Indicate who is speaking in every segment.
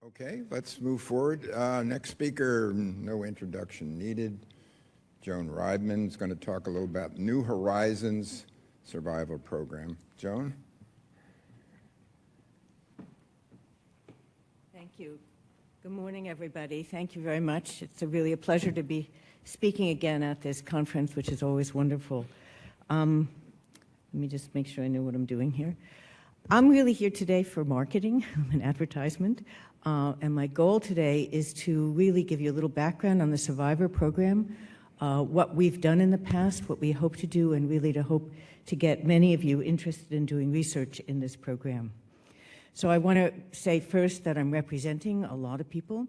Speaker 1: Okay, let's move forward. Next speaker, no introduction needed. Joan Reibman is going to talk a little about New Horizons Survival Program. Joan?
Speaker 2: Thank you. Good morning, everybody. Thank you very much. It's really a pleasure to be speaking again at this conference, which is always wonderful. Let me just make sure I know what I'm doing here. I'm really here today for marketing. I'm an advertisement. And my goal today is to really give you a little background on the Survivor program, what we've done in the past, what we hope to do, and really to hope to get many of you interested in doing research in this program. So I want to say first that I'm representing a lot of people.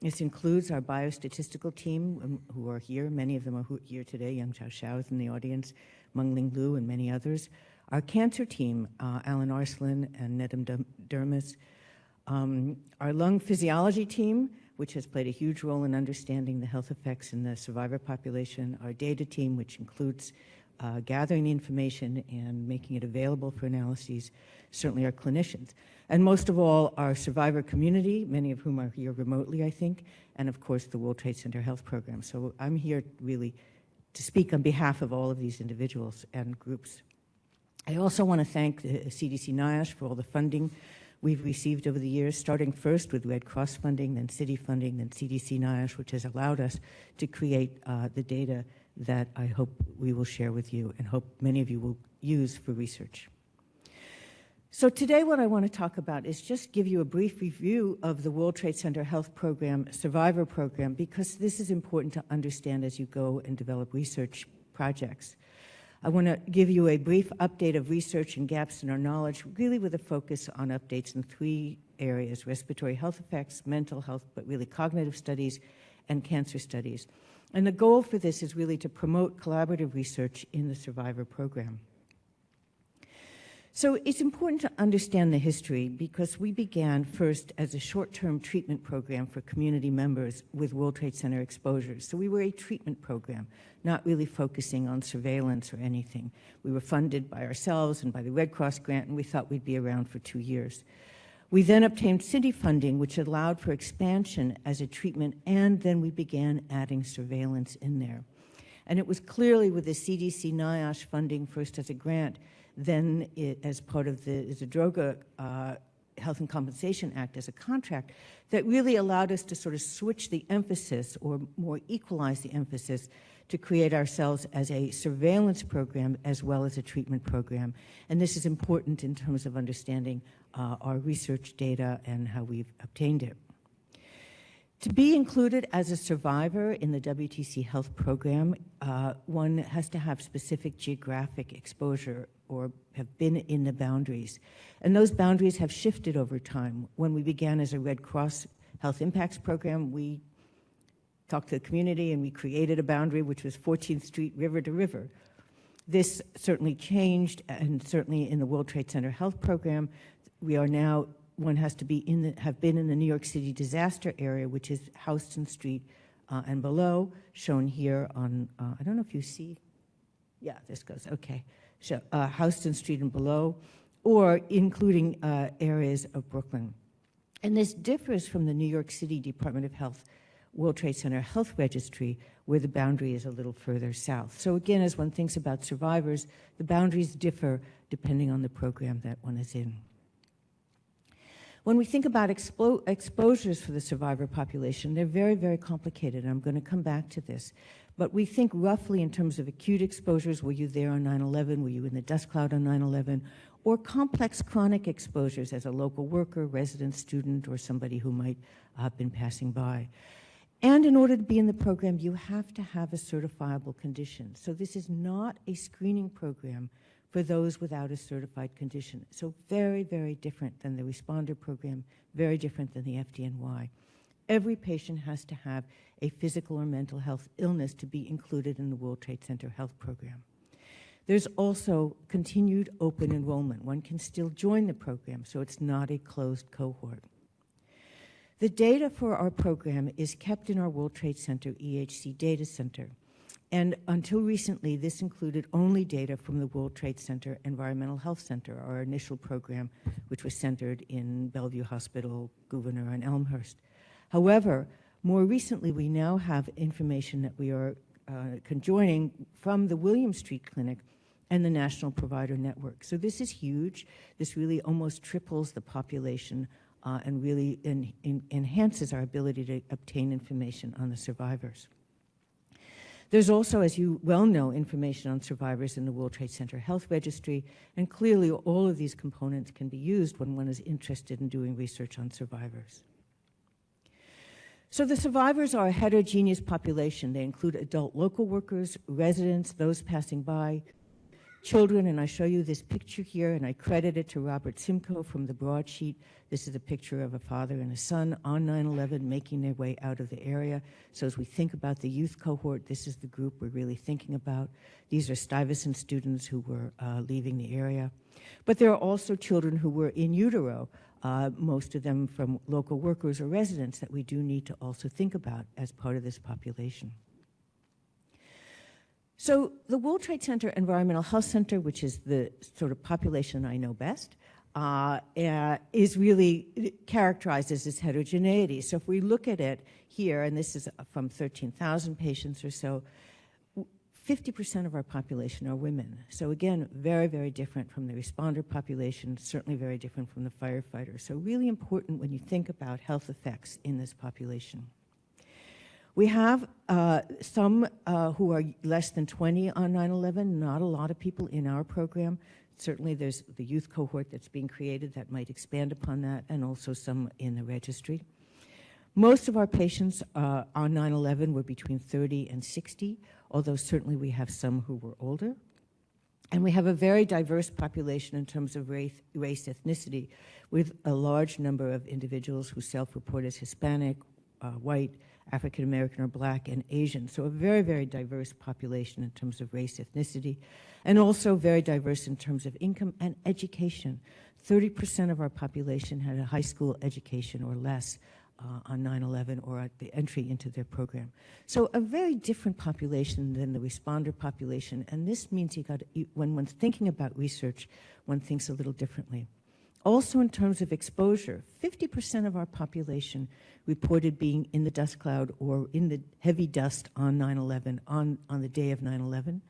Speaker 2: This includes our biostatistical team who are here. Many of them are here today. Yang Xiao is in the audience, Mengling Liu, and many others. Our cancer team, Alan Arslan and Nedim Dermis. Our lung physiology team, which has played a huge role in understanding the health effects in the survivor population. Our data team, which includes gathering the information and making it available for analyses. Certainly our clinicians. And most of all, our survivor community, many of whom are here remotely, I think, and of course the World Trade Center Health Program. So I'm here really to speak on behalf of all of these individuals and groups. I also want to thank the CDC NIOSH for all the funding we've received over the years, starting first with Red Cross funding, then city funding, then CDC NIOSH, which has allowed us to create the data that I hope we will share with you and hope many of you will use for research. So today what I want to talk about is just give you a brief review of the World Trade Center Health Program, Survivor Program, because this is important to understand as you go and develop research projects. I want to give you a brief update of research and gaps in our knowledge, really with a focus on updates in three areas: respiratory health effects, mental health, but really cognitive studies, and cancer studies. And the goal for this is really to promote collaborative research in the Survivor program. So it's important to understand the history because we began first as a short-term treatment program for community members with World Trade Center exposures. So we were a treatment program, not really focusing on surveillance or anything. We were funded by ourselves and by the Red Cross grant, and we thought we'd be around for 2 years. We then obtained city funding, which allowed for expansion as a treatment, and then we began adding surveillance in there. And it was clearly with the CDC NIOSH funding, first as a grant, then as part of the Droga Health and Compensation Act as a contract, that really allowed us to sort of switch the emphasis or more equalize the emphasis to create ourselves as a surveillance program as well as a treatment program. And this is important in terms of understanding our research data and how we've obtained it. To be included as a survivor in the WTC Health Program, one has to have specific geographic exposure or have been in the boundaries. And those boundaries have shifted over time. When we began as a Red Cross Health Impacts Program, we talked to the community and we created a boundary which was 14th Street, river to river. This certainly changed, and certainly in the World Trade Center Health Program, we are now, one has to be have been in the New York City disaster area, which is Houston Street and below, shown here on, I don't know if you see, yeah, this goes, okay. So, Houston Street and below, or including areas of Brooklyn. And this differs from the New York City Department of Health World Trade Center Health Registry, where the boundary is a little further south. So again, as one thinks about survivors, the boundaries differ depending on the program that one is in. When we think about exposures for the survivor population, they're very, very complicated, and I'm going to come back to this. But we think roughly in terms of acute exposures: were you there on 9/11? Were you in the dust cloud on 9/11? Or complex chronic exposures as a local worker, resident, student, or somebody who might have been passing by. And in order to be in the program, you have to have a certifiable condition. So this is not a screening program for those without a certified condition. So very, very different than the responder program, very different than the FDNY. Every patient has to have a physical or mental health illness to be included in the World Trade Center Health Program. There's also continued open enrollment. One can still join the program, so it's not a closed cohort. The data for our program is kept in our World Trade Center EHC data center. And until recently, this included only data from the World Trade Center Environmental Health Center, our initial program, which was centered in Bellevue Hospital, Gouverneur, and Elmhurst. However, more recently, we now have information that we are conjoining from the William Street Clinic and the National Provider Network. So this is huge. This really almost triples the population and really enhances our ability to obtain information on the survivors. There's also, as you well know, information on survivors in the World Trade Center Health Registry, and clearly all of these components can be used when one is interested in doing research on survivors. So the survivors are a heterogeneous population. They include adult local workers, residents, those passing by, children, and I show you this picture here, and I credit it to Robert Simcoe from the broadsheet. This is a picture of a father and a son on 9/11 making their way out of the area. So as we think about the youth cohort, this is the group we're really thinking about. These are Stuyvesant students who were leaving the area. But there are also children who were in utero, most of them from local workers or residents that we do need to also think about as part of this population. So the World Trade Center Environmental Health Center, which is the sort of population I know best, is really characterized as this heterogeneity. So if we look at it here, and this is from 13,000 patients or so, 50% of our population are women. So again, very, very different from the responder population, certainly very different from the firefighter. So really important when you think about health effects in this population. We have some who are less than 20 on 9/11, not a lot of people in our program. Certainly there's the youth cohort that's being created that might expand upon that, and also some in the registry. Most of our patients on 9/11 were between 30 and 60, although certainly we have some who were older. And we have a very diverse population in terms of race, ethnicity, with a large number of individuals who self-report as Hispanic, white, African American or Black, and Asian. So a very, very diverse population in terms of race, ethnicity, and also very diverse in terms of income and education. 30% of our population had a high school education or less on 9/11 or at the entry into their program. So a very different population than the responder population, and this means when one's thinking about research, one thinks a little differently. Also in terms of exposure, 50% of our population reported being in the dust cloud or in the heavy dust on 9/11, on the day of 9/11.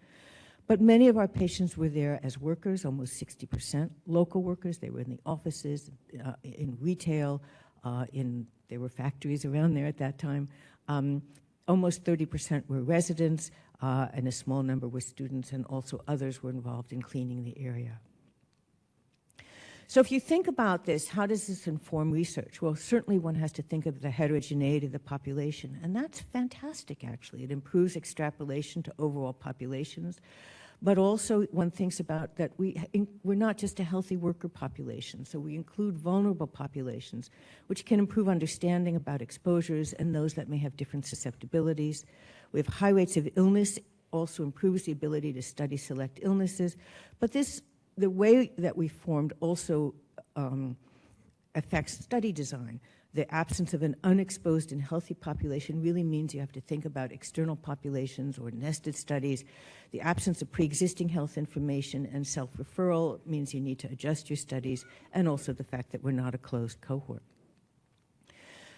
Speaker 2: But many of our patients were there as workers, almost 60%. Local workers, they were in the offices, in retail, there were factories around there at that time. Almost 30% were residents, and a small number were students, and also others were involved in cleaning the area. So if you think about this, how does this inform research? Well, certainly one has to think of the heterogeneity of the population, and that's fantastic, actually. It improves extrapolation to overall populations, but also one thinks about that we're not just a healthy worker population, so we include vulnerable populations, which can improve understanding about exposures and those that may have different susceptibilities. We have high rates of illness, also improves the ability to study select illnesses, but the way that we formed also affects study design. The absence of an unexposed and healthy population really means you have to think about external populations or nested studies. The absence of pre-existing health information and self-referral means you need to adjust your studies, and also the fact that we're not a closed cohort.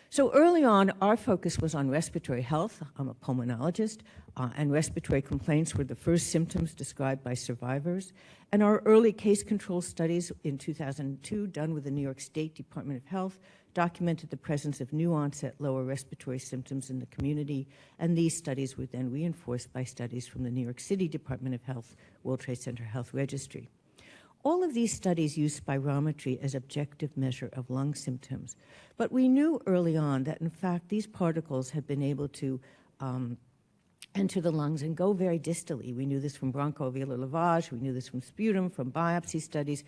Speaker 2: So early on, our focus was on respiratory health. I'm a pulmonologist, and respiratory complaints were the first symptoms described by survivors. And our early case control studies in 2002, done with the New York State Department of Health, documented the presence of new onset lower respiratory symptoms in the community, and these studies were then reinforced by studies from the New York City Department of Health World Trade Center Health Registry. All of these studies use spirometry as objective measure of lung symptoms. But we knew early on that, in fact, these particles had been able to enter the lungs and go very distally. We knew this from bronchoalveolar lavage, we knew this from sputum, from biopsy studies,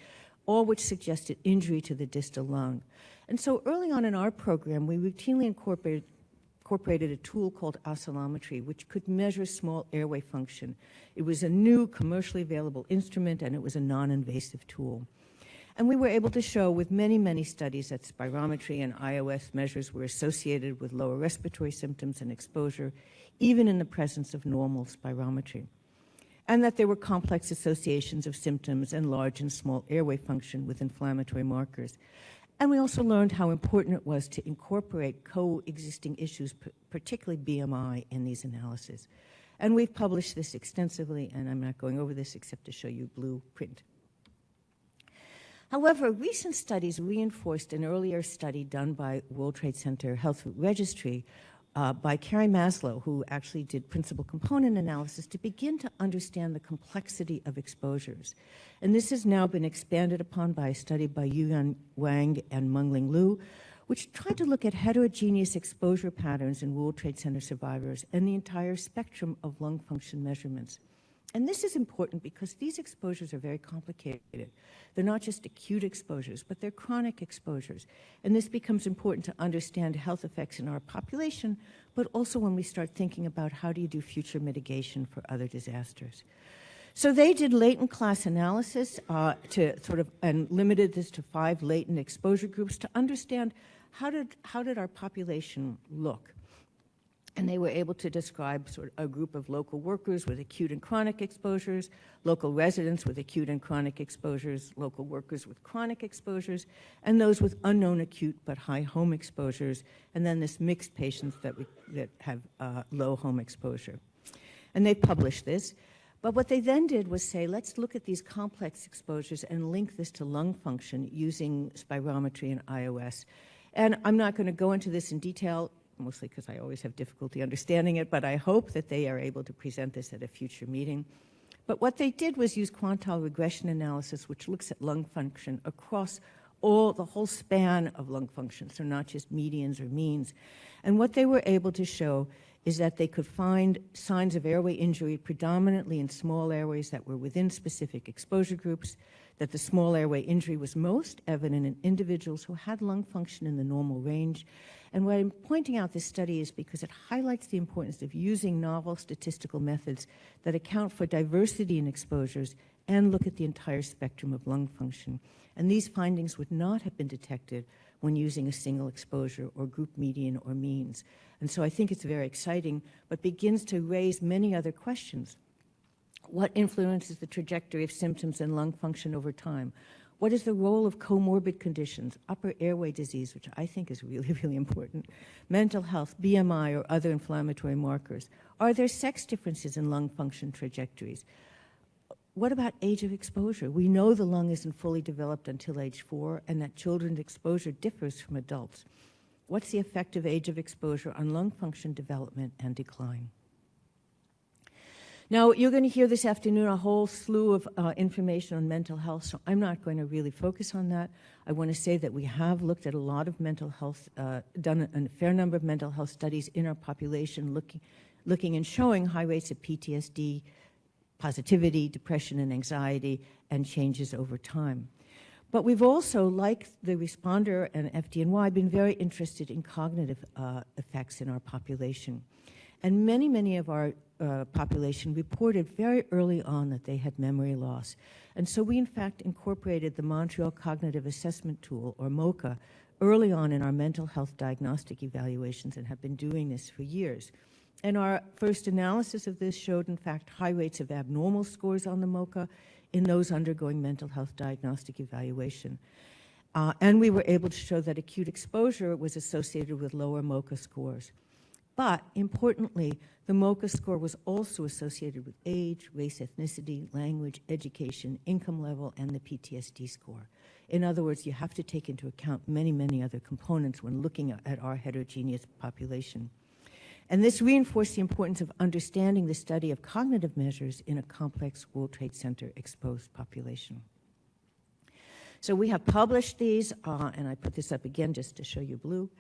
Speaker 2: all which suggested injury to the distal lung. And so early on in our program, we routinely incorporated a tool called oscillometry, which could measure small airway function. It was a new commercially available instrument, and it was a non-invasive tool. And we were able to show with many, many studies that spirometry and iOS measures were associated with lower respiratory symptoms and exposure, even in the presence of normal spirometry, and that there were complex associations of symptoms and large and small airway function with inflammatory markers. And we also learned how important it was to incorporate coexisting issues, particularly BMI, in these analyses. And we've published this extensively, and I'm not going over this except to show you blueprint. However, recent studies reinforced an earlier study done by World Trade Center Health Registry by Carrie Maslow, who actually did principal component analysis to begin to understand the complexity of exposures. And this has now been expanded upon by a study by Yuan Wang and Mengling Liu, which tried to look at heterogeneous exposure patterns in World Trade Center survivors and the entire spectrum of lung function measurements. And this is important because these exposures are very complicated. They're not just acute exposures, but they're chronic exposures. And this becomes important to understand health effects in our population, but also when we start thinking about how do you do future mitigation for other disasters. So they did latent class analysis and limited this to 5 latent exposure groups to understand how did our population look. And they were able to describe sort of a group of local workers with acute and chronic exposures, local residents with acute and chronic exposures, local workers with chronic exposures, and those with unknown acute but high home exposures, and then this mixed patients that have low home exposure. And they published this. But what they then did was say, let's look at these complex exposures and link this to lung function using spirometry and iOS. And I'm not going to go into this in detail, mostly because I always have difficulty understanding it, but I hope that they are able to present this at a future meeting. But what they did was use quantile regression analysis, which looks at lung function across the whole span of lung function, so not just medians or means. And what they were able to show is that they could find signs of airway injury predominantly in small airways that were within specific exposure groups, that the small airway injury was most evident in individuals who had lung function in the normal range. And what I'm pointing out this study is because it highlights the importance of using novel statistical methods that account for diversity in exposures and look at the entire spectrum of lung function. And these findings would not have been detected when using a single exposure or group median or means. And so I think it's very exciting, but begins to raise many other questions. What influences the trajectory of symptoms and lung function over time? What is the role of comorbid conditions, upper airway disease, which I think is really, really important, mental health, BMI, or other inflammatory markers? Are there sex differences in lung function trajectories? What about age of exposure? We know the lung isn't fully developed until age 4 and that children's exposure differs from adults. What's the effect of age of exposure on lung function development and decline? Now, you're going to hear this afternoon a whole slew of information on mental health, so I'm not going to really focus on that. I want to say that we have looked at a lot of mental health, done a fair number of mental health studies in our population, looking and showing high rates of PTSD, positivity, depression, and anxiety, and changes over time. But we've also, like the responder and FDNY, been very interested in cognitive effects in our population. And many of our population reported very early on that they had memory loss. And so we, in fact, incorporated the Montreal Cognitive Assessment Tool, or MoCA, early on in our mental health diagnostic evaluations and have been doing this for years. And our first analysis of this showed, in fact, high rates of abnormal scores on the MoCA in those undergoing mental health diagnostic evaluation. And we were able to show that acute exposure was associated with lower MoCA scores. But importantly, the MoCA score was also associated with age, race, ethnicity, language, education, income level, and the PTSD score. In other words, you have to take into account many other components when looking at our heterogeneous population. And this reinforced the importance of understanding the study of cognitive measures in a complex World Trade Center exposed population. So we have published these, and I put this up again just to show you blue.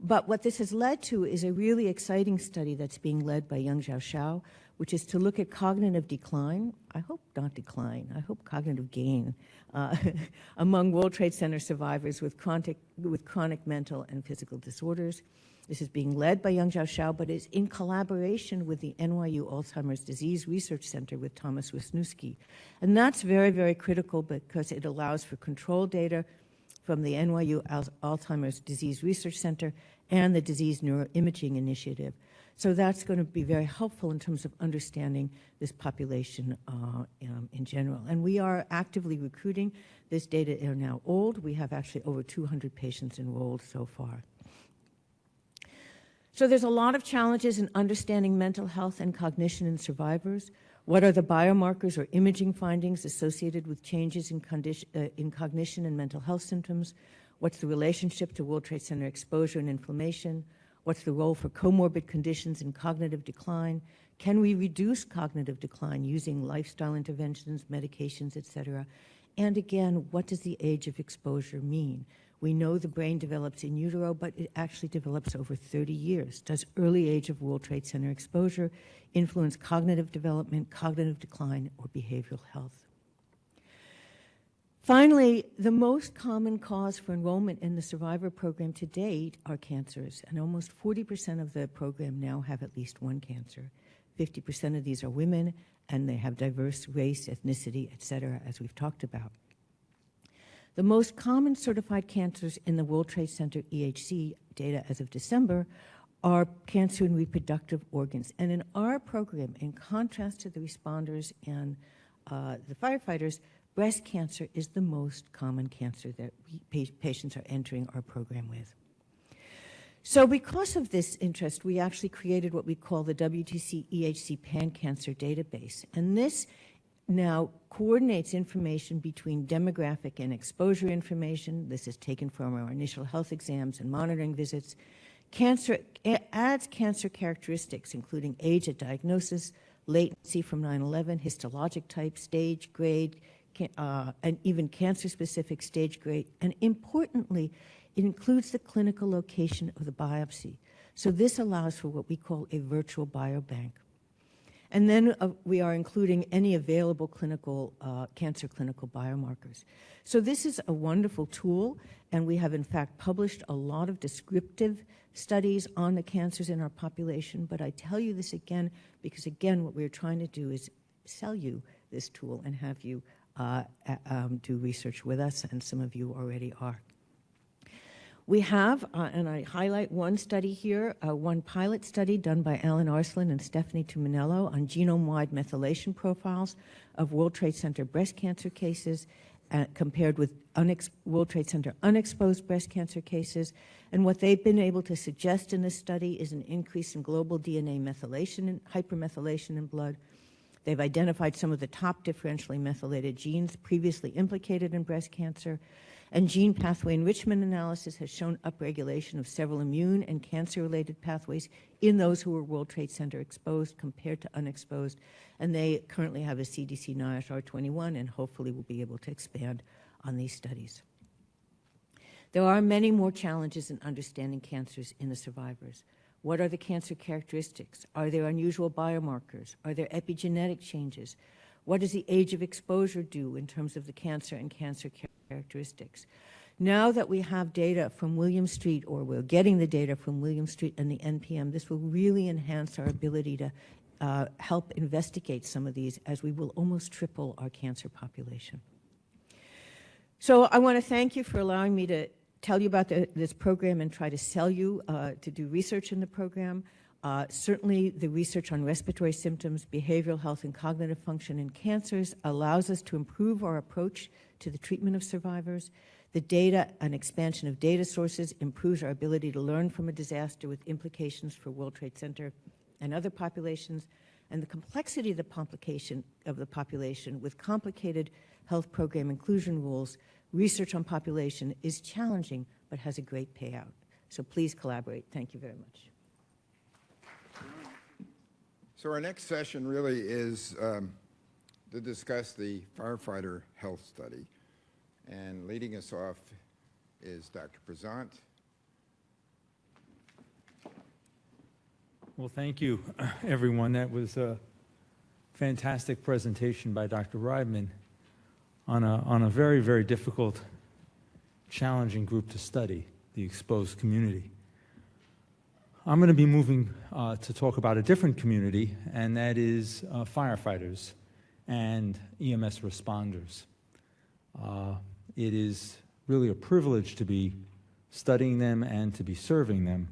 Speaker 2: But what this has led to is a really exciting study that's being led by Yang Xiao, which is to look at cognitive decline, I hope not decline, I hope cognitive gain, among World Trade Center survivors with chronic mental and physical disorders. This is being led by Yang Xiao, but is in collaboration with the NYU Alzheimer's Disease Research Center with Thomas Wisniewski. And that's very, very critical because it allows for control data from the NYU Alzheimer's Disease Research Center and the Disease Neuroimaging Initiative. So that's going to be very helpful in terms of understanding this population in general. And we are actively recruiting. This data are now old. We have actually over 200 patients enrolled so far. So there's a lot of challenges in understanding mental health and cognition in survivors. What are the biomarkers or imaging findings associated with changes in cognition and mental health symptoms? What's the relationship to World Trade Center exposure and inflammation? What's the role for comorbid conditions in cognitive decline? Can we reduce cognitive decline using lifestyle interventions, medications, et cetera? And again, what does the age of exposure mean? We know the brain develops in utero, but it actually develops over 30 years. Does early age of World Trade Center exposure influence cognitive development, cognitive decline, or behavioral health? Finally, the most common cause for enrollment in the survivor program to date are cancers, and almost 40% of the program now have at least one cancer. 50% of these are women, and they have diverse race, ethnicity, et cetera, as we've talked about. The most common certified cancers in the World Trade Center EHC data as of December are cancer in reproductive organs. And in our program, in contrast to the responders and the firefighters, breast cancer is the most common cancer that patients are entering our program with. So because of this interest, we actually created what we call the WTC EHC Pan-Cancer Database. And this now coordinates information between demographic and exposure information. This is taken from our initial health exams and monitoring visits. Adds cancer characteristics, including age at diagnosis, latency from 9/11, histologic type, stage, grade, and even cancer-specific stage grade. And importantly, it includes the clinical location of the biopsy. So this allows for what we call a virtual biobank. And then we are including any available clinical, cancer clinical biomarkers. So this is a wonderful tool, and we have in fact published a lot of descriptive studies on the cancers in our population. But I tell you this again, because again, what we're trying to do is sell you this tool and have you do research with us, and some of you already are. We have, and I highlight one study here, one pilot study done by Alan Arslan and Stephanie Tuminello on genome-wide methylation profiles of World Trade Center breast cancer cases compared with World Trade Center unexposed breast cancer cases. And what they've been able to suggest in this study is an increase in global DNA methylation and hypermethylation in blood. They've identified some of the top differentially methylated genes previously implicated in breast cancer. And gene pathway enrichment analysis has shown upregulation of several immune and cancer-related pathways in those who were World Trade Center exposed compared to unexposed. And they currently have a CDC NIOSH R21 and hopefully will be able to expand on these studies. There are many more challenges in understanding cancers in the survivors. What are the cancer characteristics? Are there unusual biomarkers? Are there epigenetic changes? What does the age of exposure do in terms of the cancer and cancer characteristics? Now that we have data from William Street, or we're getting the data from William Street and the NPM, this will really enhance our ability to help investigate some of these, as we will almost triple our cancer population. So I want to thank you for allowing me to tell you about this program and try to sell you to do research in the program. Certainly the research on respiratory symptoms, behavioral health, and cognitive function in cancers allows us to improve our approach to the treatment of survivors. The data and expansion of data sources improves our ability to learn from a disaster with implications for World Trade Center and other populations. And the complexity of the population with complicated health program inclusion rules, research on population is challenging, but has a great payout. So please collaborate. Thank you very much.
Speaker 1: So our next session really is to discuss the Firefighter Health Study. And leading us off is Dr. Prezant.
Speaker 3: Well, thank you, everyone. That was a fantastic presentation by Dr. Reibman on a very, very difficult, challenging group to study, the exposed community. I'm going to be moving to talk about a different community, and that is firefighters and EMS responders. It is really a privilege to be studying them and to be serving them.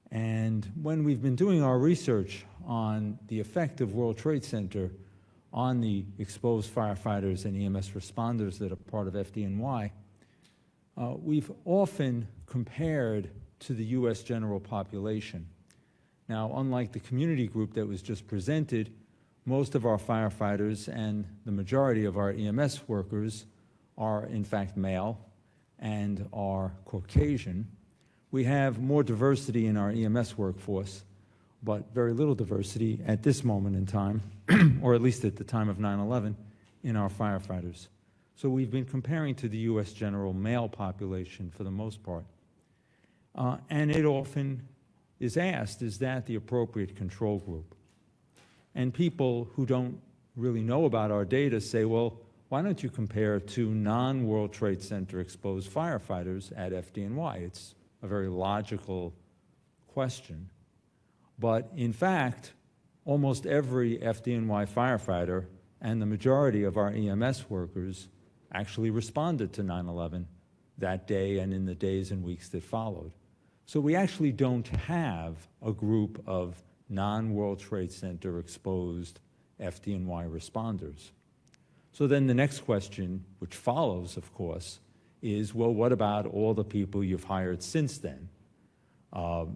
Speaker 3: And when we've been doing our research on the effect of World Trade Center on the exposed firefighters and EMS responders that are part of FDNY, we've often compared to the U.S. general population. Now, unlike the community group that was just presented, most of our firefighters and the majority of our EMS workers are in fact male and are Caucasian. We have more diversity in our EMS workforce, but very little diversity at this moment in time, or at least at the time of 9/11, in our firefighters. So we've been comparing to the U.S. general male population for the most part. And it often is asked, is that the appropriate control group? And people who don't really know about our data say, well, why don't you compare to non-World Trade Center exposed firefighters at FDNY? It's a very logical question. But in fact, almost every FDNY firefighter and the majority of our EMS workers actually responded to 9/11 that day and in the days and weeks that followed. So we actually don't have a group of non-World Trade Center exposed FDNY responders. So then the next question, which follows, of course, is, well, what about all the people you've hired since then?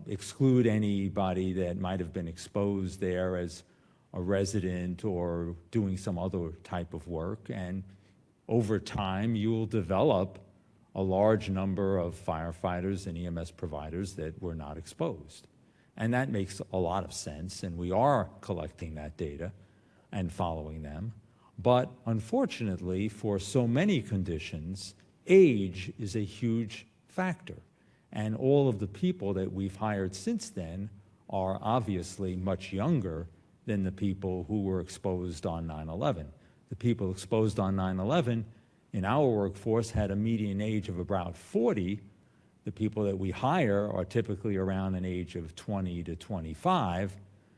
Speaker 3: Exclude anybody that might have been exposed there as a resident or doing some other type of work, and over time you will develop a large number of firefighters and EMS providers that were not exposed. And that makes a lot of sense, and we are collecting that data and following them. But unfortunately, for so many conditions, age is a huge factor. And all of the people that we've hired since then are obviously much younger than the people who were exposed on 9/11. The people exposed on 9/11 in our workforce had a median age of about 40. The people that we hire are typically around an age of 20 to 25.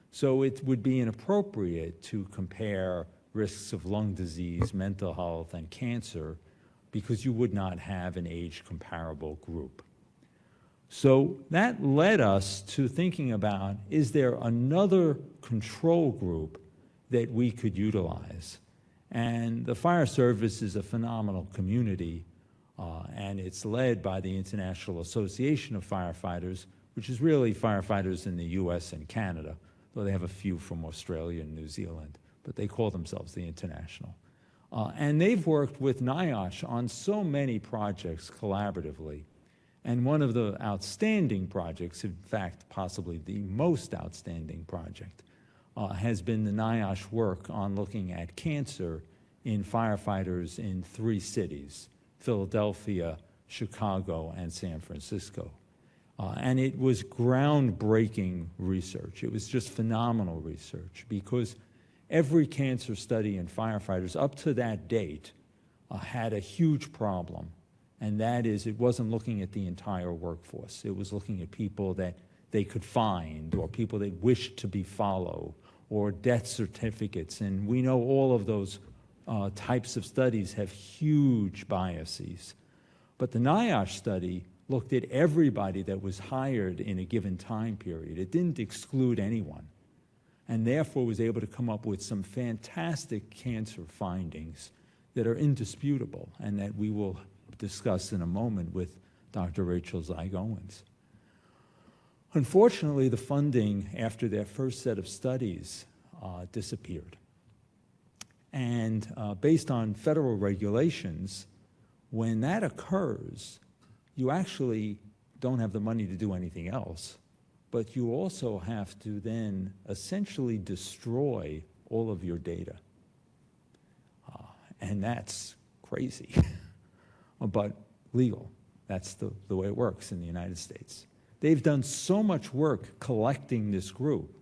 Speaker 3: So it would be inappropriate to compare risks of lung disease, mental health, and cancer because you would not have an age comparable group. So that led us to thinking about, is there another control group that we could utilize? And the fire service is a phenomenal community, and it's led by the International Association of Firefighters, which is really firefighters in the US and Canada, though they have a few from Australia and New Zealand, but they call themselves the International. And they've worked with NIOSH on so many projects collaboratively. And one of the outstanding projects, in fact, possibly the most outstanding project, has been the NIOSH work on looking at cancer in firefighters in 3 cities, Philadelphia, Chicago, and San Francisco. And it was groundbreaking research. It was just phenomenal research because every cancer study in firefighters up to that date had a huge problem. And that is, it wasn't looking at the entire workforce. It was looking at people that they could find or people that wished to be followed or death certificates. And we know all of those types of studies have huge biases. But the NIOSH study looked at everybody that was hired in a given time period. It didn't exclude anyone, and therefore was able to come up with some fantastic cancer findings that are indisputable and that we will discuss in a moment with Dr. Rachel Langone. Unfortunately, the funding after their first set of studies disappeared. And based on federal regulations, when that occurs, you actually don't have the money to do anything else, but you also have to then essentially destroy all of your data. And that's crazy. But legal. That's the way it works in the United States. They've done so much work collecting this group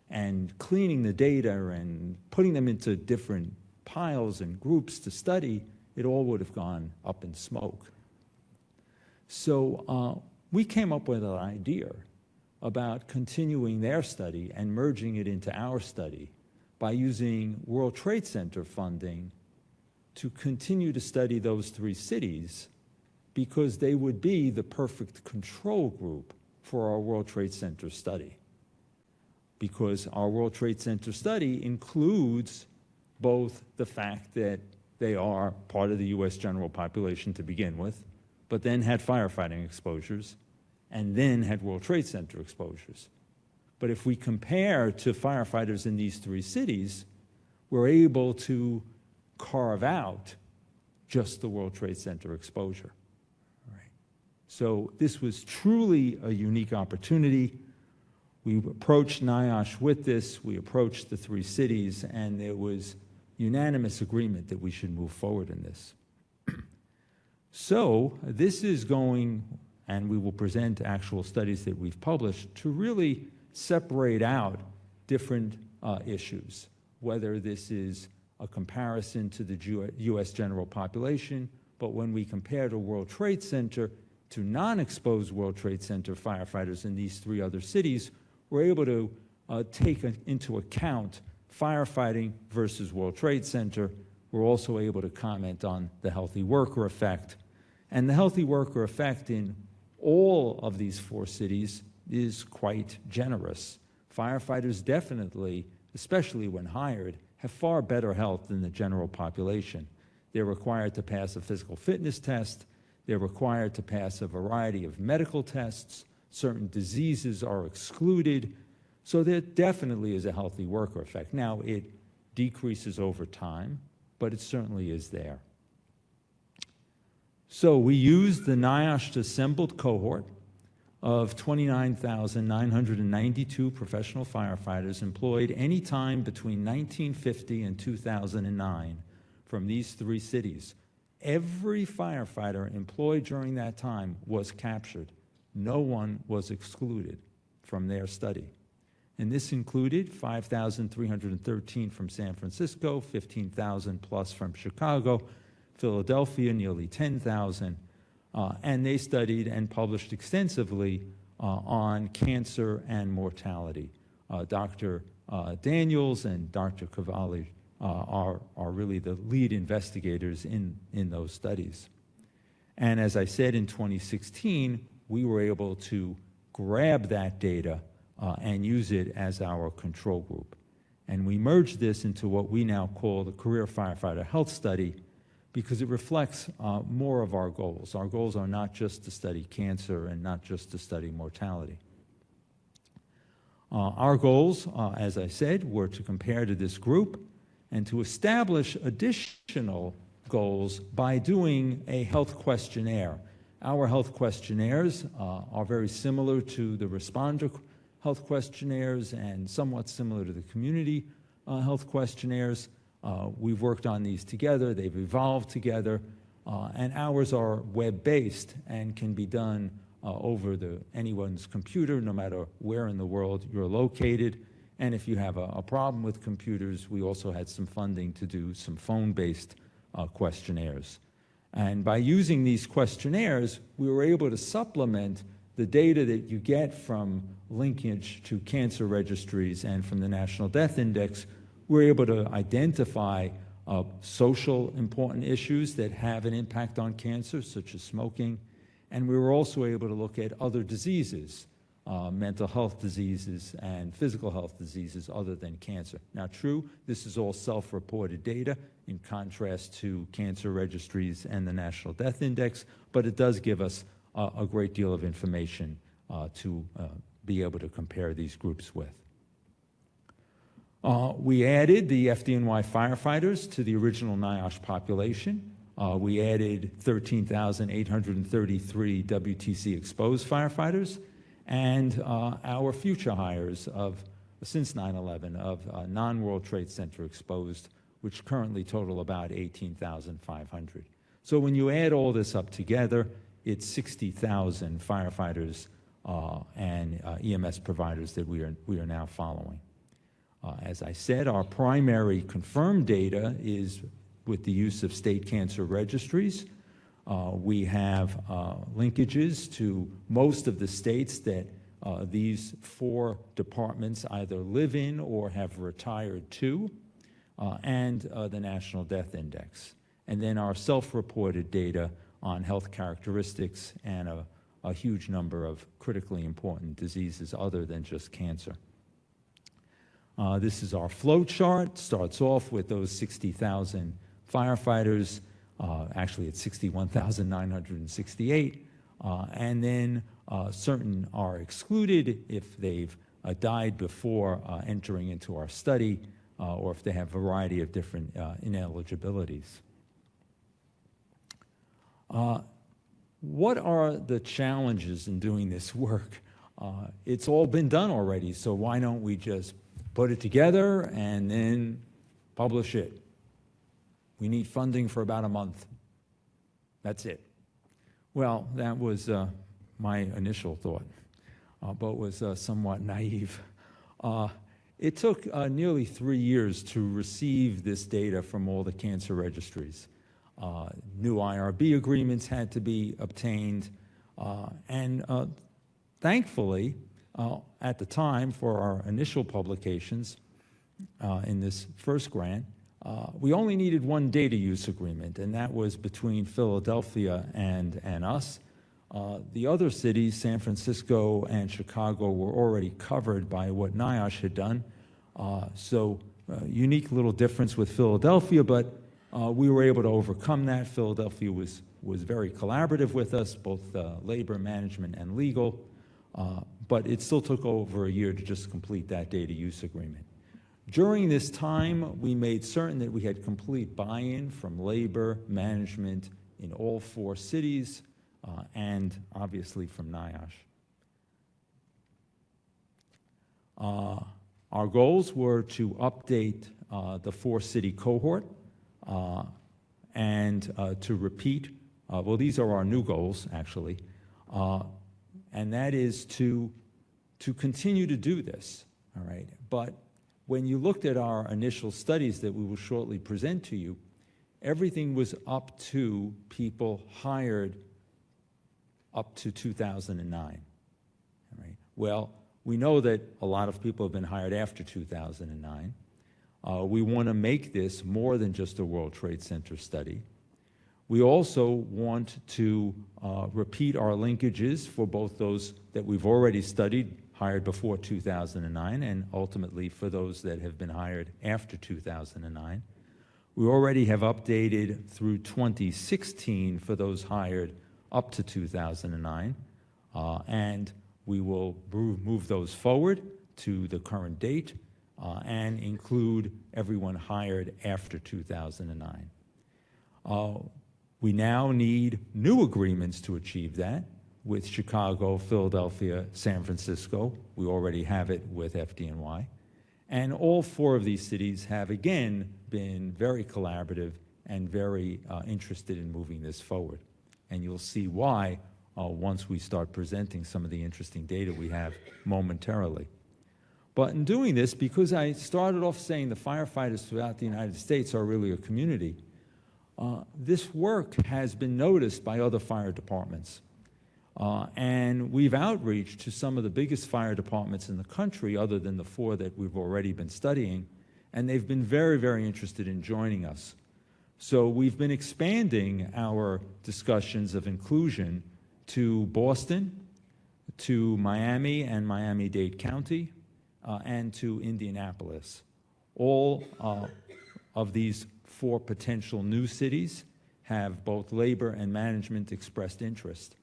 Speaker 3: and cleaning the data and putting them into different piles and groups to study, it all would have gone up in smoke. So we came up with an idea about continuing their study and merging it into our study by using World Trade Center funding to continue to study those 3 cities, because they would be the perfect control group for our World Trade Center study. Because our World Trade Center study includes both the fact that they are part of the U.S. general population to begin with, but then had firefighting exposures, and then had World Trade Center exposures. But if we compare to firefighters in these 3 cities, we're able to carve out just the World Trade Center exposure. All right. So this was truly a unique opportunity. We approached NIOSH with this, we approached the 3 cities, and there was unanimous agreement that we should move forward in this. So this is going, and we will present actual studies that we've published to really separate out different issues, whether this is a comparison to the U.S. general population, but when we compare to World Trade Center to non-exposed World Trade Center firefighters in these 3 other cities, we're able to take into account firefighting versus World Trade Center. We're also able to comment on the healthy worker effect. And the healthy worker effect in all of these 4 cities is quite generous. Firefighters definitely, especially when hired, have far better health than the general population. They're required to pass a physical fitness test. They're required to pass a variety of medical tests. Certain diseases are excluded. So there definitely is a healthy worker effect. Now, it decreases over time, but it certainly is there. So we used the NIOSH assembled cohort of 29,992 professional firefighters employed any time between 1950 and 2009 from these 3 cities. Every firefighter employed during that time was captured. No one was excluded from their study. And this included 5,313 from San Francisco, 15,000 plus from Chicago, Philadelphia, nearly 10,000, and they studied and published extensively on cancer and mortality. Dr. Daniels and Dr. Cavalli are really the lead investigators in those studies. And as I said, in 2016, we were able to grab that data and use it as our control group. And we merged this into what we now call the Career Firefighter Health Study, because it reflects more of our goals. Our goals are not just to study cancer and not just to study mortality. Our goals, as I said, were to compare to this group and to establish additional goals by doing a health questionnaire. Our health questionnaires are very similar to the responder health questionnaires and somewhat similar to the community health questionnaires. We've worked on these together, they've evolved together, and ours are web-based and can be done over anyone's computer, no matter where in the world you're located. And if you have a problem with computers, we also had some funding to do some phone-based questionnaires. And by using these questionnaires, we were able to supplement the data that you get from linkage to cancer registries and from the National Death Index. We're able to identify social important issues that have an impact on cancer, such as smoking. And we were also able to look at other diseases, mental health diseases and physical health diseases other than cancer. Now, true, this is all self-reported data in contrast to cancer registries and the National Death Index, but it does give us a great deal of information to be able to compare these groups with. We added the FDNY firefighters to the original NIOSH population. We added 13,833 WTC exposed firefighters, and our future hires since 9/11 of non-World Trade Center exposed, which currently total about 18,500. So when you add all this up together, it's 60,000 firefighters and EMS providers that we are now following. As I said, our primary confirmed data is with the use of state cancer registries. We have linkages to most of the states that these 4 departments either live in or have retired to, and the National Death Index. And then our self-reported data on health characteristics and a huge number of critically important diseases other than just cancer. This is our flow chart. Starts off with those 60,000 firefighters. Actually, it's 61,968. And then certain are excluded if they've died before entering into our study, or if they have a variety of different ineligibilities. What are the challenges in doing this work? It's all been done already, so why don't we just put it together and then publish it? We need funding for about a month. That's it. Well, that was my initial thought, but was somewhat naive. It took nearly 3 years to receive this data from all the cancer registries. New IRB agreements had to be obtained, and thankfully, at the time for our initial publications in this first grant, we only needed one data use agreement, and that was between Philadelphia and us. The other cities, San Francisco and Chicago, were already covered by what NIOSH had done. Unique little difference with Philadelphia, but we were able to overcome that. Philadelphia was very collaborative with us, both labor, management, and legal, but it still took over a year to just complete that data use agreement. During this time, we made certain that we had complete buy-in from labor, management in all 4 cities, and obviously from NIOSH. Our goals were to update the 4-city cohort and to repeat, well, these are our new goals, actually, and that is to continue to do this, all right? But when you looked at our initial studies that we will shortly present to you, everything was up to people hired up to 2009, all right? Well, we know that a lot of people have been hired after 2009. We want to make this more than just a World Trade Center study. We also want to repeat our linkages for both those that we've already studied, hired before 2009, and ultimately for those that have been hired after 2009. We already have updated through 2016 for those hired up to 2009, and we will move those forward to the current date and include everyone hired after 2009. We now need new agreements to achieve that with Chicago, Philadelphia, San Francisco. We already have it with FDNY. And all 4 of these cities have, again, been very collaborative and very interested in moving this forward. And you'll see why once we start presenting some of the interesting data we have momentarily. But in doing this, because I started off saying the firefighters throughout the United States are really a community, this work has been noticed by other fire departments. And we've outreached to some of the biggest fire departments in the country, other than the 4 that we've already been studying, and they've been very, very interested in joining us. So we've been expanding our discussions of inclusion to Boston, to Miami and Miami-Dade County, and to Indianapolis. All of these 4 potential new cities have both labor and management expressed interest.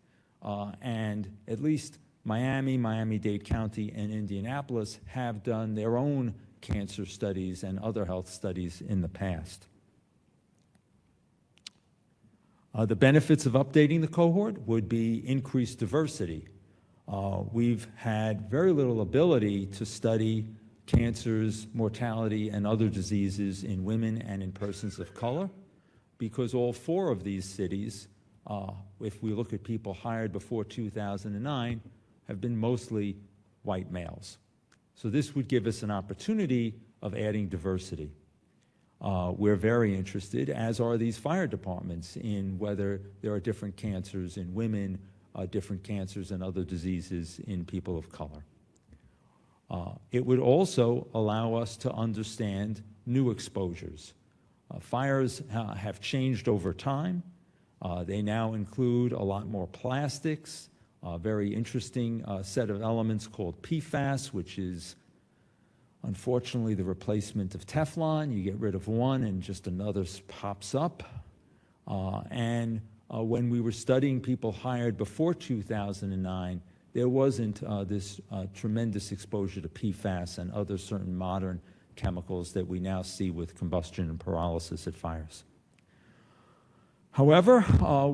Speaker 3: And at least Miami, Miami-Dade County, and Indianapolis have done their own cancer studies and other health studies in the past. The benefits of updating the cohort would be increased diversity. We've had very little ability to study cancers, mortality, and other diseases in women and in persons of color, because all 4 of these cities, if we look at people hired before 2009, have been mostly white males. So this would give us an opportunity of adding diversity. We're very interested, as are these fire departments, in whether there are different cancers in women different cancers and other diseases in people of color. It would also allow us to understand new exposures. Fires have changed over time. They now include a lot more plastics, a very interesting set of elements called PFAS, which is unfortunately the replacement of Teflon. You get rid of one and just another pops up. When we were studying people hired before 2009, there wasn't this tremendous exposure to PFAS and other certain modern chemicals that we now see with combustion and pyrolysis at fires. However,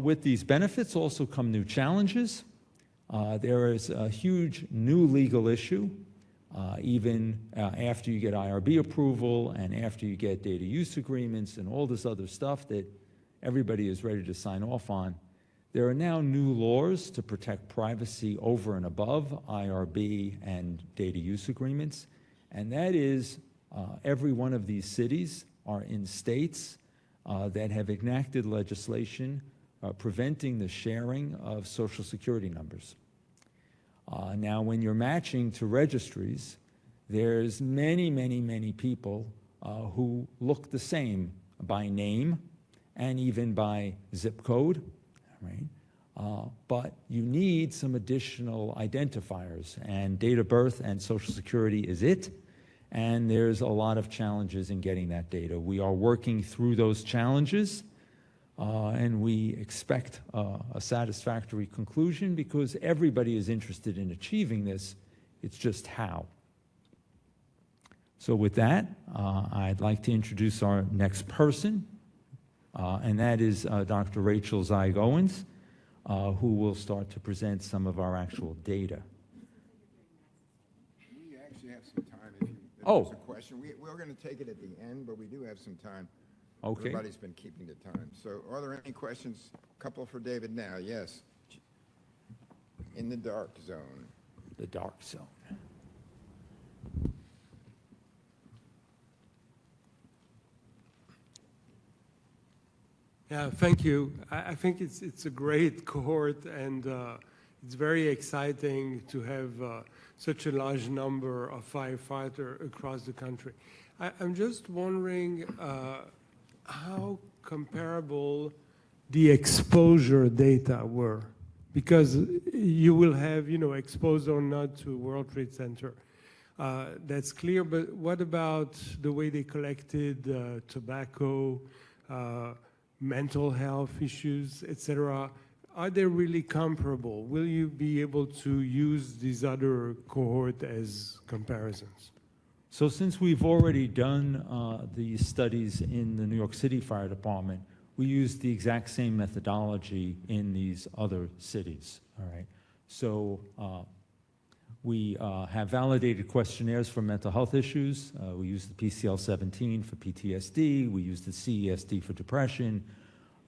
Speaker 3: with these benefits also come new challenges. There is a huge new legal issue, even after you get IRB approval and after you get data use agreements and all this other stuff that everybody is ready to sign off on. There are now new laws to protect privacy over and above IRB and data use agreements, and that is every one of these cities are in states that have enacted legislation preventing the sharing of Social Security numbers. Now, when you're matching to registries, there's many people who look the same by name and even by zip code, right? But you need some additional identifiers, and date of birth and Social Security is it, and there's a lot of challenges in getting that data. We are working through those challenges, and we expect a satisfactory conclusion because everybody is interested in achieving this. It's just how. So with that, I'd like to introduce our next person, and that is Dr. Rachel Zeig-Owens, who will start to present some of our actual data.
Speaker 1: We actually have some time if there's a question. We're going to take it at the end, but we do have some time.
Speaker 3: Okay.
Speaker 1: Everybody's been keeping the time. So are there any questions? A couple for David now. Yes. In the dark zone.
Speaker 3: The dark zone.
Speaker 4: Yeah, thank you. I think it's a great cohort, and it's very exciting to have such a large number of firefighters across the country. I'm just wondering how comparable the exposure data were, because you will have, exposed or not to World Trade Center. That's clear, but what about the way they collected tobacco, mental health issues, etc.? Are they really comparable? Will you be able to use these other cohorts as comparisons?
Speaker 3: So since we've already done these studies in the New York City Fire Department, we use the exact same methodology in these other cities, all right? So we have validated questionnaires for mental health issues. We use the PCL-17 for PTSD. We use the CESD for depression,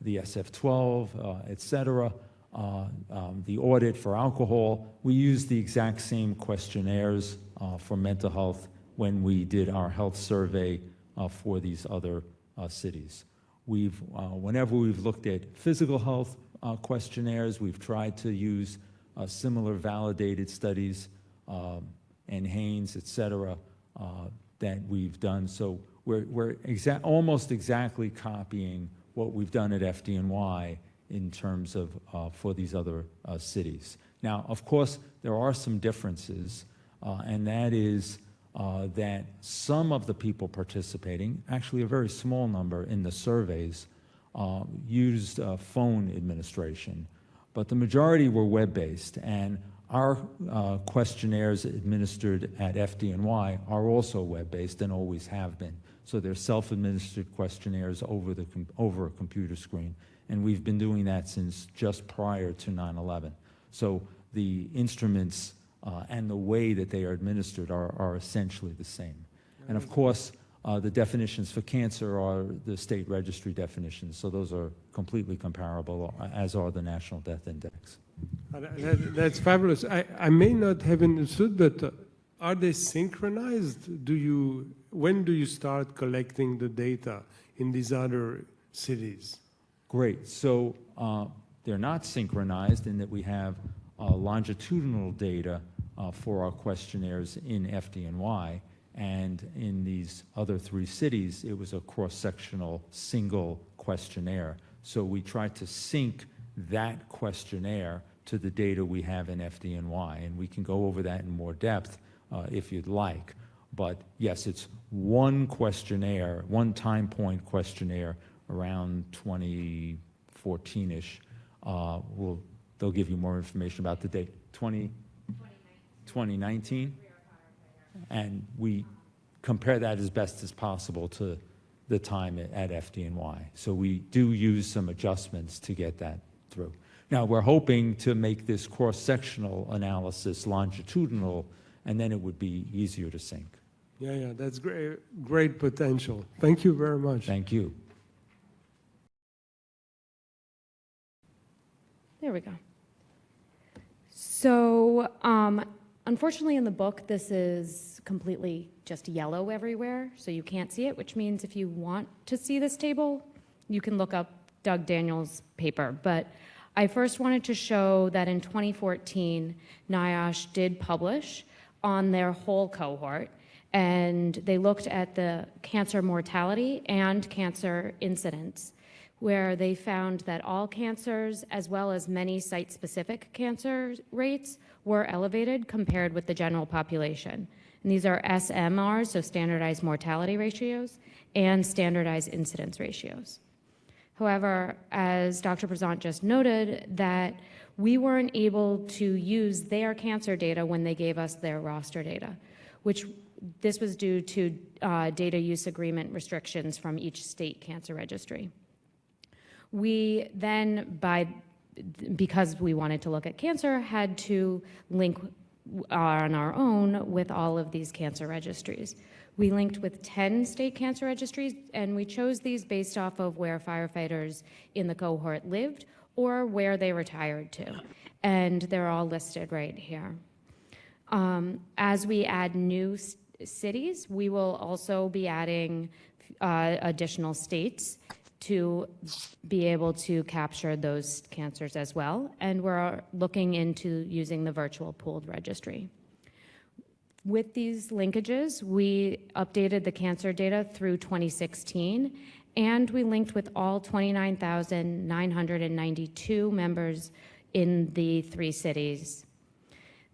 Speaker 3: the SF-12, et cetera. The audit for alcohol. We use the exact same questionnaires for mental health when we did our health survey for these other cities. Whenever we've looked at physical health questionnaires, we've tried to use similar validated studies and Haynes, et cetera, that we've done. So we're almost exactly copying what we've done at FDNY in terms of for these other cities. Now, of course, there are some differences, and that is that some of the people participating, actually a very small number in the surveys, used phone administration, but the majority were web-based, and our questionnaires administered at FDNY are also web-based and always have been. So they're self-administered questionnaires over a computer screen, and we've been doing that since just prior to 9/11. So the instruments and the way that they are administered are essentially the same. And of course, the definitions for cancer are the state registry definitions, so those are completely comparable, as are the National Death Index.
Speaker 4: That's fabulous. I may not have understood, but are they synchronized? When do you start collecting the data in these other cities?
Speaker 3: Great. So They're not synchronized in that we have longitudinal data for our questionnaires in FDNY, and in these other 3 cities, it was a cross-sectional single questionnaire. So we tried to sync that questionnaire to the data we have in FDNY, and we can go over that in more depth if you'd like. But yes, it's one questionnaire, one time point questionnaire around 2014-ish. They'll give you more information about the date. 2019? And we compare that as best as possible to the time at FDNY. So we do use some adjustments to get that through. Now, we're hoping to make this cross-sectional analysis longitudinal, and then it would be easier to sync.
Speaker 4: Yeah, that's great potential. Thank you very much.
Speaker 3: Thank you.
Speaker 5: There we go. So, unfortunately in the book, this is completely just yellow everywhere, so you can't see it, which means if you want to see this table, you can look up Doug Daniels' paper. But I first wanted to show that in 2014, NIOSH did publish on their whole cohort, and they looked at the cancer mortality and cancer incidence, where they found that all cancers, as well as many site-specific cancer rates, were elevated compared with the general population. And these are SMRs, so standardized mortality ratios, and standardized incidence ratios. However, as Dr. Prezant just noted, that we weren't able to use their cancer data when they gave us their roster data, which this was due to data use agreement restrictions from each state cancer registry. We then, because we wanted to look at cancer, had to link on our own with all of these cancer registries. We linked with 10 state cancer registries, and we chose these based off of where firefighters in the cohort lived or where they retired to. And they're all listed right here. As we add new cities, we will also be adding additional states to be able to capture those cancers as well. And we're looking into using the virtual pooled registry. With these linkages, we updated the cancer data through 2016, and we linked with all 29,992 members in the 3 cities.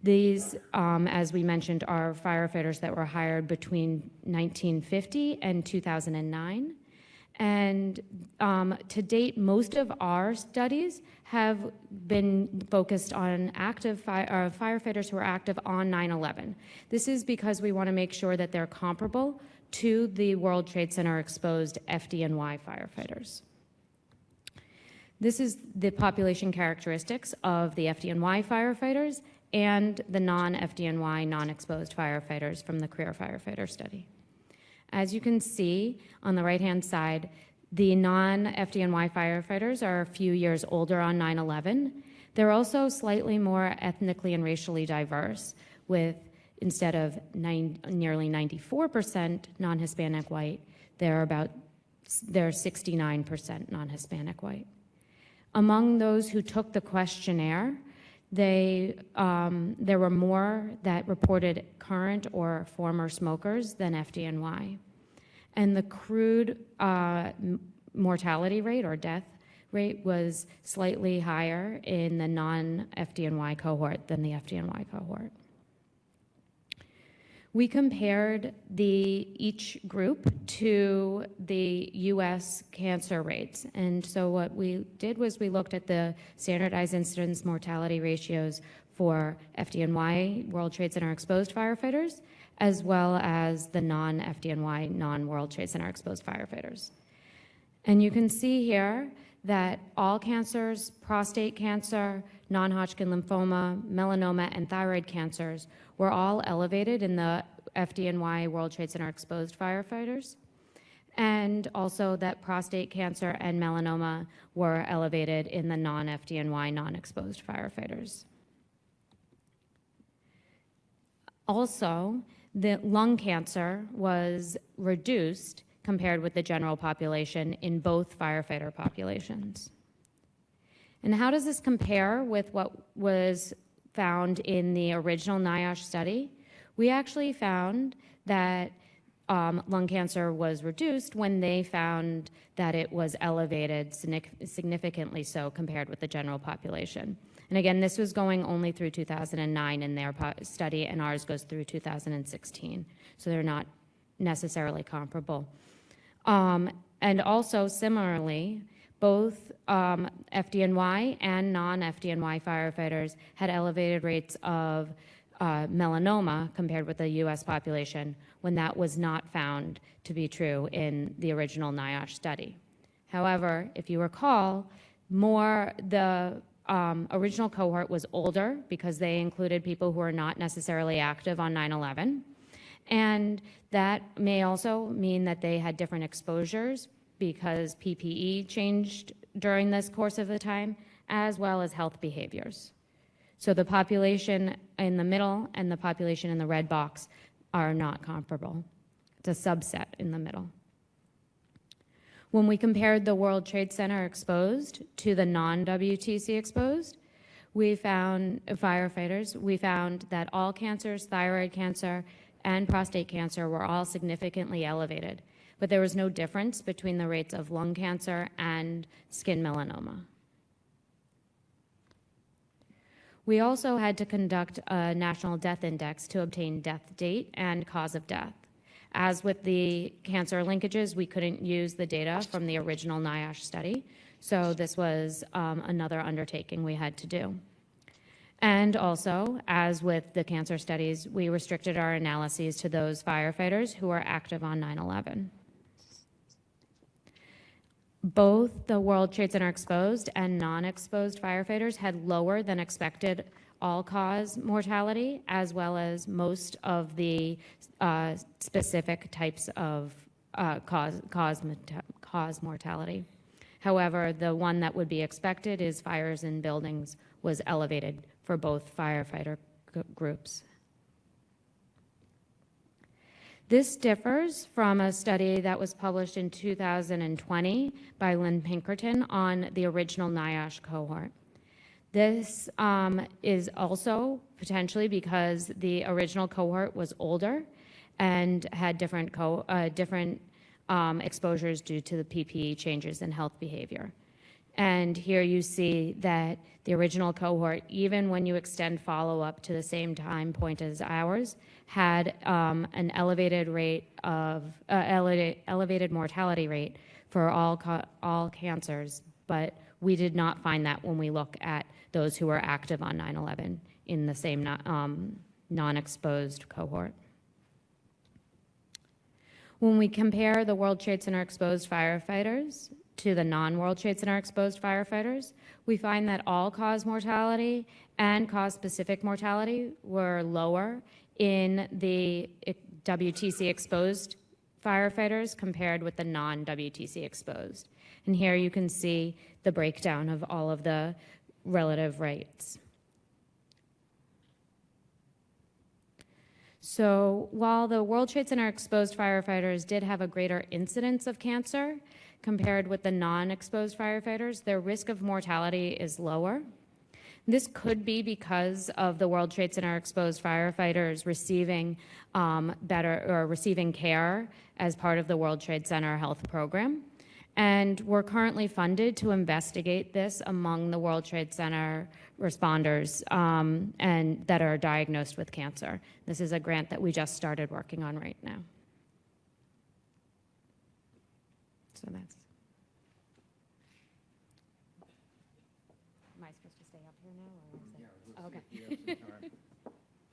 Speaker 5: These, as we mentioned, are firefighters that were hired between 1950 and 2009. And to date, most of our studies have been focused on active firefighters who are active on 9/11. This is because we want to make sure that they're comparable to the World Trade Center exposed FDNY firefighters. This is the population characteristics of the FDNY firefighters and the non-FDNY, non-exposed firefighters from the Career Firefighter Study. As you can see on the right-hand side, the non-FDNY firefighters are a few years older on 9/11. They're also slightly more ethnically and racially diverse, with instead of nearly 94% non-Hispanic white, they're 69% non-Hispanic white. Among those who took the questionnaire, there were more that reported current or former smokers than FDNY. And the crude mortality rate or death rate was slightly higher in the non-FDNY cohort than the FDNY cohort. We compared each group to the US cancer rates. And so what we did was we looked at the standardized incidence mortality ratios for FDNY, World Trade Center exposed firefighters, as well as the non-FDNY, non-World Trade Center exposed firefighters. And you can see here that all cancers, prostate cancer, non-Hodgkin lymphoma, melanoma, and thyroid cancers were all elevated in the FDNY World Trade Center exposed firefighters, and also that prostate cancer and melanoma were elevated in the non-FDNY, non-exposed firefighters. Also, the lung cancer was reduced compared with the general population in both firefighter populations. And how does this compare with what was found in the original NIOSH study? We actually found that lung cancer was reduced when they found that it was elevated significantly so compared with the general population. And again, this was going only through 2009 in their study, and ours goes through 2016. So they're not necessarily comparable. And also, similarly, both FDNY and non-FDNY firefighters had elevated rates of melanoma compared with the US population when that was not found to be true in the original NIOSH study. However, if you recall, the original cohort was older because they included people who are not necessarily active on 9/11. And that may also mean that they had different exposures because PPE changed during this course of the time, as well as health behaviors. So the population in the middle and the population in the red box are not comparable. It's a subset in the middle. When we compared the World Trade Center exposed to the non-WTC exposed, we found that all cancers, thyroid cancer, and prostate cancer were all significantly elevated, but there was no difference between the rates of lung cancer and skin melanoma. We also had to conduct a national death index to obtain death date and cause of death. As with the cancer linkages, we couldn't use the data from the original NIOSH study, so this was another undertaking we had to do. And also, as with the cancer studies, we restricted our analyses to those firefighters who were active on 9/11. Both the World Trade Center exposed and non-exposed firefighters had lower than expected all-cause mortality, as well as most of the specific types of cause mortality. However, the one that would be expected is fires in buildings was elevated for both firefighter groups. This differs from a study that was published in 2020 by Lynn Pinkerton on the original NIOSH cohort. This is also potentially because the original cohort was older and had different exposures due to the PPE changes in health behavior. And here you see that the original cohort, even when you extend follow-up to the same time point as ours, had an elevated rate of elevated mortality rate for all cancers, but we did not find that when we look at those who were active on 9/11 in the same non-exposed cohort. When we compare the World Trade Center exposed firefighters to the non-World Trade Center exposed firefighters, we find that all-cause mortality and cause-specific mortality were lower in the WTC exposed firefighters compared with the non-WTC exposed. And here you can see the breakdown of all of the relative rates. So while the World Trade Center exposed firefighters did have a greater incidence of cancer compared with the non-exposed firefighters, their risk of mortality is lower. This could be because of the World Trade Center exposed firefighters receiving receiving care as part of the World Trade Center Health Program. And we're currently funded to investigate this among the World Trade Center responders and that are diagnosed with cancer. This is a grant that we just started working on right now. So that's. Am I supposed to stay up here now? Or is
Speaker 1: Yeah,
Speaker 5: okay.
Speaker 1: we have some time.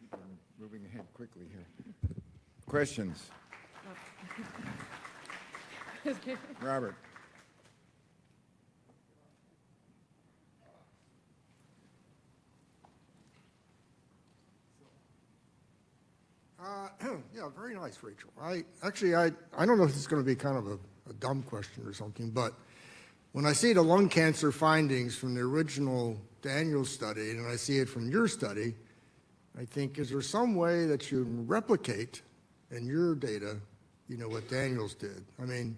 Speaker 1: Keep on moving ahead quickly here. Questions? Robert.
Speaker 6: Yeah, very nice, Rachel. I don't know if this is going to be kind of a dumb question or something, but when I see the lung cancer findings from the original Daniels study and I see it from your study, I think, is there some way that you replicate in your data, what Daniels did? I'm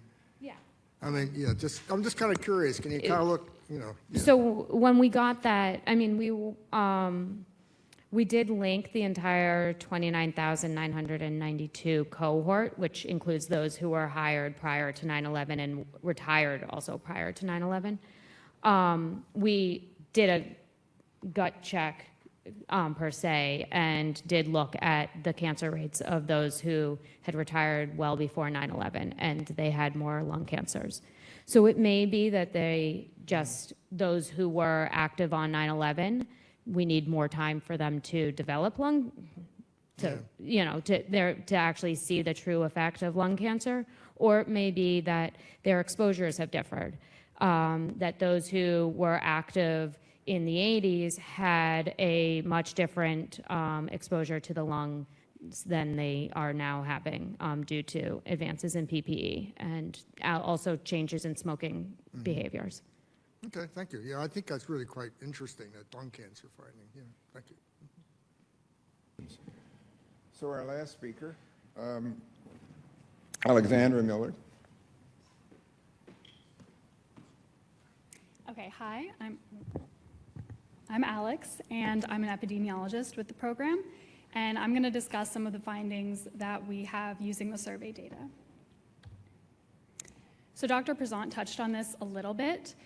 Speaker 6: just kind of curious. Can you kind of look you know. Yeah.
Speaker 5: So when we got that, I mean, we did link the entire 29,992 cohort, which includes those who were hired prior to 9/11 and retired also prior to 9/11. We did a gut check per se, and did look at the cancer rates of those who had retired well before 9/11, and they had more lung cancers. So it may be that those who were active on 9/11, we need more time for them to develop to actually see the true effect of lung cancer, or it may be that their exposures have differed, that those who were active in the 80s had a much different exposure to the lungs than they are now having due to advances in PPE and also changes in smoking behaviors.
Speaker 6: Okay, thank you. Yeah, I think that's really quite interesting, that lung cancer finding. Yeah, thank you.
Speaker 1: So our last speaker, Alexandra Miller.
Speaker 7: Okay, hi, I'm Alex, and I'm an epidemiologist with the program, and I'm going to discuss some of the findings that we have using the survey data. So Dr. Prezant touched on this a little bit,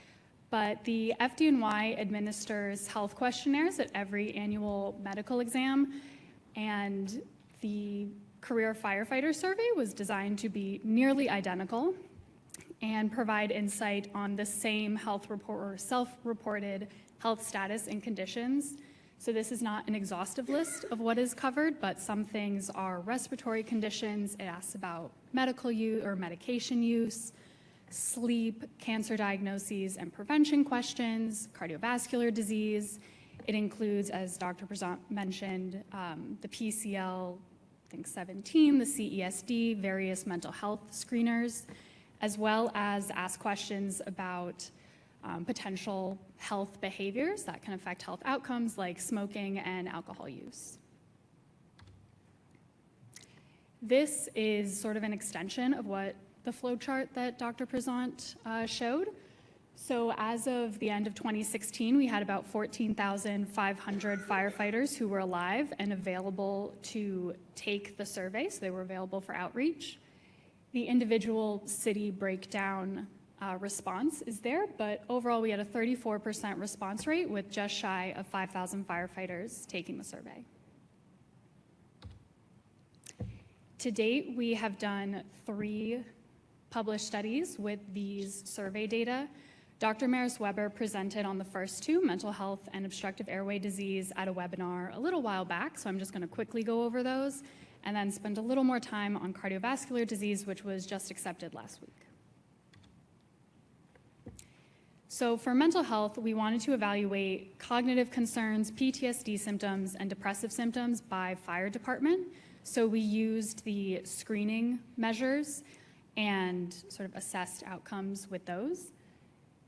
Speaker 7: but the FDNY administers health questionnaires at every annual medical exam, and the career firefighter survey was designed to be nearly identical and provide insight on the same health report or self-reported health status and conditions. So this is not an exhaustive list of what is covered, but some things are respiratory conditions. It asks about medical use or medication use, sleep, cancer diagnoses and prevention questions, cardiovascular disease. It includes, as Dr. Prezant mentioned, the PCL, I think 17, the CESD, various mental health screeners, as well as ask questions about potential health behaviors that can affect health outcomes like smoking and alcohol use. This is sort of an extension of what the flow chart that Dr. Prezant showed. So as of the end of 2016, we had about 14,500 firefighters who were alive and available to take the survey, so they were available for outreach. The individual city breakdown response is there, but overall we had a 34% response rate with just shy of 5,000 firefighters taking the survey. To date, we have done 3 published studies with these survey data. Dr. Maris Weber presented on the first 2, mental health and obstructive airway disease, at a webinar a little while back, so I'm just going to quickly go over those and then spend a little more time on cardiovascular disease, which was just accepted last week. So for mental health, we wanted to evaluate cognitive concerns, PTSD symptoms, and depressive symptoms by fire department. So we used the screening measures and sort of assessed outcomes with those.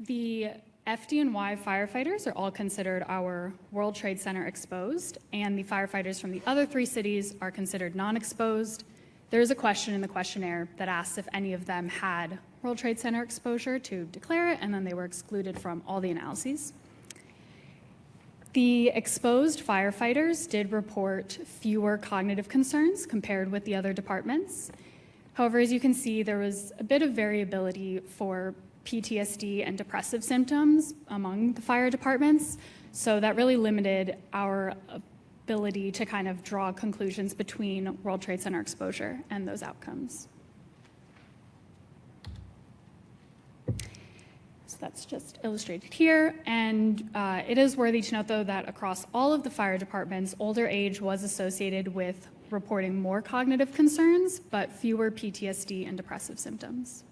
Speaker 7: The FDNY firefighters are all considered our World Trade Center exposed, and the firefighters from the other 3 cities are considered non-exposed. There is a question in the questionnaire that asks if any of them had World Trade Center exposure to declare it, and then they were excluded from all the analyses. The exposed firefighters did report fewer cognitive concerns compared with the other departments. However, as you can see, there was a bit of variability for PTSD and depressive symptoms among the fire departments, so that really limited our ability to kind of draw conclusions between World Trade Center exposure and those outcomes. So that's just illustrated here, and it is worthy to note, though, that across all of the fire departments, older age was associated with reporting more cognitive concerns, but fewer PTSD and depressive symptoms.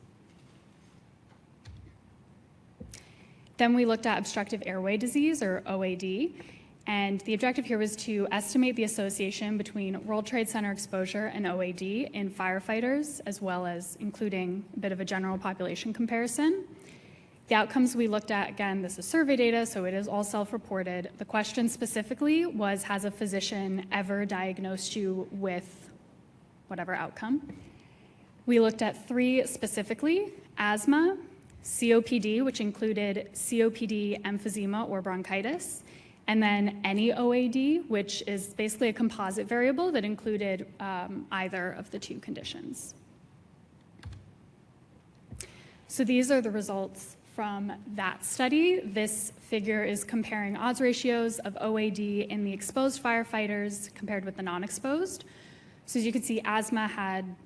Speaker 7: Then we looked at obstructive airway disease, or OAD, and the objective here was to estimate the association between World Trade Center exposure and OAD in firefighters, as well as including a bit of a general population comparison. The outcomes we looked at, again, this is survey data, so it is all self-reported. The question specifically was, has a physician ever diagnosed you with whatever outcome? We looked at 3 specifically: asthma, COPD, which included COPD, emphysema, or bronchitis, and then any OAD, which is basically a composite variable that included either of the two conditions. So these are the results from that study. This figure is comparing odds ratios of OAD in the exposed firefighters compared with the non-exposed. So as you can see, asthma had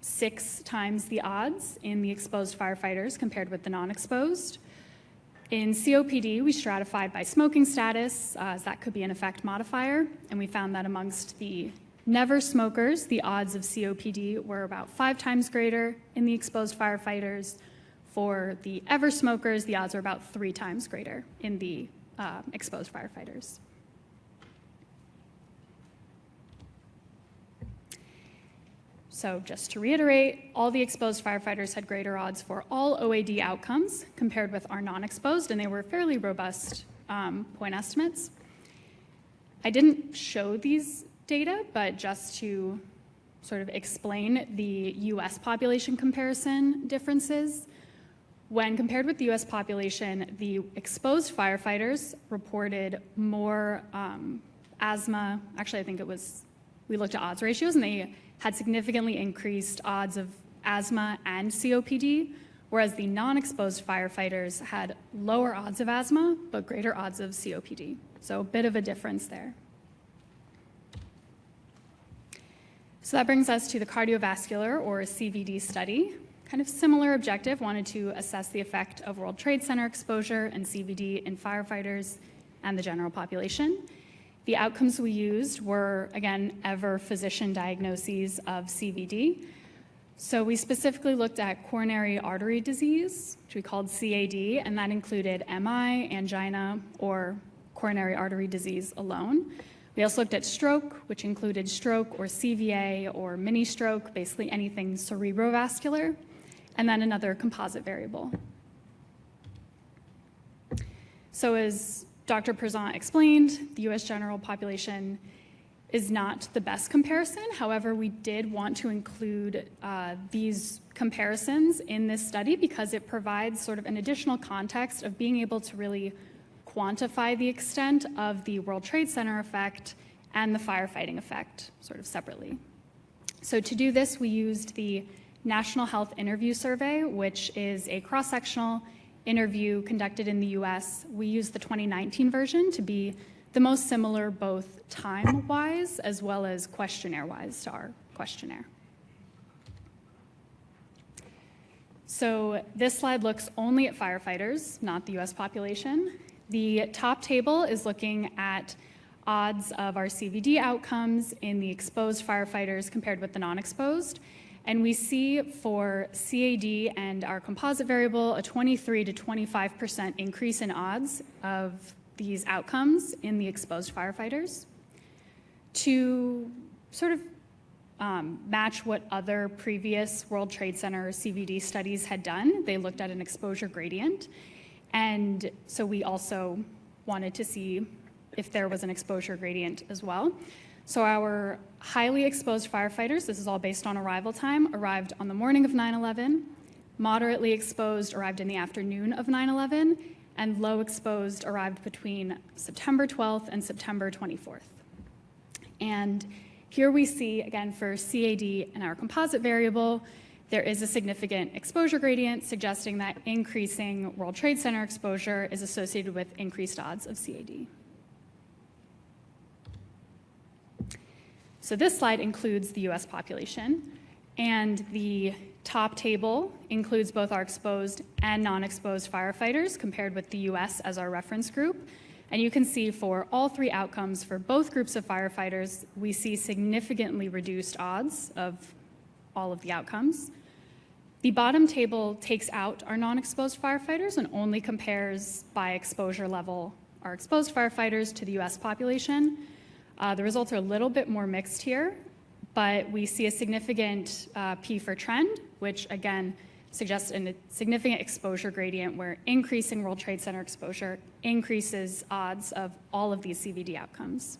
Speaker 7: 6 times the odds in the exposed firefighters compared with the non-exposed. In COPD, we stratified by smoking status, as that could be an effect modifier, and we found that amongst the never smokers, the odds of COPD were about 5 times greater in the exposed firefighters. For the ever smokers, the odds are about 3 times greater in the exposed firefighters. So just to reiterate, all the exposed firefighters had greater odds for all OAD outcomes compared with our non-exposed, and they were fairly robust point estimates. I didn't show these data, but just to sort of explain the US population comparison differences. When compared with the US population, the exposed firefighters reported more asthma. Actually, I think we looked at odds ratios, and they had significantly increased odds of asthma and COPD, whereas the non-exposed firefighters had lower odds of asthma, but greater odds of COPD. So a bit of a difference there. So that brings us to the cardiovascular, or CVD study. Kind of similar objective, wanted to assess the effect of World Trade Center exposure and CVD in firefighters and the general population. The outcomes we used were, again, ever physician diagnoses of CVD. So we specifically looked at coronary artery disease, which we called CAD, and that included MI, angina, or coronary artery disease alone. We also looked at stroke, which included stroke or CVA or mini stroke, basically anything cerebrovascular, and then another composite variable. So as Dr. Prezant explained, the US general population is not the best comparison. However, we did want to include these comparisons in this study because it provides sort of an additional context of being able to really quantify the extent of the World Trade Center effect and the firefighting effect sort of separately. So to do this, we used the National Health Interview Survey, which is a cross-sectional interview conducted in the US. We used the 2019 version to be the most similar both time-wise as well as questionnaire-wise to our questionnaire. So this slide looks only at firefighters, not the US population. The top table is looking at odds of our CVD outcomes in the exposed firefighters compared with the non-exposed. And we see for CAD and our composite variable a 23 to 25% increase in odds of these outcomes in the exposed firefighters. To sort of match what other previous World Trade Center CVD studies had done, they looked at an exposure gradient. And so we also wanted to see if there was an exposure gradient as well. So our highly exposed firefighters, this is all based on arrival time, arrived on the morning of 9/11. Moderately exposed arrived in the afternoon of 9/11, and low exposed arrived between September 12th and September 24th. And here we see, again, for CAD and our composite variable, there is a significant exposure gradient suggesting that increasing World Trade Center exposure is associated with increased odds of CAD. So this slide includes the US population, and the top table includes both our exposed and non-exposed firefighters compared with the US as our reference group. And you can see for all 3 outcomes for both groups of firefighters, we see significantly reduced odds of all of the outcomes. The bottom table takes out our non-exposed firefighters and only compares by exposure level our exposed firefighters to the US population. The results are a little bit more mixed here, but we see a significant P for trend, which again suggests a significant exposure gradient where increasing World Trade Center exposure increases odds of all of these CVD outcomes.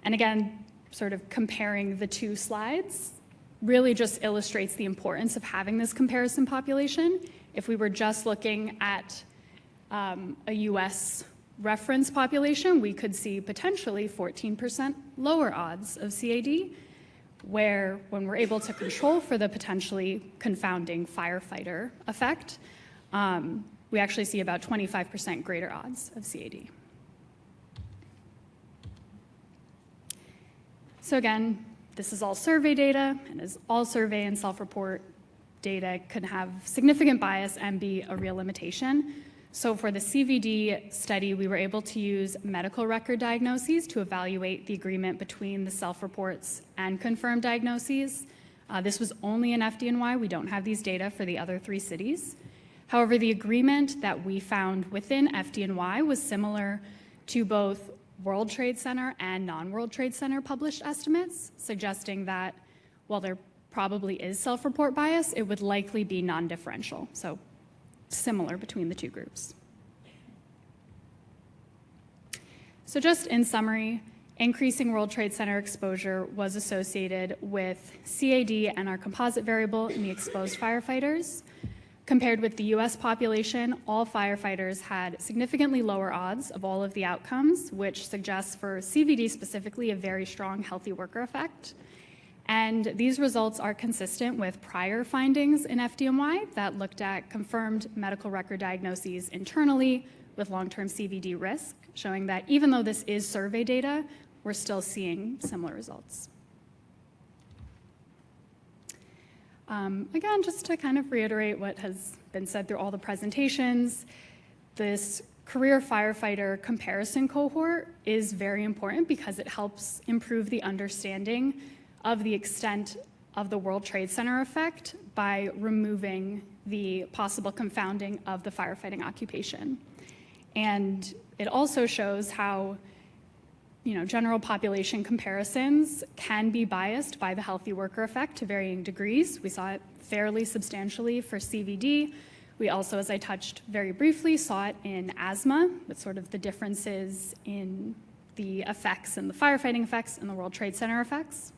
Speaker 7: And again, sort of comparing the 2 slides really just illustrates the importance of having this comparison population If we were just looking at a US reference population, we could see potentially 14% lower odds of CAD, where when we're able to control for the potentially confounding firefighter effect, we actually see about 25% greater odds of CAD. So again, this is all survey data, and as all survey and self-report data can have significant bias and be a real limitation. So for the CVD study, we were able to use medical record diagnoses to evaluate the agreement between the self-reports and confirmed diagnoses. This was only in FDNY. We don't have these data for the other 3 cities. However, the agreement that we found within FDNY was similar to both World Trade Center and non-World Trade Center published estimates, suggesting that while there probably is self-report bias, it would likely be non-differential, so similar between the 2 groups. So just in summary, increasing World Trade Center exposure was associated with CAD and our composite variable in the exposed firefighters. Compared with the US population, all firefighters had significantly lower odds of all of the outcomes, which suggests for CVD specifically a very strong healthy worker effect. And these results are consistent with prior findings in FDNY that looked at confirmed medical record diagnoses internally with long-term CVD risk, showing that even though this is survey data, we're still seeing similar results. Again, just to kind of reiterate what has been said through all the presentations, this career firefighter comparison cohort is very important because it helps improve the understanding of the extent of the World Trade Center effect by removing the possible confounding of the firefighting occupation. And it also shows how general population comparisons can be biased by the healthy worker effect to varying degrees. We saw it fairly substantially for CVD. We also, as I touched very briefly, saw it in asthma with sort of the differences in the effects and the firefighting effects and the World Trade Center effects.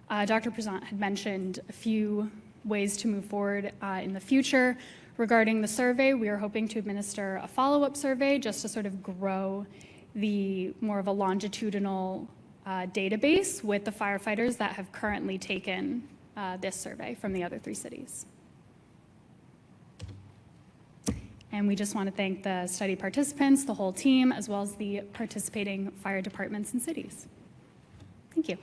Speaker 7: Dr. Prezant had mentioned a few ways to move forward in the future. Regarding the survey, we are hoping to administer a follow-up survey just to sort of grow the more of a longitudinal database with the firefighters that have currently taken this survey from the other 3 cities. And we just want to thank the study participants, the whole team, as well as the participating fire departments and cities. Thank you.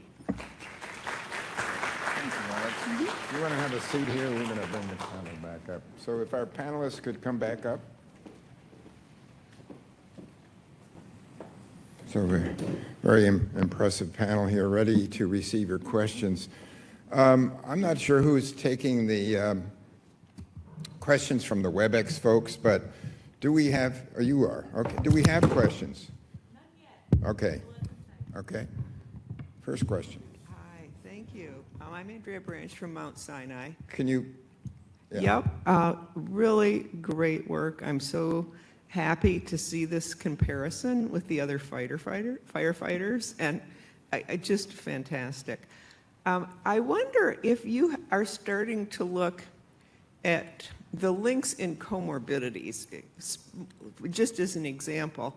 Speaker 1: If you want to have a seat here, we're going to bring the panel back up. So if our panelists could come back up. So very impressive panel here, ready to receive your questions. I'm not sure who's taking the questions from the WebEx folks, but do we have, or you are, okay. Do we have questions?
Speaker 8: Not yet.
Speaker 1: Okay, okay. First question.
Speaker 8: Hi, thank you. I'm Andrea Branch from Mount Sinai.
Speaker 1: Can you? Yeah.
Speaker 8: Yep, really great work. I'm so happy to see this comparison with the other firefighters, and I just fantastic. I wonder if you are starting to look at the links in comorbidities. Just as an example,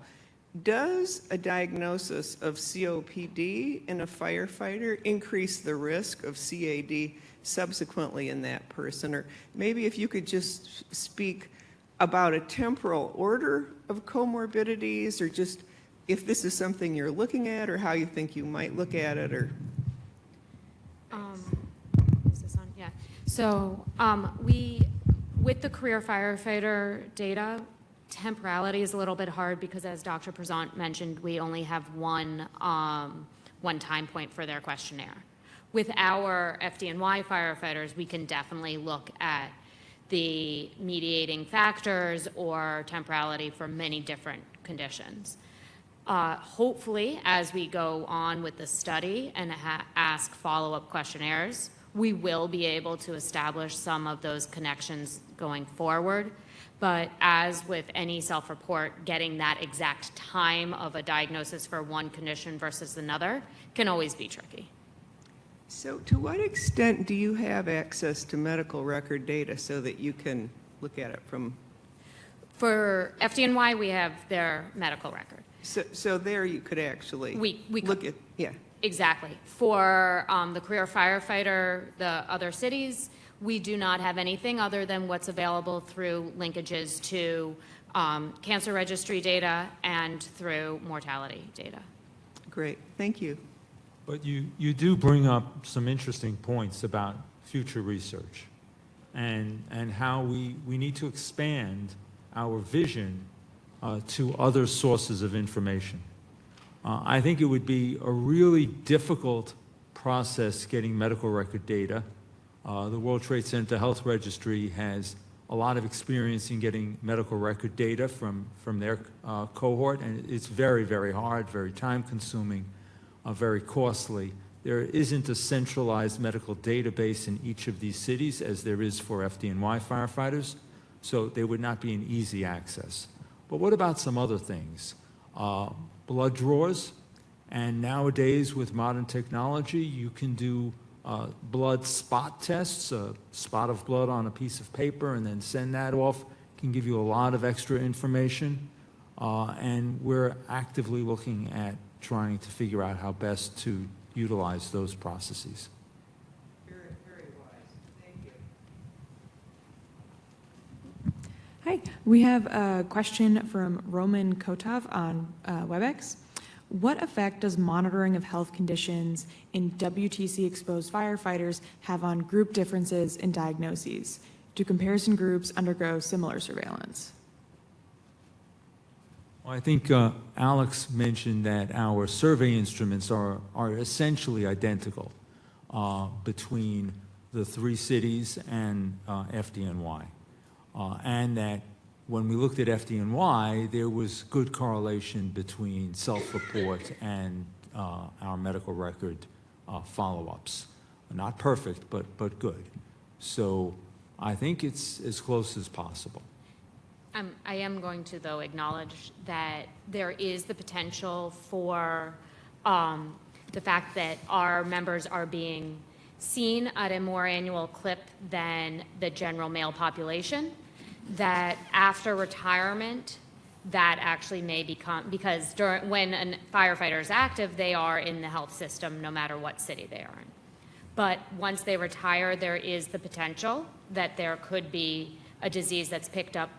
Speaker 8: does a diagnosis of COPD in a firefighter increase the risk of CAD subsequently in that person? Or maybe if you could just speak about a temporal order of comorbidities, or just if this is something you're looking at, or how you think you might look at it, or...
Speaker 5: Is this on? Yeah. So with the career firefighter data, temporality is a little bit hard because, as Dr. Prezant mentioned, we only have one time point for their questionnaire. With our FDNY firefighters, we can definitely look at the mediating factors or temporality for many different conditions. Hopefully, as we go on with the study and ask follow-up questionnaires, we will be able to establish some of those connections going forward. But as with any self-report, getting that exact time of a diagnosis for one condition versus another can always be tricky.
Speaker 8: So to what extent do you have access to medical record data so that you can look at it from,
Speaker 5: For FDNY, we have their medical record.
Speaker 8: so there you could actually
Speaker 5: We
Speaker 8: look
Speaker 5: could,
Speaker 8: at, yeah.
Speaker 5: exactly. For the career firefighter, the other cities, we do not have anything other than what's available through linkages to cancer registry data and through mortality data.
Speaker 8: Great, thank you.
Speaker 3: But you do bring up some interesting points about future research and how we need to expand our vision to other sources of information. I think it would be a really difficult process getting medical record data. The World Trade Center Health Registry has a lot of experience in getting medical record data from their cohort, and it's very, very hard, very time-consuming, very costly. There isn't a centralized medical database in each of these cities as there is for FDNY firefighters, so they would not be an easy access. But what about some other things? Blood draws, and nowadays with modern technology, you can do blood spot tests, a spot of blood on a piece of paper, and then send that off. Can give you a lot of extra information, and we're actively looking at trying to figure out how best to utilize those processes.
Speaker 8: Very, very wise. Thank you.
Speaker 9: Hi, we have a question from Roman Kotov on WebEx. What effect does monitoring of health conditions in WTC-exposed firefighters have on group differences in diagnoses? Do comparison groups undergo similar surveillance?
Speaker 3: Well, I think Alex mentioned that our survey instruments are essentially identical between the three cities and FDNY, and that when we looked at FDNY, there was good correlation between self-report and our medical record follow-ups. Not perfect, but good. So I think it's as close as possible.
Speaker 5: I am going to, though, acknowledge that there is the potential for the fact that our members are being seen at a more annual clip than the general male population, that after retirement, that actually may become, because when a firefighter is active, they are in the health system no matter what city they are in. But once they retire, there is the potential that there could be a disease that's picked up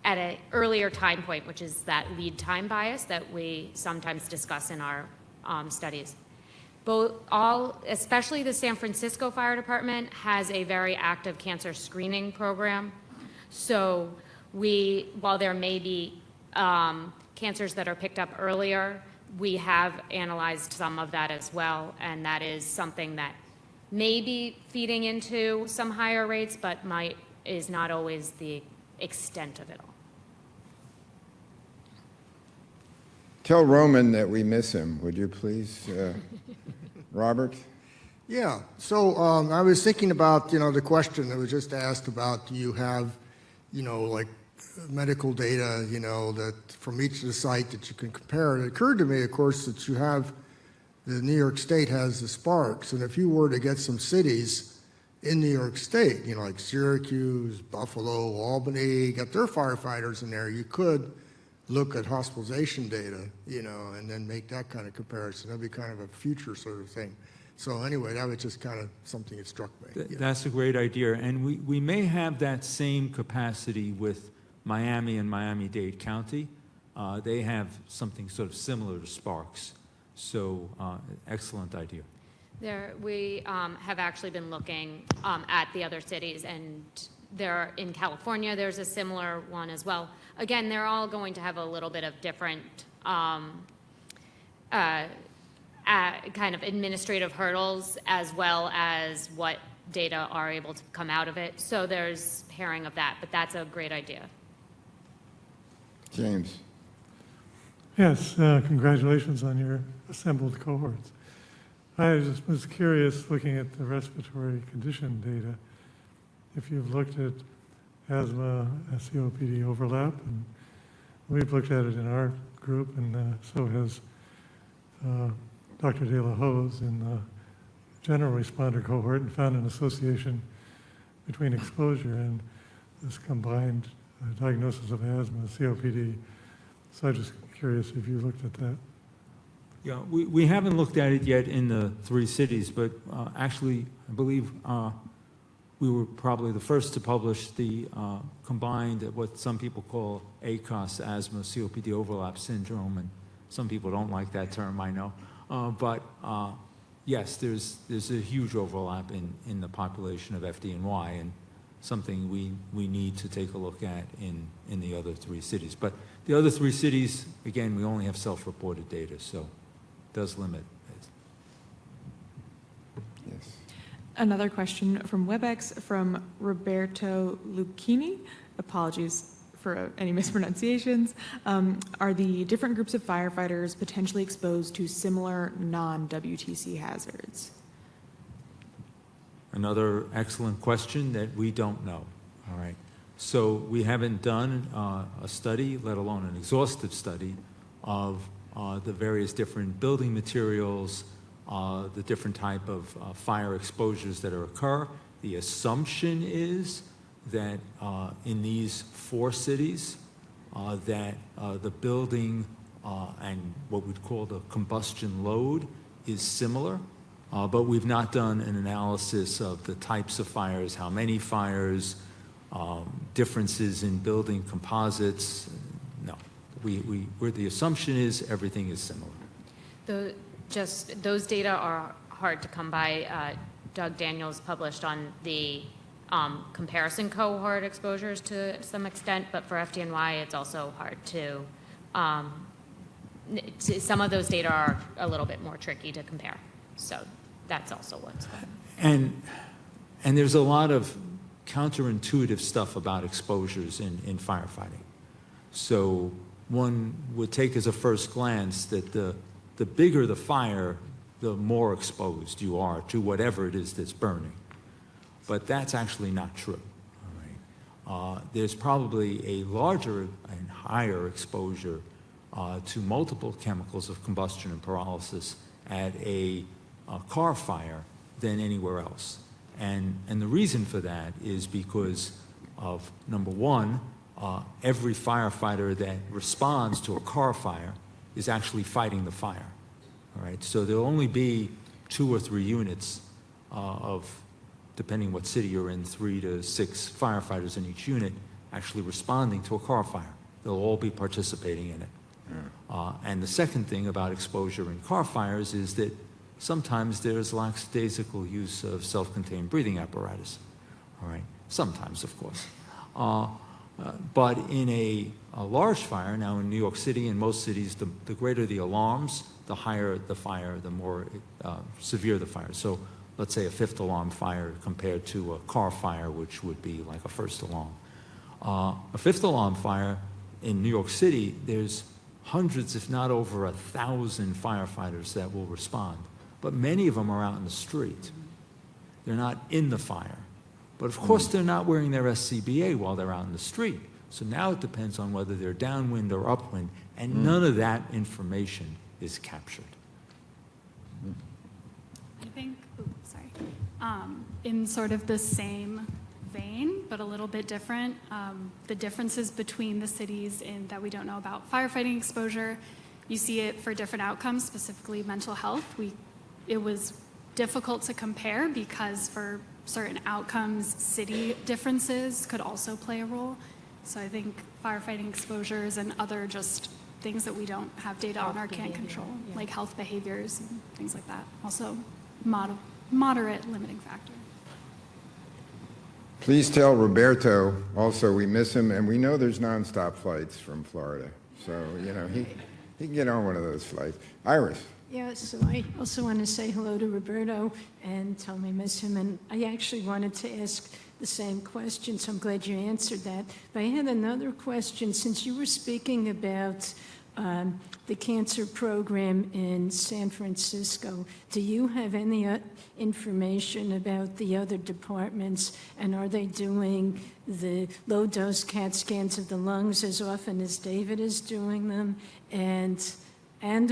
Speaker 5: at an earlier time point, which is that lead time bias that we sometimes discuss in our studies. Especially the San Francisco Fire Department has a very active cancer screening program. So while there may be cancers that are picked up earlier, we have analyzed some of that as well, and that is something that may be feeding into some higher rates, but is not always the extent of it all.
Speaker 1: Tell Roman that we miss him, would you please? Robert?
Speaker 6: Yeah, so I was thinking about, the question that was just asked about, do you have, like medical data, that from each of the site that you can compare. It occurred to me, of course, that you have, the New York State has the Sparks, and if you were to get some cities in New York State, like Syracuse, Buffalo, Albany, get their firefighters in there, you could look at hospitalization data, and then make that kind of comparison. That'd be kind of a future sort of thing. So anyway, that was just kind of something that struck me.
Speaker 3: That's a great idea. And we may have that same capacity with Miami and Miami-Dade County. They have something sort of similar to Sparks. So excellent idea.
Speaker 5: We have actually been looking at the other cities, and in California, there's a similar one as well. Again, they're all going to have a little bit of different kind of administrative hurdles, as well as what data are able to come out of it. So there's pairing of that, but that's a great idea.
Speaker 1: James?
Speaker 10: Yes, congratulations on your assembled cohorts. I just was curious, looking at the respiratory condition data, if you've looked at asthma, COPD overlap, and we've looked at it in our group, and so has Dr. De La Hoz in general responder cohort and found an association between exposure and this combined diagnosis of asthma, COPD. So I'm just curious if you looked at that.
Speaker 3: Yeah, we haven't looked at it yet in the 3 cities, but actually, I believe we were probably the first to publish the combined, what some people call ACOS, asthma, COPD overlap syndrome, and some people don't like that term, I know. But yes, there's a huge overlap in the population of FD&Y, and something we need to take a look at in the other 3 cities. But the other 3 cities, again, we only have self-reported data, so it does limit.
Speaker 1: Yes.
Speaker 9: Another question from WebEx from Roberto Lucchini. Apologies for any mispronunciations. Are the different groups of firefighters potentially exposed to similar non-WTC hazards?
Speaker 3: Another excellent question that we don't know. All right. So we haven't done a study, let alone an exhaustive study, of the various different building materials, the different type of fire exposures that occur. The assumption is that in these 4 cities, that the building and what we'd call the combustion load is similar, but we've not done an analysis of the types of fires, how many fires, differences in building composites. No, where the assumption is everything is similar.
Speaker 11: Just those data are hard to come by. Doug Daniels published on the comparison cohort exposures to some extent, but for FD&Y, it's also hard to. Some of those data are a little bit more tricky to compare, so that's also what's going on.
Speaker 3: And there's a lot of counterintuitive stuff about exposures in firefighting. So one would take as a first glance that the bigger the fire, the more exposed you are to whatever it is that's burning. But that's actually not true. All right? There's probably a larger and higher exposure to multiple chemicals of combustion and pyrolysis at a car fire than anywhere else. And the reason for that is because of, number one, every firefighter that responds to a car fire is actually fighting the fire. All right, so there'll only be 2 or 3 units of, depending what city you're in, 3 to 6 firefighters in each unit actually responding to a car fire. They'll all be participating in it. And the second thing about exposure in car fires is that sometimes there's lackadaisical use of self-contained breathing apparatus. All right, sometimes, of course. But in a large fire, now in New York City and most cities, the greater the alarms, the higher the fire, the more severe the fire. So let's say a 5th alarm fire compared to a car fire, which would be like a 1st alarm. A 5th alarm fire in New York City, there's hundreds, if not over 1,000 firefighters that will respond. But many of them are out in the street. They're not in the fire. But of course, they're not wearing their SCBA while they're out in the street. So now it depends on whether they're downwind or upwind, and none of that information is captured.
Speaker 7: I think, in sort of the same vein, but a little bit different, the differences between the cities that we don't know about firefighting exposure, you see it for different outcomes, specifically mental health. It was difficult to compare because for certain outcomes, city differences could also play a role. So I think firefighting exposures and other just things that we don't have data on or can't control, like health behaviors and things like that. Also, moderate limiting factor.
Speaker 1: Please tell Roberto also we miss him, and we know there's nonstop flights from Florida. So, you know, he can get on one of those flights. Iris.
Speaker 12: Yeah, so I also want to say hello to Roberto and tell him I miss him. And I actually wanted to ask the same question, so I'm glad you answered that. But I had another question. Since you were speaking about the cancer program in San Francisco, do you have any information about the other departments? And are they doing the low-dose CAT scans of the lungs as often as David is doing them? And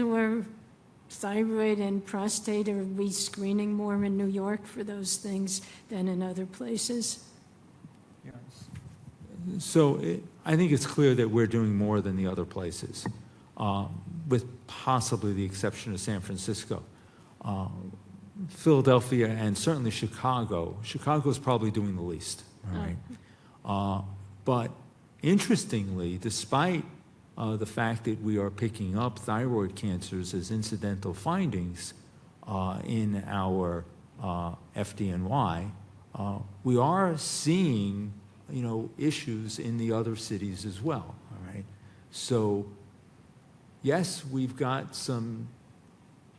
Speaker 12: or thyroid and prostate, are we screening more in New York for those things than in other places?
Speaker 3: So I think it's clear that we're doing more than the other places, with possibly the exception of San Francisco. Philadelphia and certainly Chicago. Chicago's probably doing the least, all right? But interestingly, despite the fact that we are picking up thyroid cancers as incidental findings in our FDNY, we are seeing, issues in the other cities as well, all right? So, yes, we've got some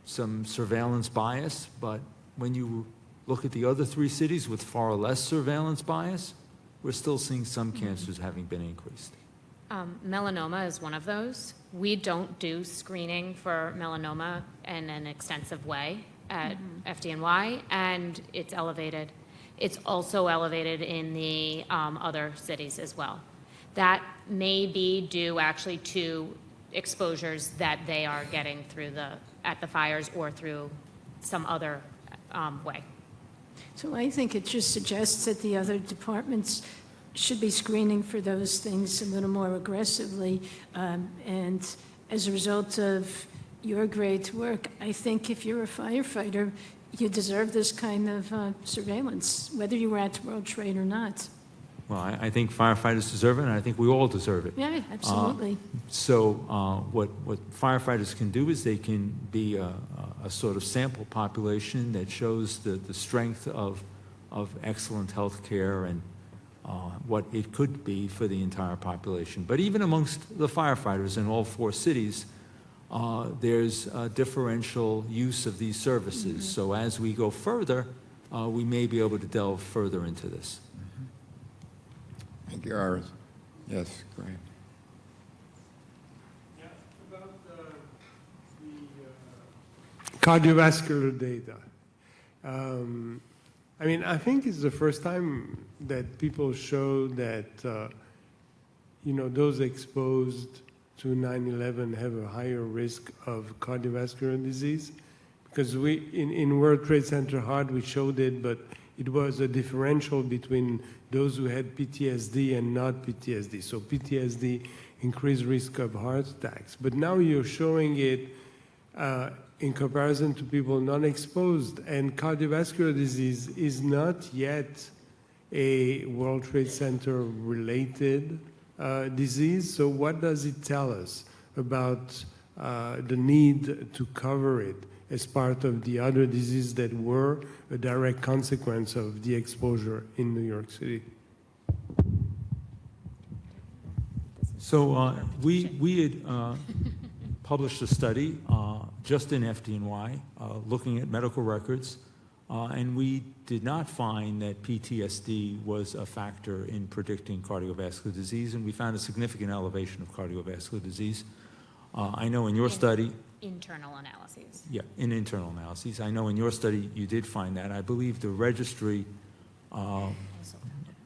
Speaker 3: surveillance bias, but when you look at the other 3 cities with far less surveillance bias, we're still seeing some cancers having been increased.
Speaker 11: Melanoma is one of those. We don't do screening for melanoma in an extensive way at FDNY, and it's elevated. It's also elevated in the other cities as well. That may be due actually to exposures that they are getting through at the fires or through some other way.
Speaker 12: So I think it just suggests that the other departments should be screening for those things a little more aggressively. And as a result of your great work, I think if you're a firefighter, you deserve this kind of surveillance, whether you were at World Trade or not.
Speaker 3: Well, I think firefighters deserve it, and I think we all deserve it.
Speaker 12: Yeah, absolutely.
Speaker 3: What firefighters can do is they can be a sort of sample population that shows the strength of excellent health care and what it could be for the entire population. But even amongst the firefighters in all 4 cities, there's differential use of these services. So as we go further, we may be able to delve further into this.
Speaker 1: Thank you, Iris. Yes, go ahead.
Speaker 4: Yeah, about the cardiovascular data. I think it's the first time that people show that, those exposed to 9/11 have a higher risk of cardiovascular disease. Because in World Trade Center Heart, we showed it, but it was a differential between those who had PTSD and not PTSD. So PTSD increased risk of heart attacks. But now you're showing it in comparison to people non-exposed. And cardiovascular disease is not yet a World Trade Center related disease. So what does it tell us about the need to cover it as part of the other diseases that were a direct consequence of the exposure in New York City?
Speaker 3: So we had published a study just in FDNY looking at medical records, and we did not find that PTSD was a factor in predicting cardiovascular disease, and we found a significant elevation of cardiovascular disease. I know in your study...
Speaker 11: Internal analyses.
Speaker 3: Yeah, in internal analyses. I know in your study you did find that. I believe the registry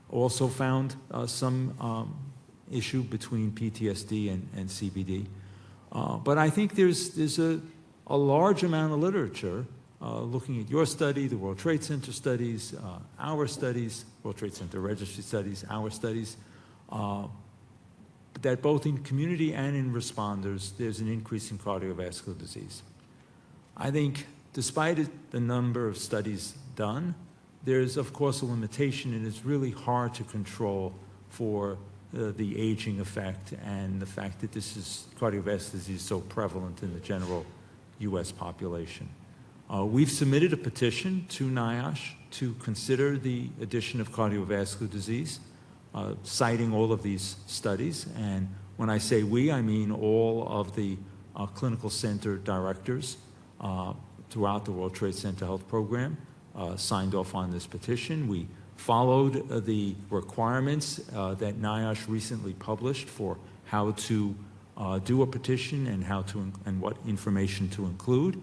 Speaker 3: also found some issue between PTSD and CVD. But I think there's a large amount of literature looking at your study, the World Trade Center studies, our studies, World Trade Center registry studies, our studies, that both in community and in responders, there's an increase in cardiovascular disease. I think despite the number of studies done, there's of course a limitation, and it's really hard to control for the aging effect and the fact that cardiovascular disease is so prevalent in the general U.S. population. We've submitted a petition to NIOSH to consider the addition of cardiovascular disease, citing all of these studies. And when I say we, I mean all of the clinical center directors throughout the World Trade Center Health Program signed off on this petition. We followed the requirements that NIOSH recently published for how to do a petition and and what information to include.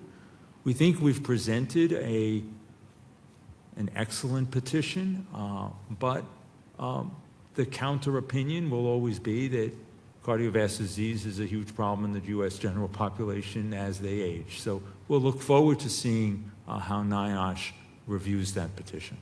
Speaker 3: We think we've presented an excellent petition, but the counter opinion will always be that Cardiovascular disease is a huge problem in the U.S. general population as they age. So we'll look forward to seeing how NIOSH reviews that petition.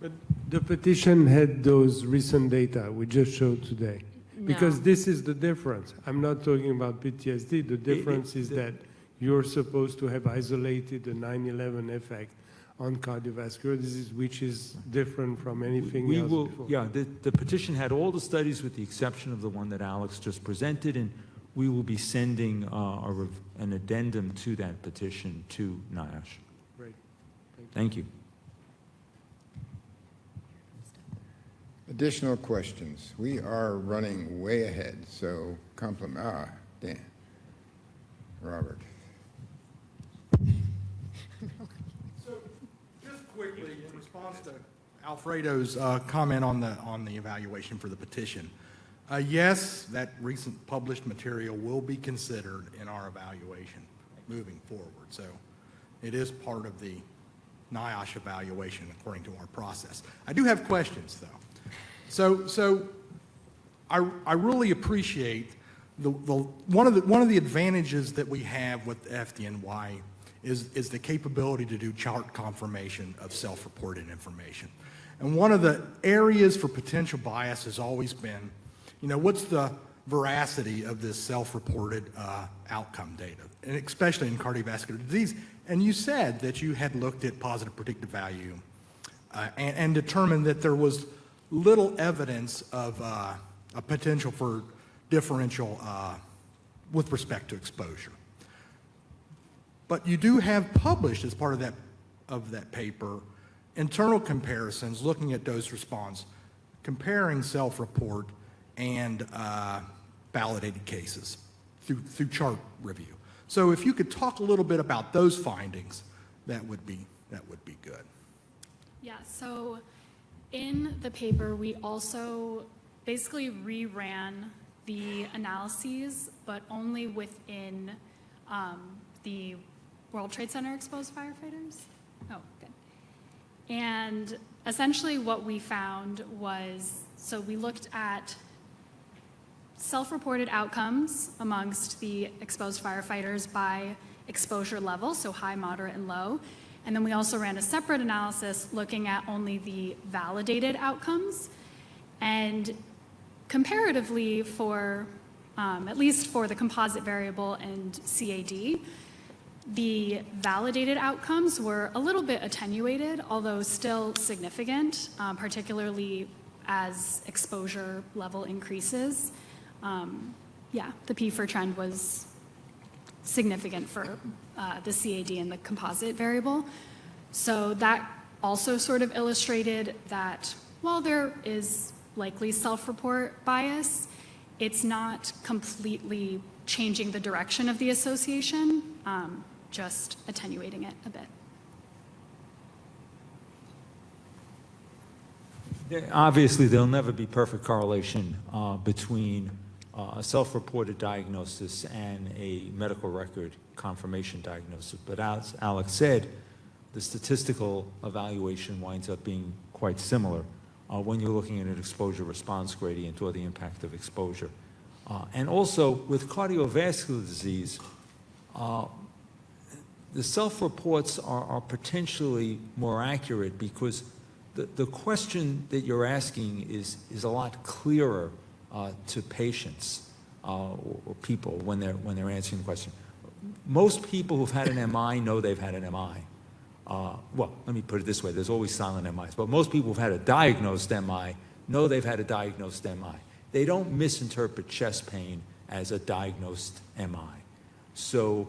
Speaker 4: But the petition had those recent data we just showed today. Because
Speaker 11: No.
Speaker 4: this is the difference. I'm not talking about PTSD. The difference is that you're supposed to have isolated the 9/11 effect on cardiovascular disease, which is different from anything
Speaker 3: We
Speaker 4: else
Speaker 3: will,
Speaker 4: before.
Speaker 3: yeah, the petition had all the studies with the exception of the one that Alex just presented, and we will be sending an addendum to that petition to NIOSH.
Speaker 4: Great.
Speaker 3: Thank you.
Speaker 1: Additional questions? We are running way ahead, so Dan, Robert.
Speaker 13: So, just quickly, in response to Alfredo's comment on the evaluation for the petition, yes, that recent published material will be considered in our evaluation moving forward. So, it is part of the NIOSH evaluation according to our process. I do have questions, though. So I really appreciate one of the advantages that we have with FDNY is the capability to do chart confirmation of self-reported information. And one of the areas for potential bias has always been, what's the veracity of this self-reported outcome data, and especially in cardiovascular disease. And you said that you had looked at positive predictive value and determined that there was little evidence of a potential for differential with respect to exposure. But you do have published, as part of that paper, internal comparisons looking at dose response, comparing self-report and validated cases through chart review. So if you could talk a little bit about those findings, that would be good.
Speaker 7: Yeah, so in the paper, we also basically reran the analyses, but only within the World Trade Center exposed firefighters. Oh, good. And essentially what we found was, so we looked at self-reported outcomes amongst the exposed firefighters by exposure level, so high, moderate, and low. And then we also ran a separate analysis looking at only the validated outcomes. And comparatively for, at least for the composite variable and CAD, the validated outcomes were a little bit attenuated, although still significant, particularly as exposure level increases. Yeah, the P for trend was significant for the CAD and the composite variable. So that also sort of illustrated that while there is likely self-report bias, it's not completely changing the direction of the association, just attenuating it a bit.
Speaker 3: Obviously, there'll never be perfect correlation between a self-reported diagnosis and a medical record confirmation diagnosis. But as Alex said, the statistical evaluation winds up being quite similar when you're looking at an exposure response gradient or the impact of exposure. And also with cardiovascular disease, the self-reports are potentially more accurate because the question that you're asking is a lot clearer to patients or people when they're answering the question. Most people who've had an MI know they've had an MI. Well, let me put it this way, there's always silent MIs, but most people who've had a diagnosed MI know they've had a diagnosed MI. They don't misinterpret chest pain as a diagnosed MI. So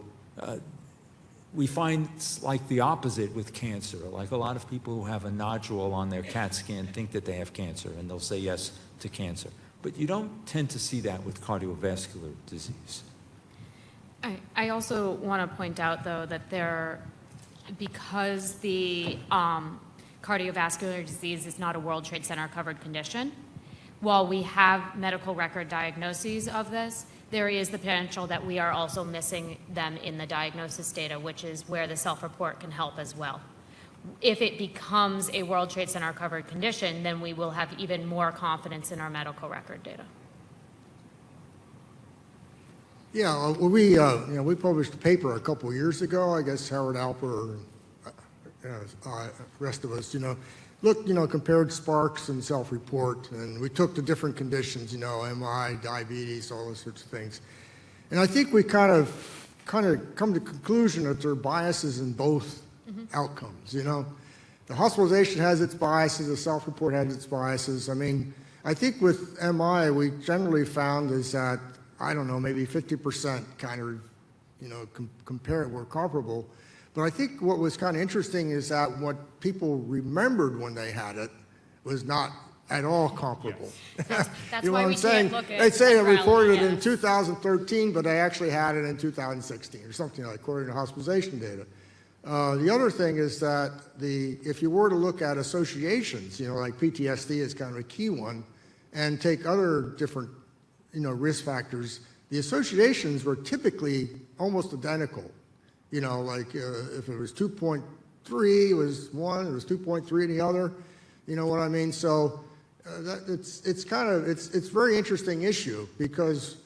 Speaker 3: we find it's like the opposite with cancer. Like a lot of people who have a nodule on their CAT scan think that they have cancer and they'll say yes to cancer. But you don't tend to see that with cardiovascular disease.
Speaker 11: I also want to point out, though, that because the cardiovascular disease is not a World Trade Center covered condition, while we have medical record diagnoses of this, there is the potential that we are also missing them in the diagnosis data, which is where the self-report can help as well. If it becomes a World Trade Center covered condition, then we will have even more confidence in our medical record data.
Speaker 6: Yeah, we published a paper a couple of years ago. I guess Howard Alper and rest of us, looked, compared Sparks and self-report, and we took the different conditions, MI, diabetes, all those sorts of things. And I think we kind of come to the conclusion that there are biases in both outcomes, The hospitalization has its biases, the self-report has its biases. I mean, I think with MI, we generally found is that, I don't know, maybe 50% kind of, were comparable. But I think what was kind of interesting is that what people remembered when they had it was not at all comparable.
Speaker 11: That's
Speaker 6: You know
Speaker 11: why
Speaker 6: what
Speaker 11: we
Speaker 6: I'm saying?
Speaker 11: can't look at.
Speaker 6: They say they
Speaker 11: Rally,
Speaker 6: reported
Speaker 11: yeah.
Speaker 6: in 2013, but they actually had it in 2016 or something like, according to hospitalization data. The other thing is that if you were to look at associations, like PTSD is kind of a key one, and take other different, risk factors, the associations were typically almost identical. Like if it was 2.3, it was one, it was 2.3 the other. You know what I mean? So it's a very interesting issue because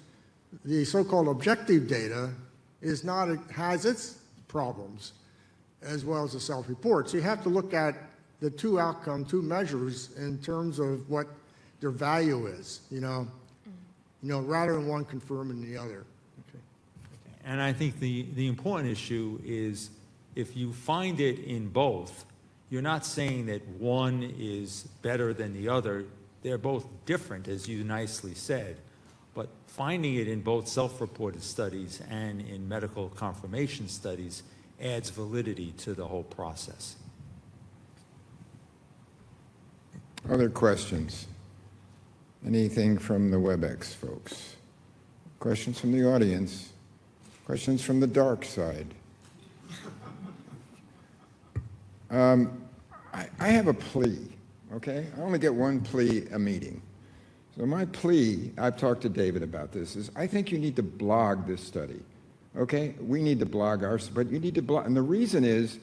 Speaker 6: the so-called objective data has its problems as well as the self-report. So you have to look at the two measures in terms of what their value is, rather than one confirming the other. Okay.
Speaker 3: And I think the important issue is if you find it in both, you're not saying that one is better than the other. They're both different, as you nicely said. But finding it in both self-reported studies and in medical confirmation studies adds validity to the whole process.
Speaker 1: Other questions? Anything from the WebEx folks? Questions from the audience? Questions from the dark side? I have a plea, okay? I only get one plea a meeting. So my plea, I've talked to David about this, is I think you need to blog this study, okay? We need to blog ours, but you need to blog, and the reason is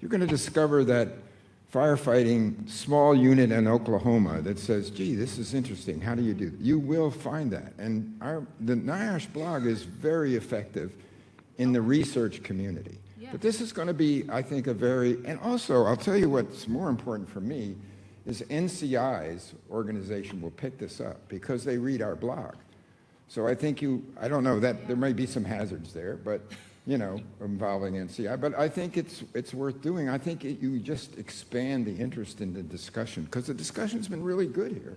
Speaker 1: you're going to discover that firefighting small unit in Oklahoma that says, gee, this is interesting, how do you do that? You will find that, and the NIOSH blog is very effective in the research community. Yeah. But this is going to be, I think, and also, I'll tell you what's more important for me is NCI's organization will pick this up because they read our blog. So I think I don't know, that there may be some hazards there, but, involving NCI, but I think it's worth doing. I think you just expand the interest in the discussion because the discussion's been really good here,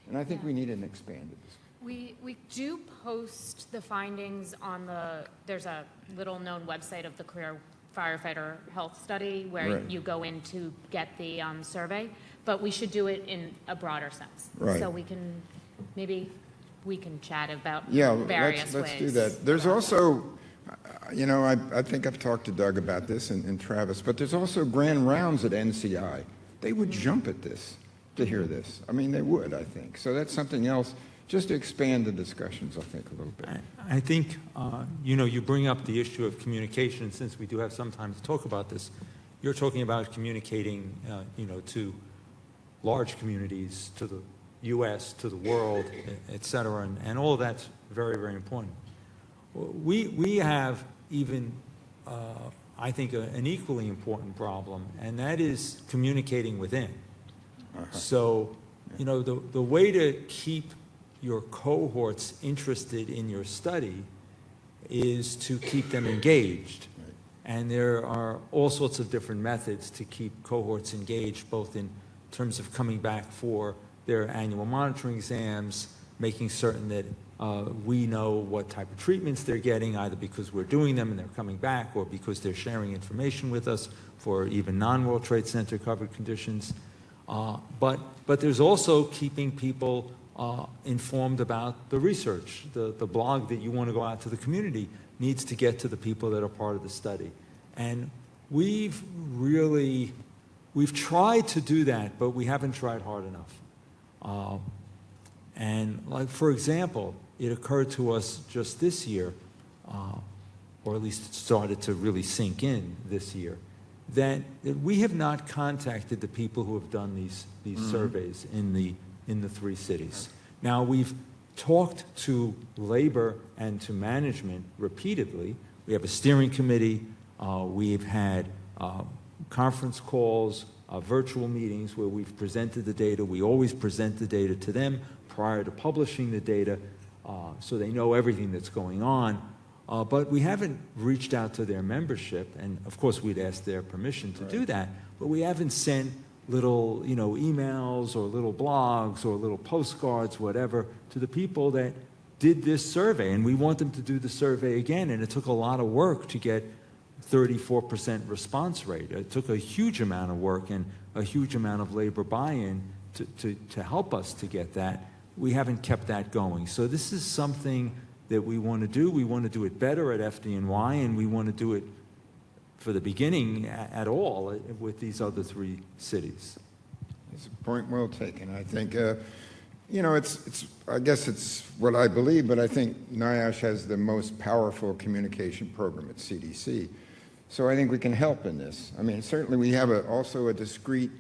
Speaker 1: and I think we need an expanded discussion.
Speaker 11: We do post the findings on there's a little known website of the Career Firefighter Health Study where you go in to get the survey, but we should do it in a broader sense.
Speaker 1: Right.
Speaker 11: So maybe we can chat about
Speaker 1: let's
Speaker 11: various ways.
Speaker 1: do that. There's also, I think I've talked to Doug about this and Travis, but there's also grand rounds at NCI. They would jump at this to hear this. I mean, they would, I think. So that's something else. Just to expand the discussions, I think, a little bit.
Speaker 3: I think, you bring up the issue of communication, since we do have some time to talk about this. You're talking about communicating, to large communities, to the U.S., to the world, et cetera, and all of that's very, very important. We have even, I think, an equally important problem, and that is communicating within. So, the way to keep your cohorts interested in your study is to keep them engaged. And there are all sorts of different methods to keep cohorts engaged, both in terms of coming back for their annual monitoring exams, making certain that we know what type of treatments they're getting, either because we're doing them and they're coming back, or because they're sharing information with us for even non-World Trade Center covered conditions. But there's also keeping people informed about the research. The blog that you want to go out to the community needs to get to the people that are part of the study. And we've tried to do that, but we haven't tried hard enough. And like, for example, it occurred to us just this year, or at least it started to really sink in this year, that we have not contacted the people who have done these surveys in the 3 cities. Now, we've talked to labor and to management repeatedly. We have a steering committee. We've had conference calls, virtual meetings where we've presented the data. We always present the data to them prior to publishing the data so they know everything that's going on. But we haven't reached out to their membership, and of course we'd ask their permission to do that, but we haven't sent little, emails or little blogs or little postcards, whatever, to the people that did this survey, and we want them to do the survey again, and it took a lot of work to get 34% response rate. It took a huge amount of work and a huge amount of labor buy-in to help us to get that. We haven't kept that going. So this is something that we want to do. We want to do it better at FDNY, and we want to do it for the beginning at all with these other 3 cities.
Speaker 1: It's a point well taken. I think, I guess it's what I believe, but I think NIOSH has the most powerful communication program at CDC. So I think we can help in this. I mean, certainly we have also a discrete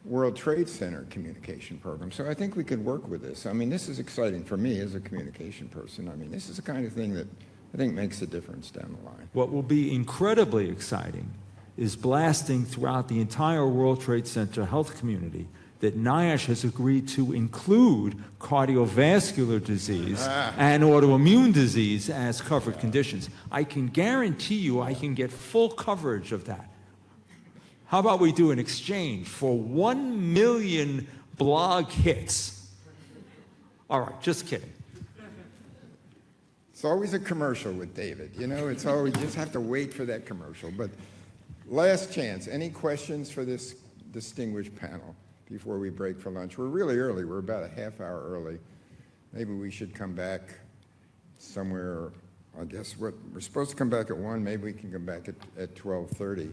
Speaker 1: World Trade Center communication program. So I think we could work with this. I mean, this is exciting for me as a communication person. I mean, this is the kind of thing that I think makes a difference down the line.
Speaker 3: What will be incredibly exciting is blasting throughout the entire World Trade Center health community that NIOSH has agreed to include cardiovascular disease and autoimmune disease as covered conditions. I can guarantee you I can get full coverage of that. How about we do an exchange for 1 million blog hits? All right, just kidding.
Speaker 1: It's always a commercial with David. It's always, you just have to wait for that commercial. But last chance, any questions for this distinguished panel before we break for lunch? We're really early. We're about a half hour early. Maybe we should come back somewhere, I guess we're supposed to come back at 1. Maybe we can come back at 12:30,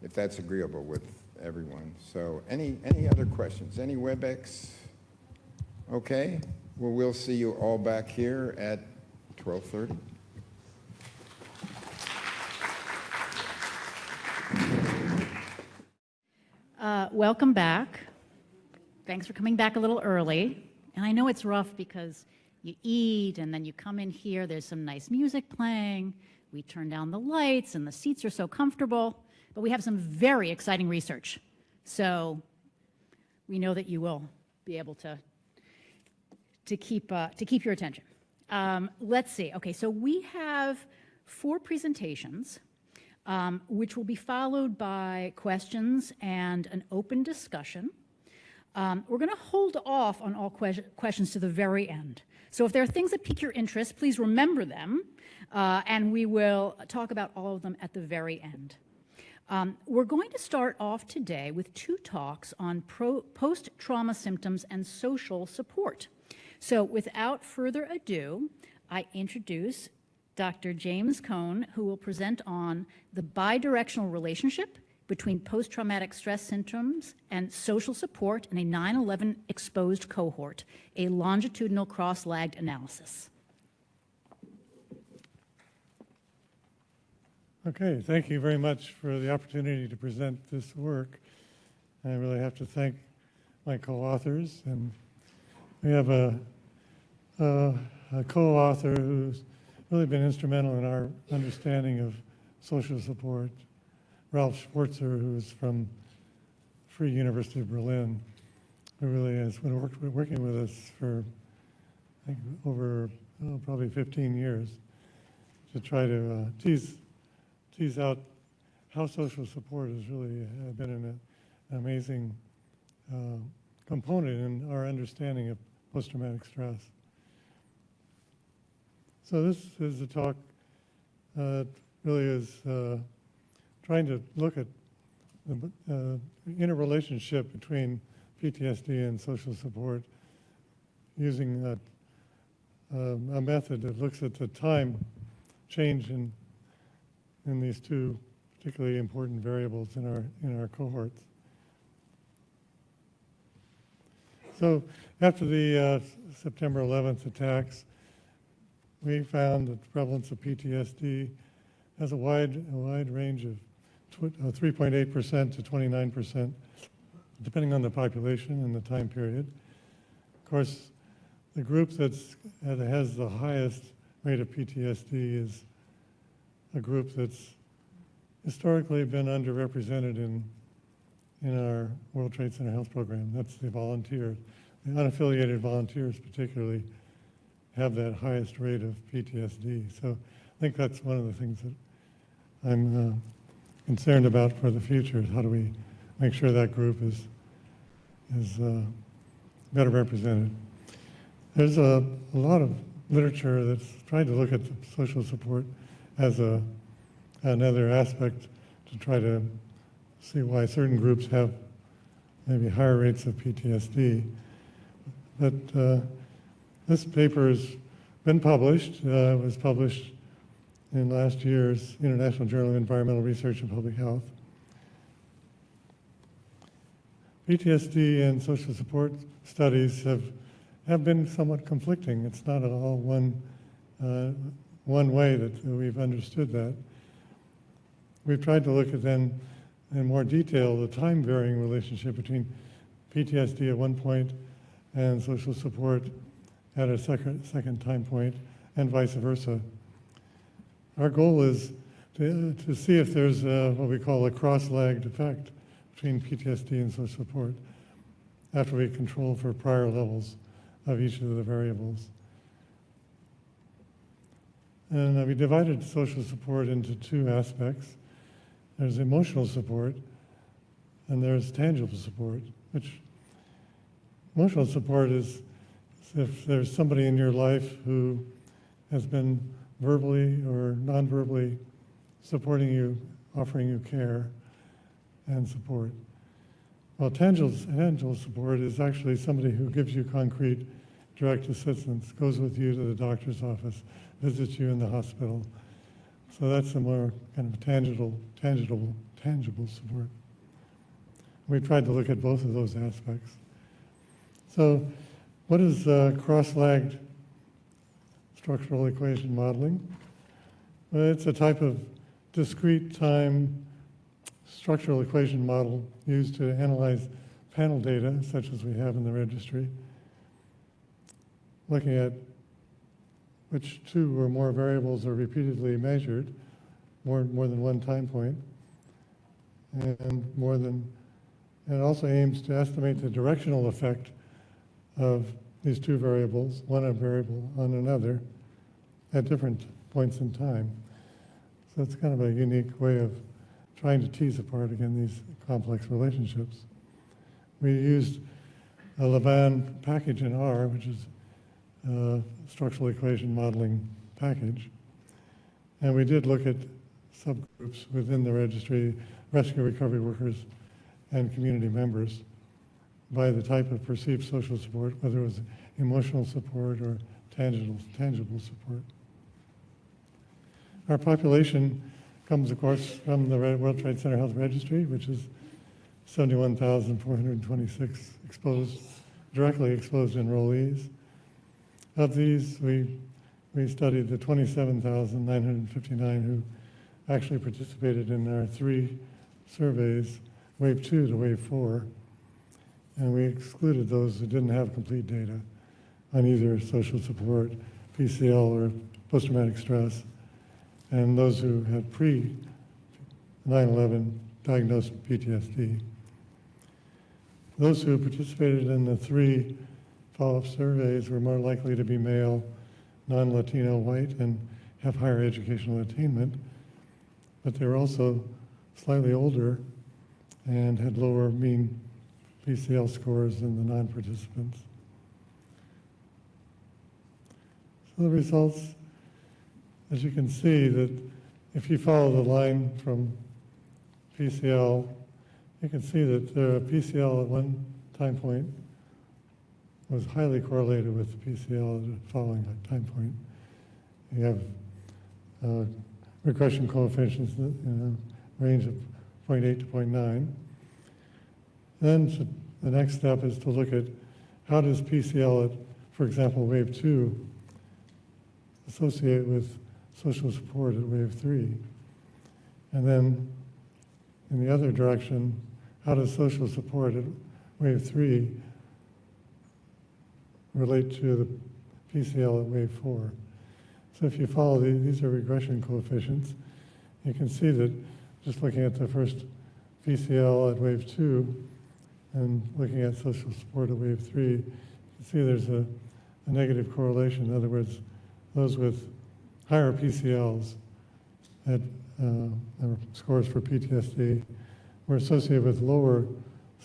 Speaker 1: if that's agreeable with everyone. So any other questions? Any WebEx? Okay. Well, we'll see you all back here at 12:30.
Speaker 14: Welcome back. Thanks for coming back a little early. And I know it's rough because you eat and then you come in here, there's some nice music playing, we turn down the lights and the seats are so comfortable, but we have some very exciting research. So we know that you will be able to keep your attention. Let's see. Okay, so we have 4 presentations, which will be followed by questions and an open discussion. We're going to hold off on all questions to the very end. So if there are things that pique your interest, please remember them, and we will talk about all of them at the very end. We're going to start off today with 2 talks on post-trauma symptoms and social support. So without further ado, I introduce Dr. James Cohn, who will present on the bidirectional relationship between post-traumatic stress symptoms and social support in a 9/11 exposed cohort, a longitudinal cross-lagged analysis.
Speaker 10: Okay, thank you very much for the opportunity to present this work. I really have to thank my co-authors, and we have a co-author who's really been instrumental in our understanding of social support, Ralph Schwarzer, who's from Free University of Berlin, who really has been working with us for, I think, over probably 15 years to try to tease out how social support has really been an amazing component in our understanding of post-traumatic stress. So this is a talk that really is trying to look at the interrelationship between PTSD and social support using a method that looks at the time change in these 2 particularly important variables in our cohorts. So after the September 11th attacks, we found that the prevalence of PTSD has a wide range of 3.8% to 29%, depending on the population and the time period. Of course, the group that has the highest rate of PTSD is a group that's historically been underrepresented in our World Trade Center Health Program. That's the volunteers. The unaffiliated volunteers particularly have that highest rate of PTSD. So I think that's one of the things that I'm concerned about for the future, is how do we make sure that group is better represented. There's a lot of literature that's trying to look at social support as another aspect to try to see why certain groups have maybe higher rates of PTSD. But this paper has been published. It was published in last year's International Journal of Environmental Research and Public Health. PTSD and social support studies have been somewhat conflicting. It's not at all one way that we've understood that. We've tried to look at then in more detail the time-varying relationship between PTSD at one point and social support at a second time point, and vice versa. Our goal is to see if there's what we call a cross-lagged effect between PTSD and social support after we control for prior levels of each of the variables. And we divided social support into two aspects. There's emotional support and there's tangible support, which emotional support is if there's somebody in your life who has been verbally or non-verbally supporting you, offering you care and support. Well, tangible support is actually somebody who gives you concrete, direct assistance, goes with you to the doctor's office, visits you in the hospital. So that's a more kind of tangible support. We tried to look at both of those aspects. So what is cross-lagged structural equation modeling? Well, it's a type of discrete time structural equation model used to analyze panel data, such as we have in the registry, looking at which two or more variables are repeatedly measured, more than one time point, and it also aims to estimate the directional effect of these two variables, one variable on another, at different points in time. So it's kind of a unique way of trying to tease apart, again, these complex relationships. We used a Langone package in R, which is a structural equation modeling package. And we did look at subgroups within the registry, rescue recovery workers and community members, by the type of perceived social support, whether it was emotional support or tangible support. Our population comes, of course, from the World Trade Center Health Registry, which is 71,426 directly exposed enrollees. Of these, we studied the 27,959 who actually participated in our 3 surveys, Wave 2 to Wave 4, and we excluded those who didn't have complete data on either social support, PCL, or post-traumatic stress, and those who had pre-9/11 diagnosed PTSD. Those who participated in the 3 follow-up surveys were more likely to be male, non-Latino, white, and have higher educational attainment, but they were also slightly older and had lower mean PCL scores than the non-participants. So the results, as you can see, that if you follow the line from PCL, you can see that the PCL at one time point was highly correlated with the PCL at the following time point. You have regression coefficients in a range of 0.8 to 0.9. Then the next step is to look at how does PCL at, for example, Wave 2 associate with social support at Wave 3. And then in the other direction, how does social support at Wave 3 relate to the PCL at wave 4. So if you follow these are regression coefficients. You can see that just looking at the first PCL at wave 2 and looking at social support at wave 3, you can see there's a negative correlation. In other words, those with higher PCLs at scores for PTSD were associated with lower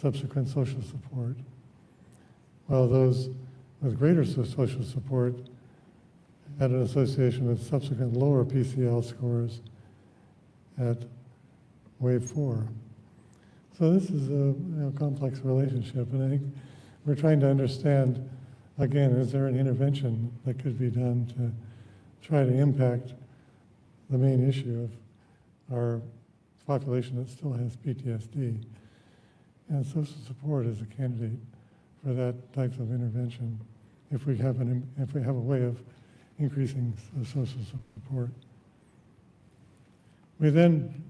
Speaker 10: subsequent social support, while those with greater social support had an association with subsequent lower PCL scores at wave 4. So this is a complex relationship, and I think we're trying to understand, again, is there an intervention that could be done to try to impact the main issue of our population that still has PTSD. And social support is a candidate for that type of intervention if we have a way of increasing the social support. We then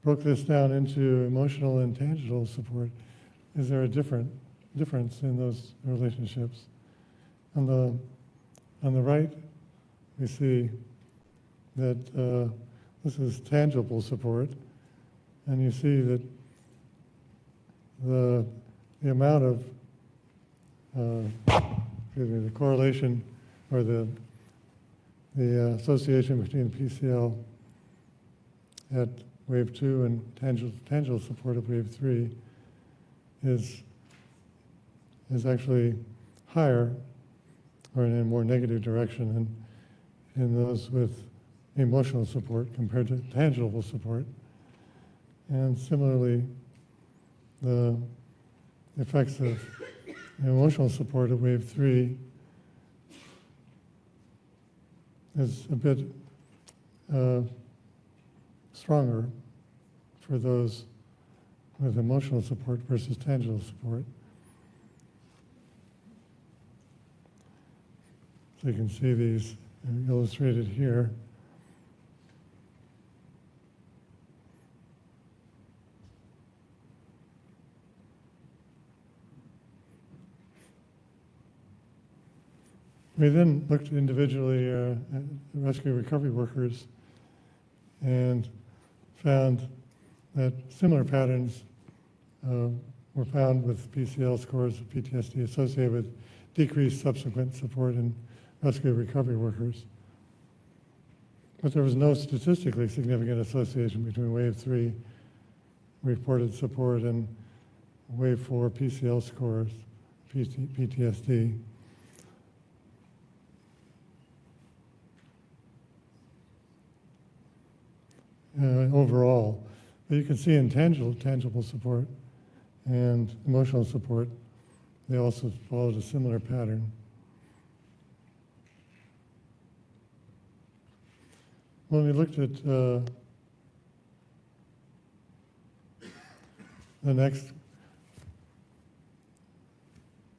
Speaker 10: broke this down into emotional and tangible support. Is there a difference in those relationships? On the right, we see that this is tangible support, and you see that the amount of the correlation or the association between PCL at wave 2 and tangible support at wave 3 is actually higher or in a more negative direction in those with emotional support compared to tangible support. And similarly, the effects of emotional support at wave 3 is a bit stronger for those with emotional support versus tangible support. So you can see these illustrated here. We then looked individually at rescue recovery workers and found that similar patterns were found with PCL scores of PTSD associated with decreased subsequent support in rescue recovery workers. But there was no statistically significant association between wave 3 reported support and wave 4 PCL scores, PTSD. Overall. But you can see in tangible support and emotional support, they also followed a similar pattern. When we looked at the next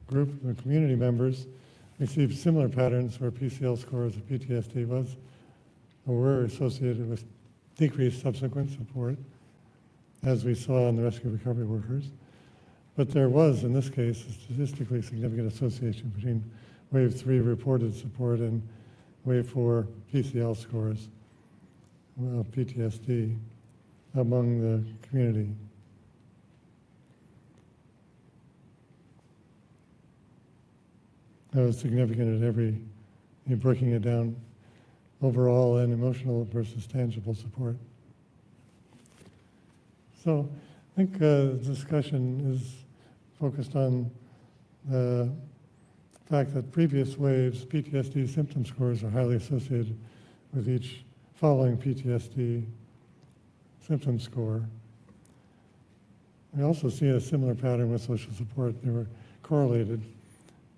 Speaker 10: group of community members, we see similar patterns where PCL scores of PTSD was or were associated with decreased subsequent support, as we saw in the rescue recovery workers. But there was, in this case, a statistically significant association between wave 3 reported support and wave 4 PCL scores of PTSD among the community. That was significant at breaking it down overall and emotional versus tangible support. So I think the discussion is focused on the fact that previous waves, PTSD symptom scores are highly associated with each following PTSD symptom score. We also see a similar pattern with social support. They were correlated.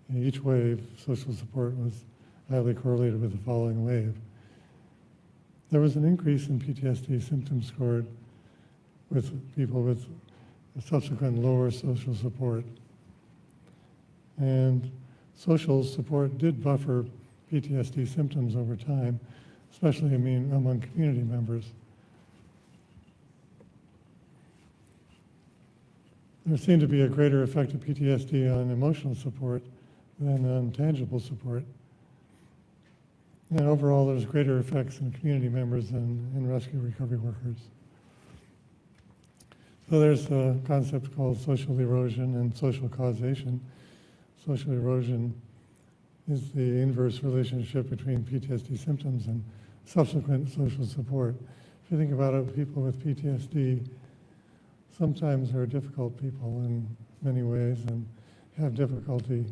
Speaker 10: In each wave, social support was highly correlated with the following wave. There was an increase in PTSD symptom score with people with subsequent lower social support. And social support did buffer PTSD symptoms over time, especially among community members. there seemed to be a greater effect of PTSD on emotional support than on tangible support. And overall, there's greater effects in community members than in rescue recovery workers. So there's a concept called social erosion and social causation. Social erosion is the inverse relationship between PTSD symptoms and subsequent social support. If you think about it, people with PTSD sometimes are difficult people in many ways and have difficulty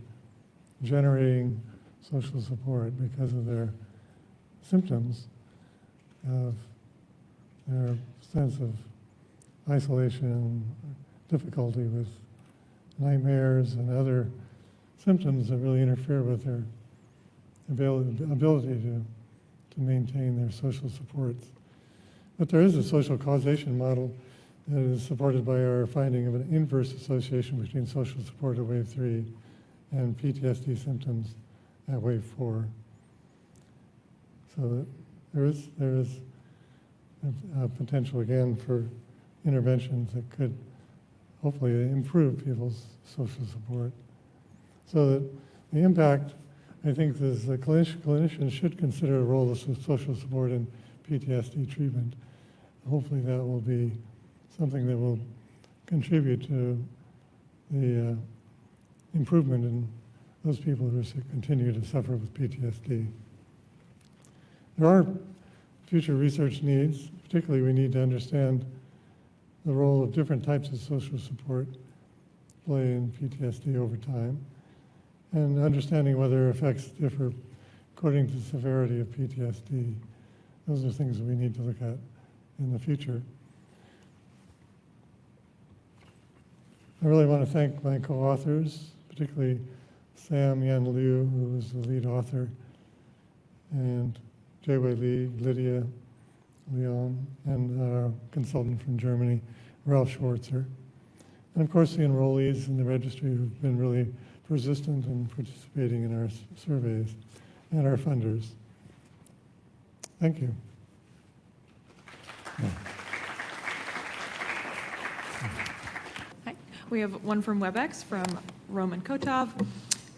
Speaker 10: generating social support because of their symptoms of their sense of isolation and difficulty with nightmares and other symptoms that really interfere with their ability to maintain their social supports. But there is a social causation model that is supported by our finding of an inverse association between social support at wave 3 and PTSD symptoms at wave 4. So there is a potential again for interventions that could hopefully improve people's social support. So that the impact, I think, is the clinicians should consider a role of social support in PTSD treatment. Hopefully that will be something that will contribute to the improvement in those people who continue to suffer with PTSD. There are future research needs. Particularly, we need to understand the role of different types of social support play in PTSD over time, and understanding whether effects differ according to the severity of PTSD. Those are things that we need to look at in the future. I really want to thank my co-authors, particularly Sam Yan Liu, who was the lead author, and Jaewei Li, Lydia Leon, and our consultant from Germany, Ralph Schwarzer. And of course the enrollees in the registry who've been really persistent in participating in our surveys, and our funders. Thank you.
Speaker 9: Hi. We have one from WebEx from Roman Kotov.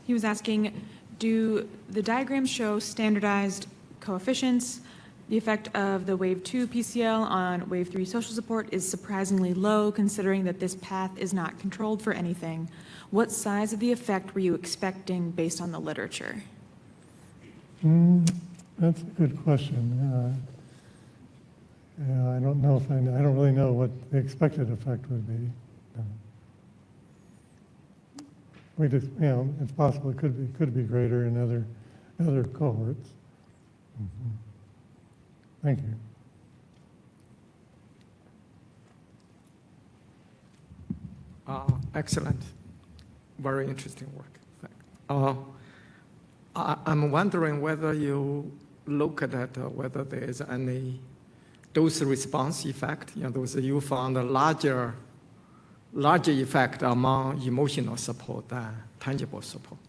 Speaker 9: He was asking, do the diagrams show standardized coefficients? The effect of the wave 2 PCL on wave 3 social support is surprisingly low considering that this path is not controlled for anything. What size of the effect were you expecting based on the literature?
Speaker 10: That's a good question. I don't know if I don't really know what the expected effect would be. We just, it's possible it could be greater in other cohorts. Mm-hmm. Thank you.
Speaker 15: Excellent. Very interesting work. I'm wondering whether you look at whether there is any dose response effect. You found a larger effect among emotional support than tangible support.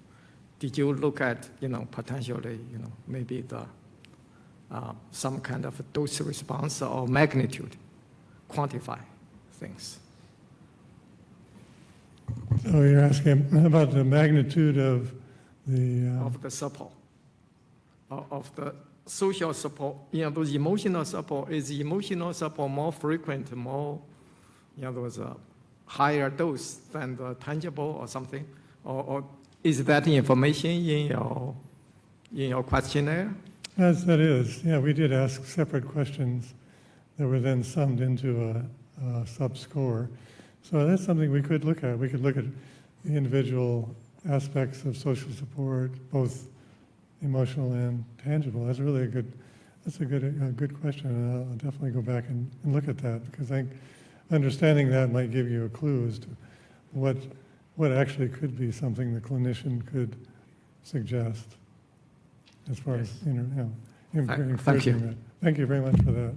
Speaker 15: Did you look at, potentially, maybe the some kind of dose response or magnitude, quantify things?
Speaker 10: So you're asking about the magnitude of the
Speaker 15: support, of the social support. Those emotional support, is emotional support more frequent, more, there was a higher dose than the tangible or something? Or is that information in your questionnaire?
Speaker 10: Yes, that is. Yeah, we did ask separate questions that were then summed into a sub-score. So that's something we could look at. We could look at the individual aspects of social support, both emotional and tangible. That's really a good question, and I'll definitely go back and look at that, because I think understanding that might give you a clue as to what actually could be something the clinician could suggest as far as encouraging that. Thank you very much for that.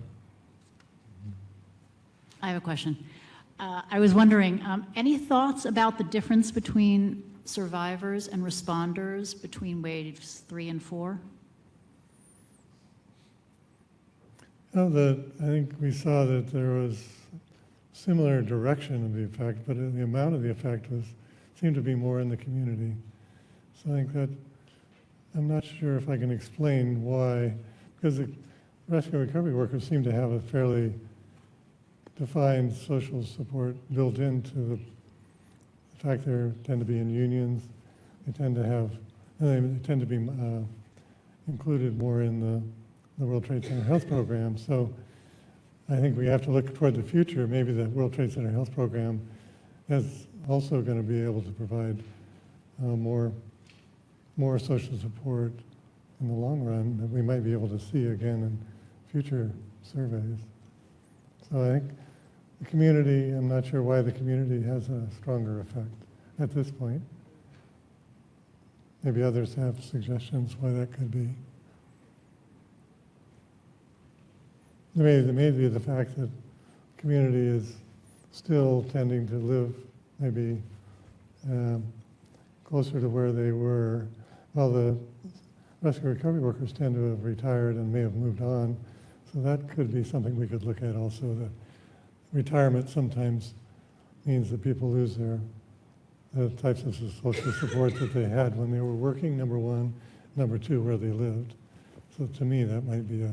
Speaker 14: I have a question. I was wondering, any thoughts about the difference between survivors and responders between waves 3 and 4?
Speaker 10: I think we saw that there was similar direction of the effect, but the amount of the effect seemed to be more in the community. So I think that, I'm not sure if I can explain why, because the rescue and recovery workers seem to have a fairly defined social support built into the fact they tend to be in unions, they tend to be included more in the World Trade Center Health Program. So I think we have to look toward the future. Maybe the World Trade Center Health Program is also going to be able to provide more social support in the long run that we might be able to see again in future surveys. So I think the community, I'm not sure why the community has a stronger effect at this point. Maybe others have suggestions why that could be. Maybe the fact that the community is still tending to live maybe closer to where they were, while the rescue and recovery workers tend to have retired and may have moved on. So that could be something we could look at also. The retirement sometimes means that people lose the types of social support that they had when they were working, number one. Number two, where they lived. So to me, that might be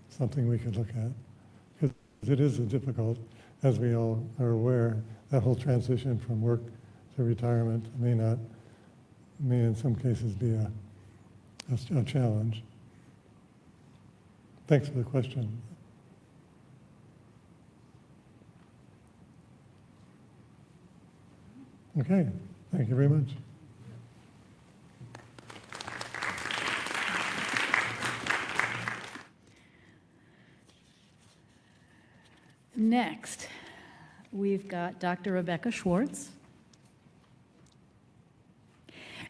Speaker 10: something we could look at. Because it is a difficult, as we all are aware, that whole transition from work to retirement may in some cases be a challenge. Thanks for the question. Okay, thank you very much.
Speaker 14: Next, we've got Dr. Rebecca Schwartz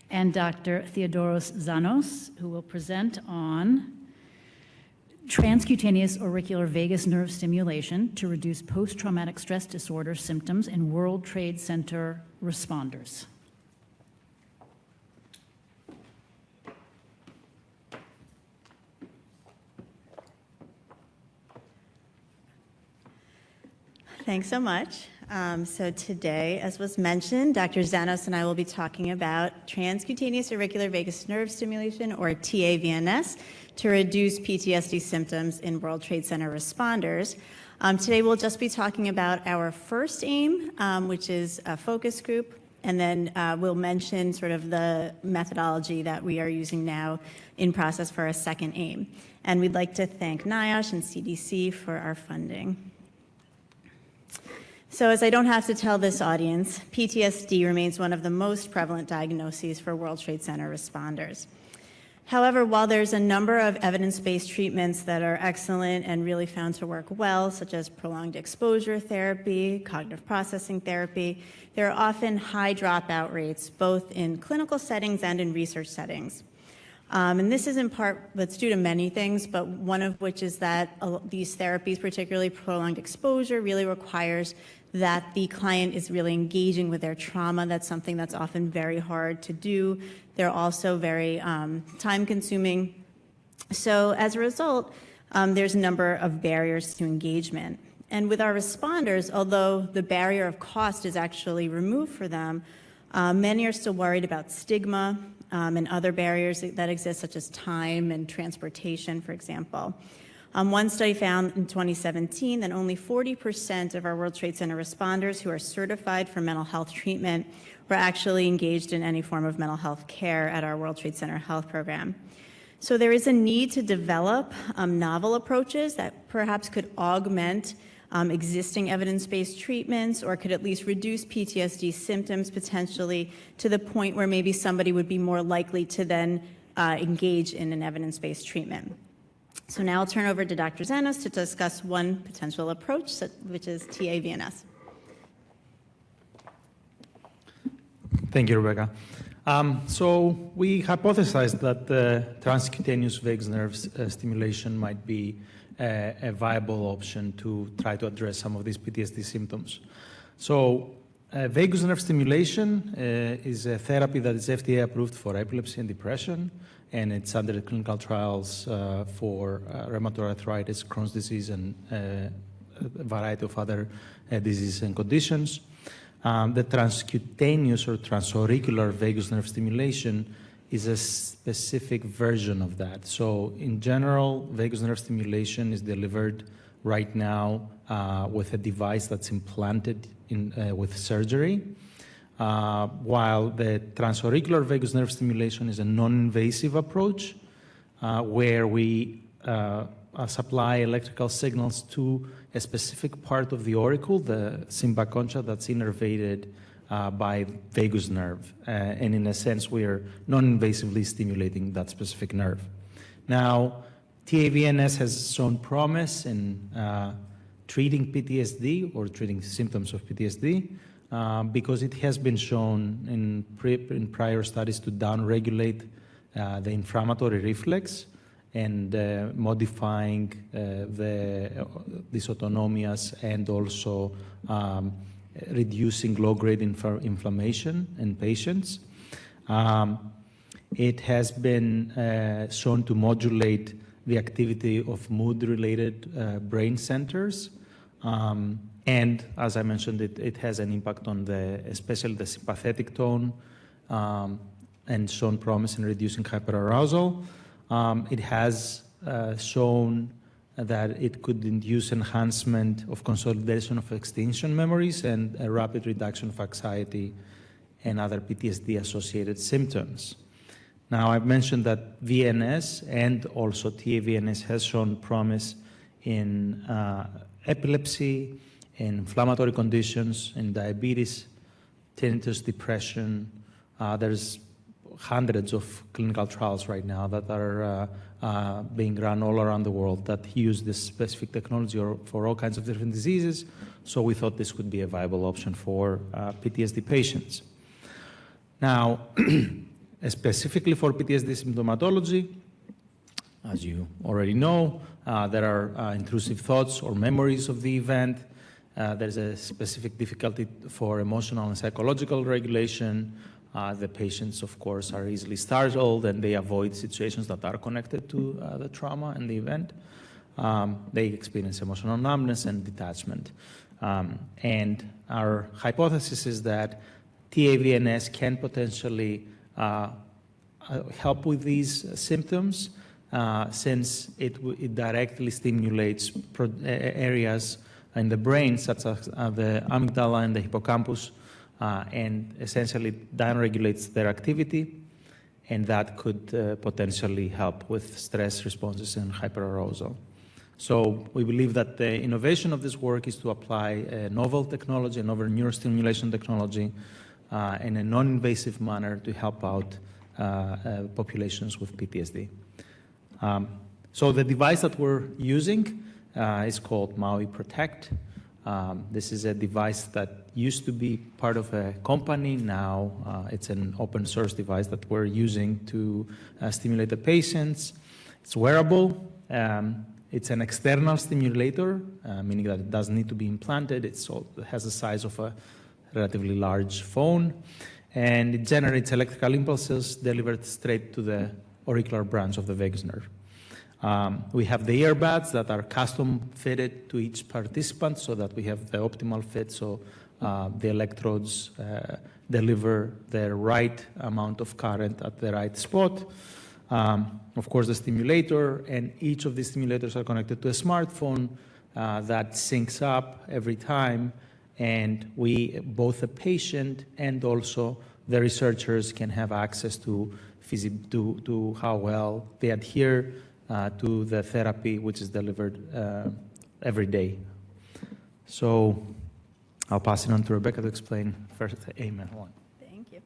Speaker 14: and Dr. Theodoros Zanos, who will present on transcutaneous auricular vagus nerve stimulation to reduce post-traumatic stress disorder symptoms in World Trade Center responders.
Speaker 16: Thanks so much. So today, as was mentioned, Dr. Zanos and I will be talking about transcutaneous auricular vagus nerve stimulation, or TAVNS, to reduce PTSD symptoms in World Trade Center responders. Today we'll just be talking about our first aim, which is a focus group, and then we'll mention sort of the methodology that we are using now in process for our second aim. And we'd like to thank NIOSH and CDC for our funding. So as I don't have to tell this audience, PTSD remains one of the most prevalent diagnoses for World Trade Center responders. However, while there's a number of evidence-based treatments that are excellent and really found to work well, such as prolonged exposure therapy, cognitive processing therapy, there are often high dropout rates, both in clinical settings and in research settings. And this is in part that's due to many things, but one of which is that these therapies, particularly prolonged exposure, really requires that the client is really engaging with their trauma. That's something that's often very hard to do. They're also very time-consuming. So as a result, there's a number of barriers to engagement. And with our responders, although the barrier of cost is actually removed for them, many are still worried about stigma and other barriers that exist, such as time and transportation, for example. One study found in 2017 that only 40% of our World Trade Center responders who are certified for mental health treatment were actually engaged in any form of mental health care at our World Trade Center Health Program. So there is a need to develop novel approaches that perhaps could augment existing evidence-based treatments, or could at least reduce PTSD symptoms potentially to the point where maybe somebody would be more likely to then engage in an evidence-based treatment. So now I'll turn over to Dr. Zanos to discuss one potential approach, which is TAVNS.
Speaker 17: Thank you, Rebecca. So we hypothesized that the transcutaneous vagus nerve stimulation might be a viable option to try to address some of these PTSD symptoms. So vagus nerve stimulation is a therapy that is FDA approved for epilepsy and depression, and it's under clinical trials for rheumatoid arthritis, Crohn's disease, and a variety of other diseases and conditions. The transcutaneous or transauricular vagus nerve stimulation is a specific version of that. So in general, vagus nerve stimulation is delivered right now with a device that's implanted with surgery, while the transauricular vagus nerve stimulation is a non-invasive approach where we supply electrical signals to a specific part of the auricle, the cymba concha, that's innervated by vagus nerve. And in a sense, we are non-invasively stimulating that specific nerve. Now, TAVNS has shown promise in treating PTSD or treating symptoms of PTSD because it has been shown in prior studies to downregulate the inflammatory reflex and modifying the dysautonomias and also reducing low-grade inflammation in patients. It has been shown to modulate the activity of mood-related brain centers. And as I mentioned, it has an impact on especially the sympathetic tone and shown promise in reducing hyperarousal. It has shown that it could induce enhancement of consolidation of extinction memories and a rapid reduction of anxiety and other PTSD-associated symptoms. Now, I've mentioned that VNS and also TAVNS has shown promise in epilepsy, in inflammatory conditions, in diabetes, tinnitus, depression. There's hundreds of clinical trials right now that are being run all around the world that use this specific technology for all kinds of different diseases. So we thought this could be a viable option for PTSD patients. Now, specifically for PTSD symptomatology, as you already know, there are intrusive thoughts or memories of the event. There's a specific difficulty for emotional and psychological regulation. The patients, of course, are easily startled and they avoid situations that are connected to the trauma and the event. They experience emotional numbness and detachment. And our hypothesis is that TAVNS can potentially help with these symptoms since it directly stimulates areas in the brain such as the amygdala and the hippocampus and essentially downregulates their activity, and that could potentially help with stress responses and hyperarousal. So we believe that the innovation of this work is to apply a novel technology, a novel neurostimulation technology in a non-invasive manner to help out populations with PTSD. So the device that we're using is called Maui Protect. This is a device that used to be part of a company. Now it's an open source device that we're using to stimulate the patients. It's wearable. It's an external stimulator, meaning that it doesn't need to be implanted. It has the size of a relatively large phone, and it generates electrical impulses delivered straight to the auricular branch of the vagus nerve. We have the earbuds that are custom fitted to each participant so that we have the optimal fit, so the electrodes deliver the right amount of current at the right spot. Of course, the stimulator, and each of these stimulators are connected to a smartphone that syncs up every time, and both the patient and also the researchers can have access to how well they adhere to the therapy which is delivered every day. So I'll pass it on to Rebecca to explain first the AIM one.
Speaker 16: Thank you.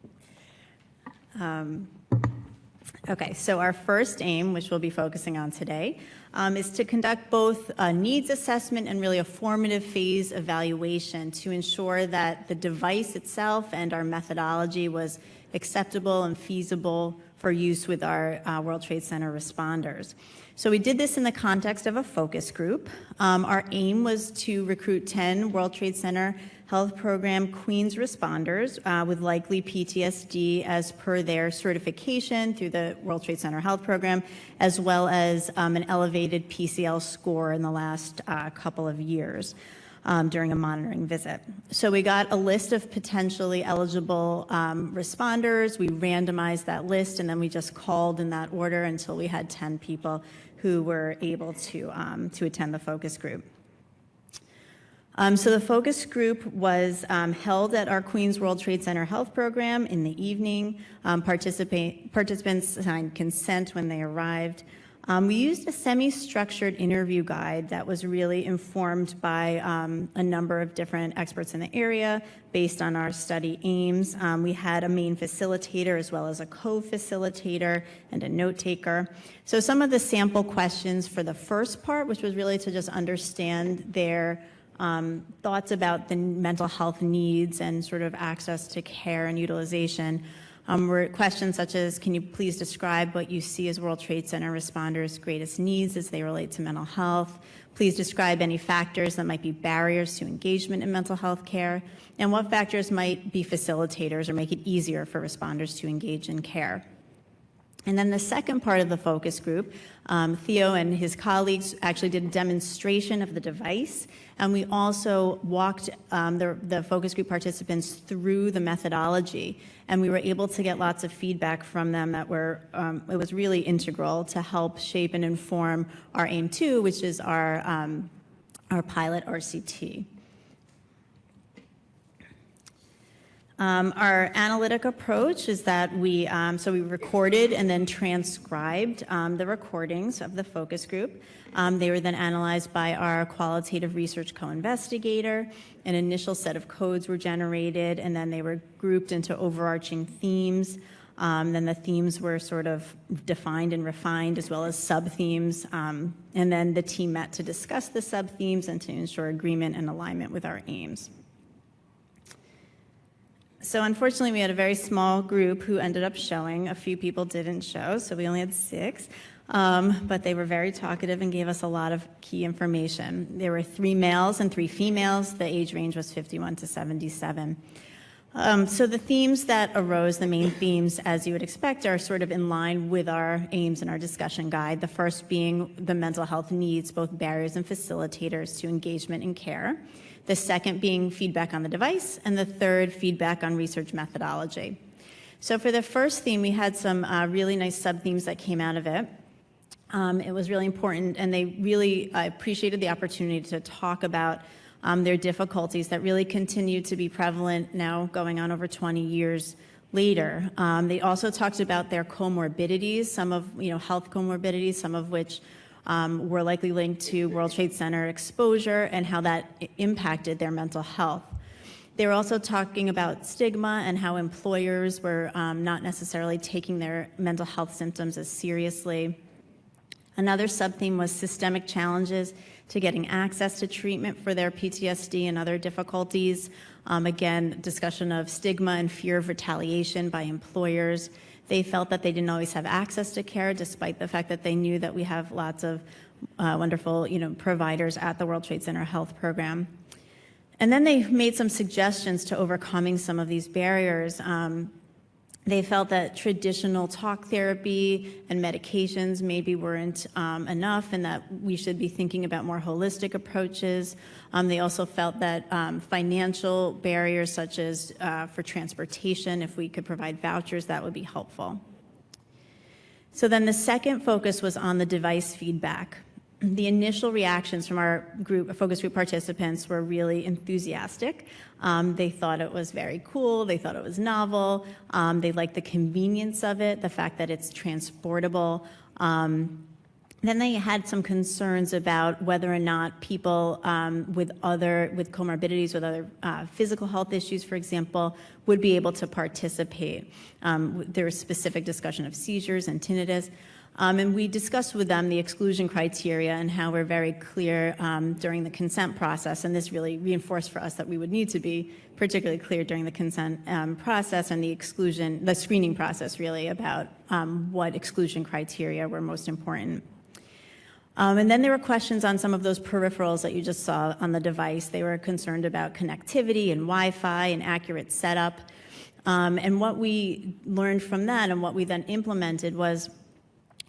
Speaker 16: Okay, so our first aim, which we'll be focusing on today, is to conduct both a needs assessment and really a formative phase evaluation to ensure that the device itself and our methodology was acceptable and feasible for use with our World Trade Center responders. So we did this in the context of a focus group. Our aim was to recruit 10 World Trade Center Health Program Queens responders with likely PTSD as per their certification through the World Trade Center Health Program, as well as an elevated elevated PCL score in the last couple of years during a monitoring visit. So we got a list of potentially eligible responders. We randomized that list, and then we just called in that order until we had 10 people who were able to attend the focus group. So the focus group was held at our Queens World Trade Center Health Program in the evening. Participants signed consent when they arrived. We used a semi-structured interview guide that was really informed by a number of different experts in the area based on our study aims. We had a main facilitator as well as a co-facilitator and a note taker. So some of the sample questions for the first part, which was really to just understand their thoughts about the mental health needs and sort of access to care and utilization, were questions such as, can you please describe what you see as World Trade Center responders' greatest needs as they relate to mental health? Please describe any factors that might be barriers to engagement in mental health care, and what factors might be facilitators or make it easier for responders to engage in care. And then the second part of the focus group, Theo and his colleagues actually did a demonstration of the device, and we also walked the focus group participants through the methodology, and we were able to get lots of feedback from them that it was really integral to help shape and inform our aim 2, which is our pilot RCT. Our analytic approach is that we recorded and then transcribed the recordings of the focus group. They were then analyzed by our qualitative research co-investigator. An initial set of codes were generated, and then they were grouped into overarching themes. Then the themes were sort of defined and refined, as well as sub-themes. And then the team met to discuss the sub-themes and to ensure agreement and alignment with our aims. So unfortunately, we had a very small group who ended up showing. A few people didn't show, so we only had 6. But they were very talkative and gave us a lot of key information. There were 3 males and 3 females. The age range was 51 to 77. So the themes that arose, the main themes, as you would expect, are sort of in line with our aims in our discussion guide. The first being the mental health needs, both barriers and facilitators to engagement and care. The second being feedback on the device, and the third, feedback on research methodology. So for the first theme, we had some really nice sub-themes that came out of it. It was really important, and they really appreciated the opportunity to talk about their difficulties that really continue to be prevalent now going on over 20 years later. They also talked about their comorbidities, some of, health comorbidities, some of which were likely linked to World Trade Center exposure and how that impacted their mental health. They were also talking about stigma and how employers were not necessarily taking their mental health symptoms as seriously. Another sub-theme was systemic challenges to getting access to treatment for their PTSD and other difficulties. Again, discussion of stigma and fear of retaliation by employers. They felt that they didn't always have access to care, despite the fact that they knew that we have lots of wonderful, providers at the World Trade Center Health Program. And then they made some suggestions to overcoming some of these barriers. They felt that traditional talk therapy and medications maybe weren't enough, and that we should be thinking about more holistic approaches. They also felt that financial barriers, such as for transportation, if we could provide vouchers, that would be helpful. So then the second focus was on the device feedback. The initial reactions from our focus group participants were really enthusiastic. They thought it was very cool. They thought it was novel. They liked the convenience of it, the fact that it's transportable. Then they had some concerns about whether or not people with comorbidities, with other physical health issues, for example, would be able to participate. There was specific discussion of seizures and tinnitus. And we discussed with them the exclusion criteria and how we're very clear during the consent process. And this really reinforced for us that we would need to be particularly clear during the consent process and the screening process, really, about what exclusion criteria were most important. And then there were questions on some of those peripherals that you just saw on the device. They were concerned about connectivity and Wi-Fi and accurate setup. And what we learned from that and what we then implemented was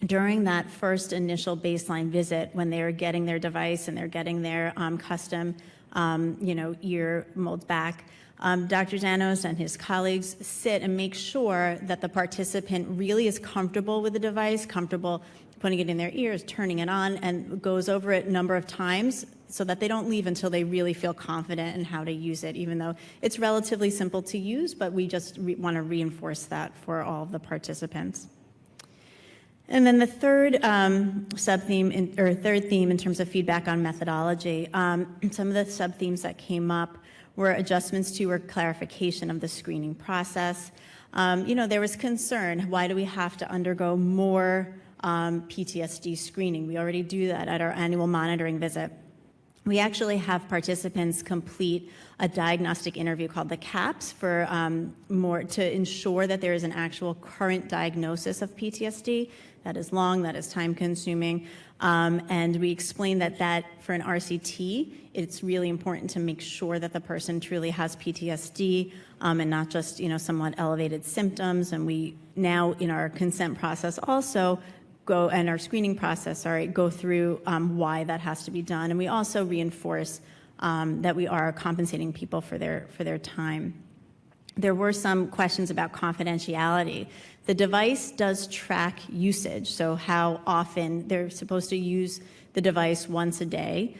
Speaker 16: during that first initial baseline visit, when they're getting their device and they're getting their custom, ear molds back, Dr. Zanos and his colleagues sit and make sure that the participant really is comfortable with the device, comfortable putting it in their ears, turning it on, and goes over it a number of times so that they don't leave until they really feel confident in how to use it, even though it's relatively simple to use, but we just want to reinforce that for all of the participants. And then the third third theme in terms of feedback on methodology, some of the sub-themes that came up were adjustments to or clarification of the screening process. There was concern, why do we have to undergo more PTSD screening? We already do that at our annual monitoring visit. We actually have participants complete a diagnostic interview called the CAPS for to ensure that there is an actual current diagnosis of PTSD. That is long, that is time consuming. And we explain that for an RCT, it's really important to make sure that the person truly has PTSD and not just, somewhat elevated symptoms. And we now in our consent process also and our screening process, go through why that has to be done. And we also reinforce that we are compensating people for their time. There were some questions about confidentiality. The device does track usage, so how often they're supposed to use the device once a day,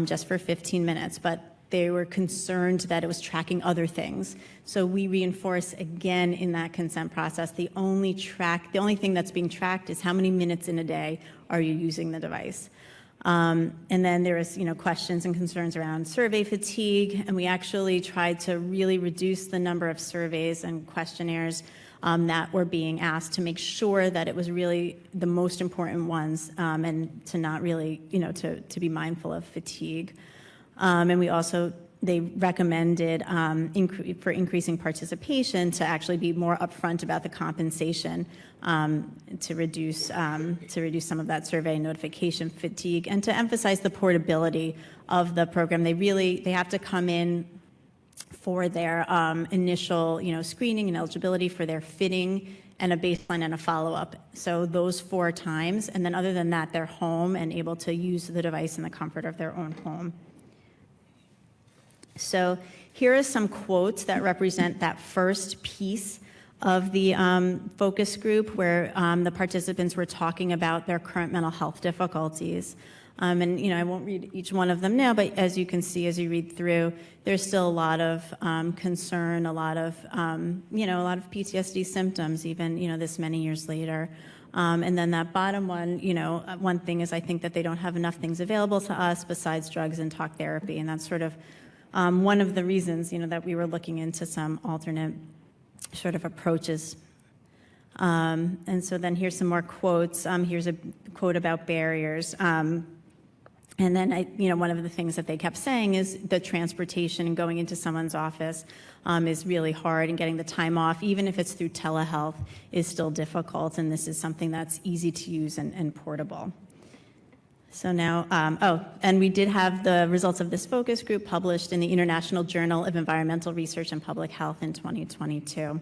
Speaker 16: just for 15 minutes, but they were concerned that it was tracking other things. So we reinforce again in that consent process, the only thing that's being tracked is how many minutes in a day are you using the device. And then there was, questions and concerns around survey fatigue, and we actually tried to really reduce the number of surveys and questionnaires that were being asked to make sure that it was really the most important ones, and to not really, to be mindful of fatigue. And they recommended for increasing participation to actually be more upfront about the compensation to reduce some of that survey notification fatigue, and to emphasize the portability of the program. They have to come in for their initial screening and eligibility, for their fitting and a baseline and a follow-up. So those 4 times, and then other than that, they're home and able to use the device in the comfort of their own home. So here are some quotes that represent that first piece of the focus group where the participants were talking about their current mental health difficulties. And I won't read each one of them now, but as you can see, as you read through, there's still a lot of concern, a lot of PTSD symptoms, even, this many years later. And then that bottom one, one thing is I think that they don't have enough things available to us besides drugs and talk therapy. And that's sort of one of the reasons, that we were looking into some alternate sort of approaches. And so then here's some more quotes. Here's a quote about barriers. And then, one of the things that they kept saying is the transportation and going into someone's office is really hard, and getting the time off, even if it's through telehealth, is still difficult. And this is something that's easy to use and portable. So now, and we did have the results of this focus group published in the International Journal of Environmental Research and Public Health in 2022.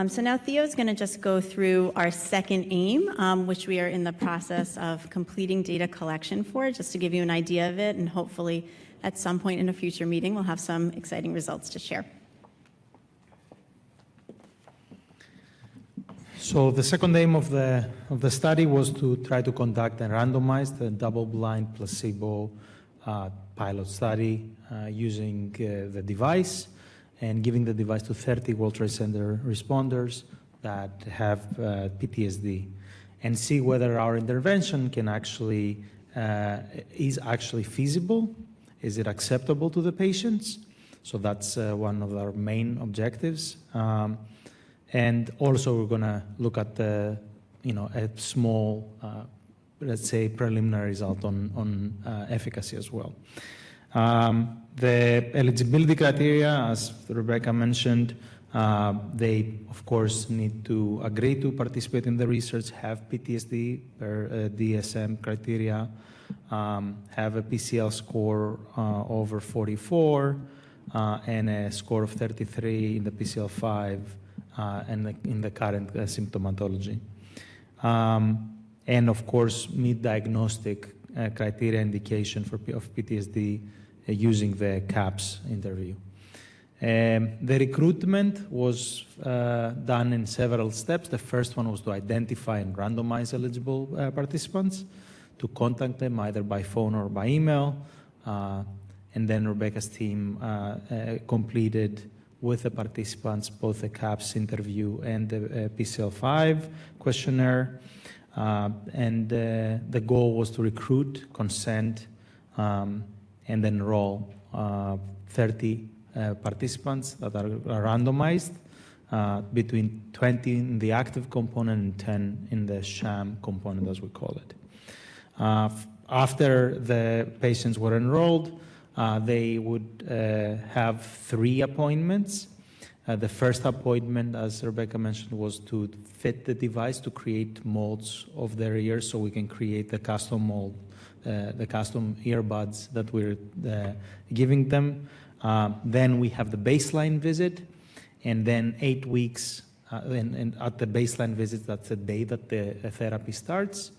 Speaker 16: So now Theo's going to just go through our second aim, which we are in the process of completing data collection for, just to give you an idea of it, and hopefully at some point in a future meeting we'll have some exciting results to share.
Speaker 17: So the second aim of the study was to try to conduct a randomized, double-blind, placebo pilot study using the device, and giving the device to 30 World Trade Center responders that have PTSD, and see whether our intervention can is actually feasible. Is it acceptable to the patients? So that's one of our main objectives. And also we're going to look at a small, let's say, preliminary result on efficacy as well. The eligibility criteria, as Rebecca mentioned, they, of course, need to agree to participate in the research, have PTSD per DSM criteria, have a PCL score over 44, and a score of 33 in the PCL-5 and in the current symptomatology. and of course meet diagnostic criteria indication of PTSD using the CAPS interview. The recruitment was done in several steps. The first one was to identify and randomize eligible participants, to contact them either by phone or by email, and then Rebecca's team completed with the participants both the CAPS interview and the PCL5 questionnaire. And the goal was to recruit, consent, and enroll 30 participants that are randomized between 20 in the active component and 10 in the sham component, as we call it. After the patients were enrolled, they would have 3 appointments. The first appointment, as Rebecca mentioned, was to fit the device to create molds of their ears so we can create the custom mold, the custom earbuds that we're giving them. Then we have the baseline visit, and then 8 weeks, and at the baseline visit, that's the day that the therapy starts,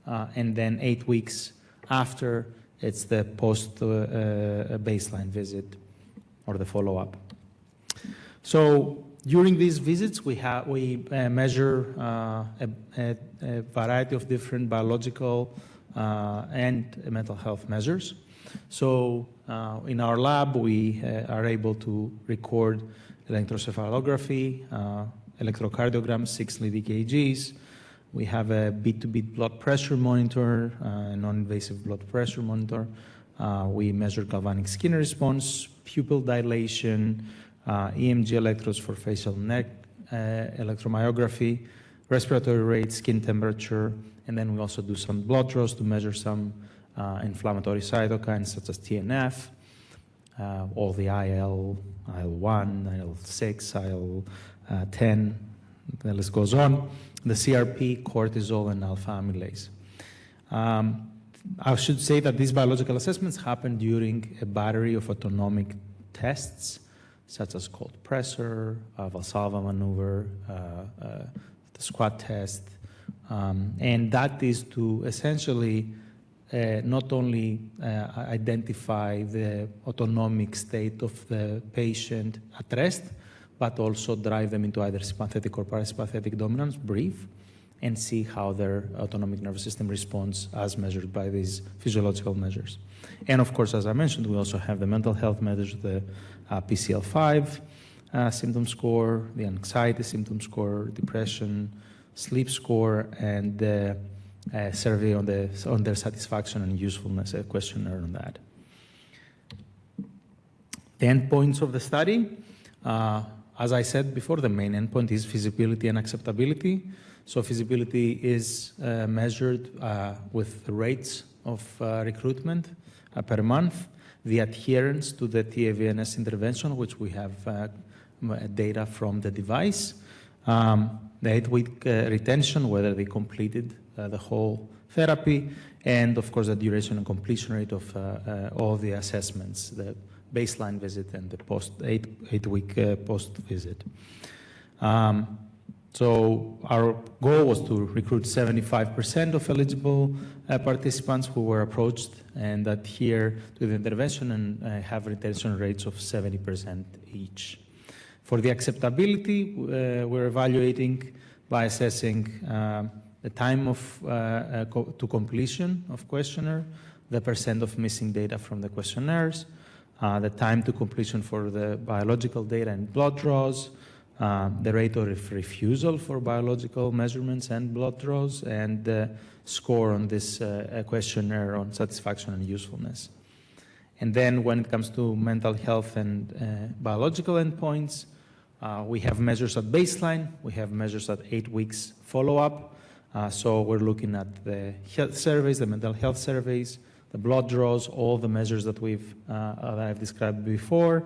Speaker 17: and then 8 weeks after, it's the post-baseline visit or the follow-up. So during these visits, we measure a variety of different biological and mental health measures. So in our lab, we are able to record electroencephalography, electrocardiogram, 6 lead EKGs. We have a beat-to-beat blood pressure monitor, a non-invasive blood pressure monitor. We measure galvanic skin response, pupil dilation, EMG electrodes for facial neck electromyography, respiratory rate, skin temperature, and then we also do some blood draws to measure some inflammatory cytokines such as TNF, all the IL, IL-1, IL-6, IL-10, the list goes on, the CRP, cortisol, and alpha amylase. I should say that these biological assessments happen during a battery of autonomic tests, such as cold pressor, Valsalva maneuver, the squat test, and that is to essentially not only identify the autonomic state of the patient at rest, but also drive them into either sympathetic or parasympathetic dominance, breathe, and see how their autonomic nervous system responds as measured by these physiological measures. And of course, as I mentioned, we also have the mental health measures, the PCL5 symptom score, the anxiety symptom score, depression, sleep score, and a survey on their satisfaction and usefulness, a questionnaire on that. The endpoints of the study, as I said before, the main endpoint is feasibility and acceptability. So feasibility is measured with the rates of recruitment per month, the adherence to the TAVNS intervention, which we have data from the device, the 8-week retention, whether they completed the whole therapy, and of course the duration and completion rate of all the assessments, the baseline visit and the eight-week post visit. So our goal was to recruit 75% of eligible participants who were approached and adhere to the intervention and have retention rates of 70% each. For the acceptability, we're evaluating by assessing the time to completion of questionnaire, the percent of missing data from the questionnaires, the time to completion for the biological data and blood draws, the rate of refusal for biological measurements and blood draws, and the score on this questionnaire on satisfaction and usefulness. And then when it comes to mental health and biological endpoints, we have measures at baseline, we have measures at 8 weeks follow-up. So we're looking at the health surveys, the mental health surveys, the blood draws, all the measures that I've described before,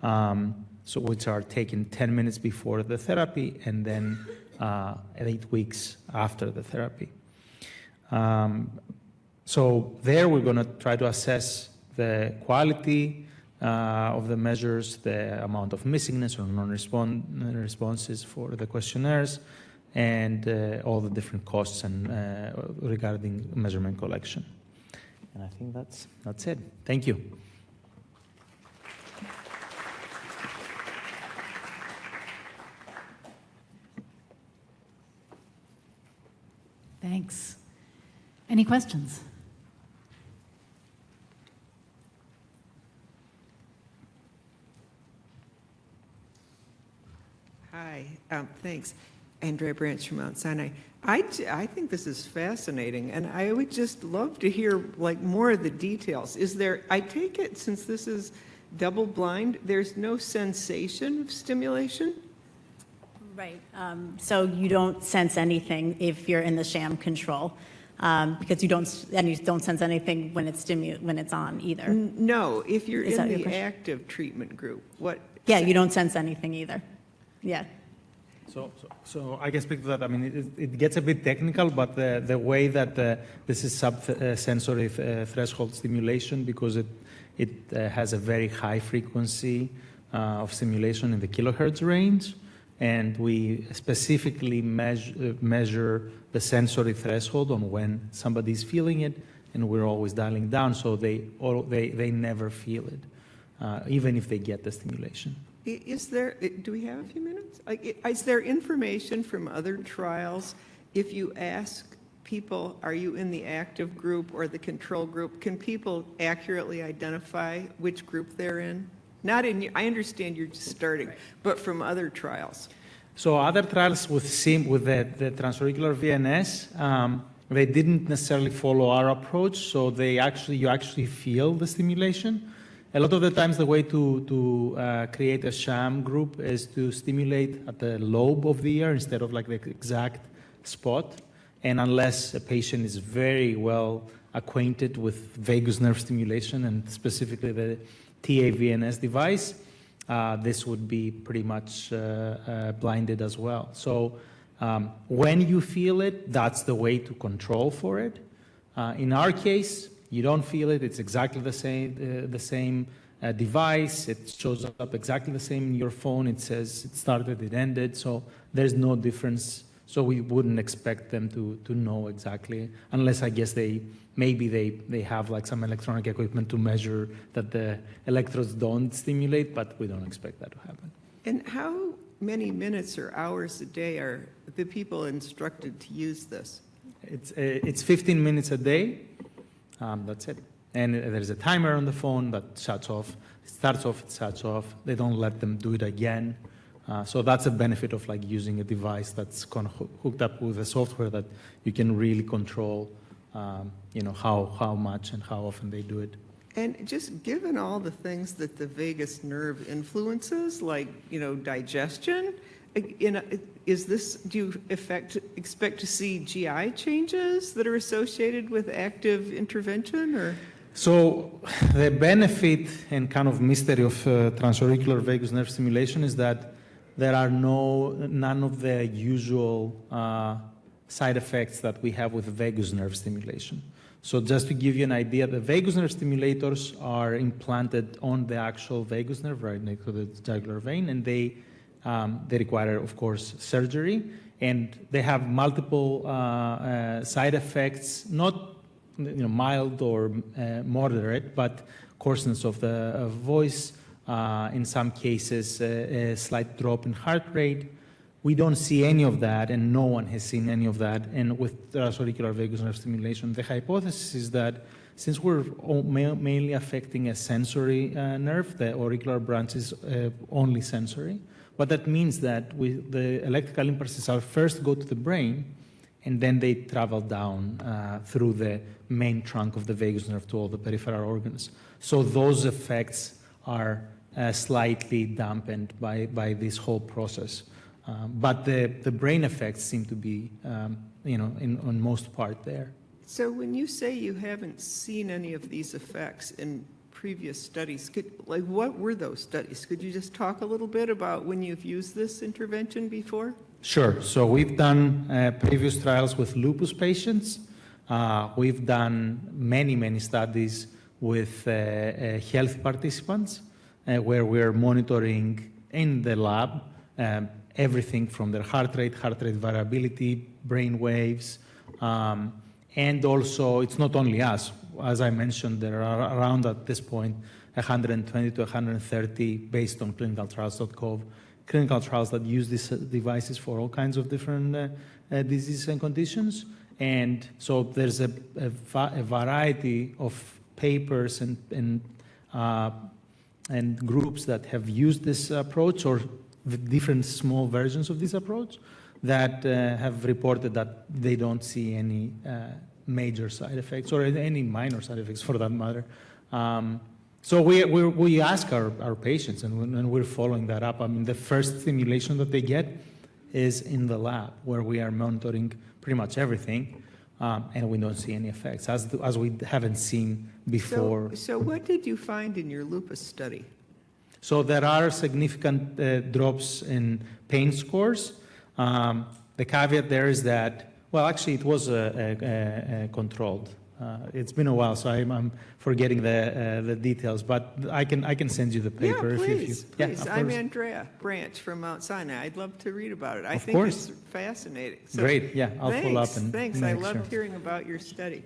Speaker 17: so which are taken 10 minutes before the therapy and then 8 weeks after the therapy. So there we're going to try to assess the quality of the measures, the amount of missingness or non-responses for the questionnaires, and all the different costs and regarding measurement collection. And I think that's it. Thank you.
Speaker 14: Thanks. Any questions?
Speaker 8: Hi, thanks. Andrea Branch from Mount Sinai. I think this is fascinating, and I would just love to hear like more of the details. Is there, I take it, since this is double-blind, there's no sensation of stimulation?
Speaker 16: Right. So you don't sense anything if you're in the sham control, because you don't sense anything when it's on either.
Speaker 8: No, if you're
Speaker 16: Is
Speaker 8: in
Speaker 16: that your
Speaker 8: the
Speaker 16: question?
Speaker 8: active treatment group, what?
Speaker 16: Yeah, you don't sense anything either. Yeah.
Speaker 17: So I can speak to that. I mean, it gets a bit technical, but the way that this is sub-sensory threshold stimulation, because it has a very high frequency of stimulation in the kilohertz range, and we specifically measure the sensory threshold on when somebody's feeling it, and we're always dialing down, so they never feel it, even if they get the stimulation.
Speaker 8: Is there, do we have a few minutes? Like, is there information from other trials? If you ask people, are you in the active group or the control group, can people accurately identify which group they're in? Not in, I understand you're just starting, but from other trials.
Speaker 17: So other trials with the transauricular VNS, they didn't necessarily follow our approach, so you actually feel the stimulation. A lot of the times the way to create a sham group is to stimulate at the lobe of the ear instead of like the exact spot. And unless a patient is very well acquainted with vagus nerve stimulation and specifically the TA-VNS device, this would be pretty much blinded as well. So when you feel it, that's the way to control for it. In our case, you don't feel it. It's exactly the same device. It shows up exactly the same in your phone. It says it started, it ended. So there's no difference. So we wouldn't expect them to know exactly, unless I guess maybe they have like some electronic equipment to measure that the electrodes don't stimulate, but we don't expect that to happen.
Speaker 8: And how many minutes or hours a day are the people instructed to use this?
Speaker 17: It's 15 minutes a day. That's it. And there's a timer on the phone that shuts off. It starts off, it shuts off. They don't let them do it again. So that's a benefit of like using a device that's kind of hooked up with a software that you can really control, how much and how often they do it.
Speaker 8: And just given all the things that the vagus nerve influences, like, digestion, do you expect to see GI changes that are associated with active intervention, or?
Speaker 17: So the benefit and kind of mystery of transauricular vagus nerve stimulation is that there are none of the usual side effects that we have with vagus nerve stimulation. So just to give you an idea, the vagus nerve stimulators are implanted on the actual vagus nerve right next to the jugular vein, and they require, of course, surgery, and they have multiple side effects, not mild or moderate, but coarseness of the voice, in some cases a slight drop in heart rate. We don't see any of that, and no one has seen any of that. And with transauricular vagus nerve stimulation, the hypothesis is that since we're mainly affecting a sensory nerve, the auricular branch is only sensory. What that means that the electrical impulses are first go to the brain, and then they travel down through the main trunk of the vagus nerve to all the peripheral organs. So those effects are slightly dampened by this whole process. But the brain effects seem to be, on most part there.
Speaker 8: So when you say you haven't seen any of these effects in previous studies, what were those studies? Could you just talk a little bit about when you've used this intervention before?
Speaker 17: Sure. So we've done previous trials with lupus patients. We've done many studies with health participants where we're monitoring in the lab everything from their heart rate variability, brain waves, and also it's not only us. As I mentioned, there are around at this point 120 to 130 based on clinicaltrials.gov clinical trials that use these devices for all kinds of different diseases and conditions. And so there's a variety of papers and groups that have used this approach or different small versions of this approach that have reported that they don't see any major side effects or any minor side effects for that matter. So we ask our patients, and we're following that up. I mean, the first stimulation that they get is in the lab, where we are monitoring pretty much everything, and we don't see any effects, as we haven't seen before.
Speaker 8: So what did you find in your lupus study?
Speaker 17: So there are significant drops in pain scores. The caveat there is that, well, actually, it was controlled. It's been a while, so I'm forgetting the details, but I can send you the paper.
Speaker 8: Please.
Speaker 17: Yeah,
Speaker 8: I'm Andrea Branch from Mount Sinai. I'd love to read about it. I think it's fascinating. So
Speaker 17: great, yeah, I'll follow up.
Speaker 8: Thanks, I loved hearing about your study.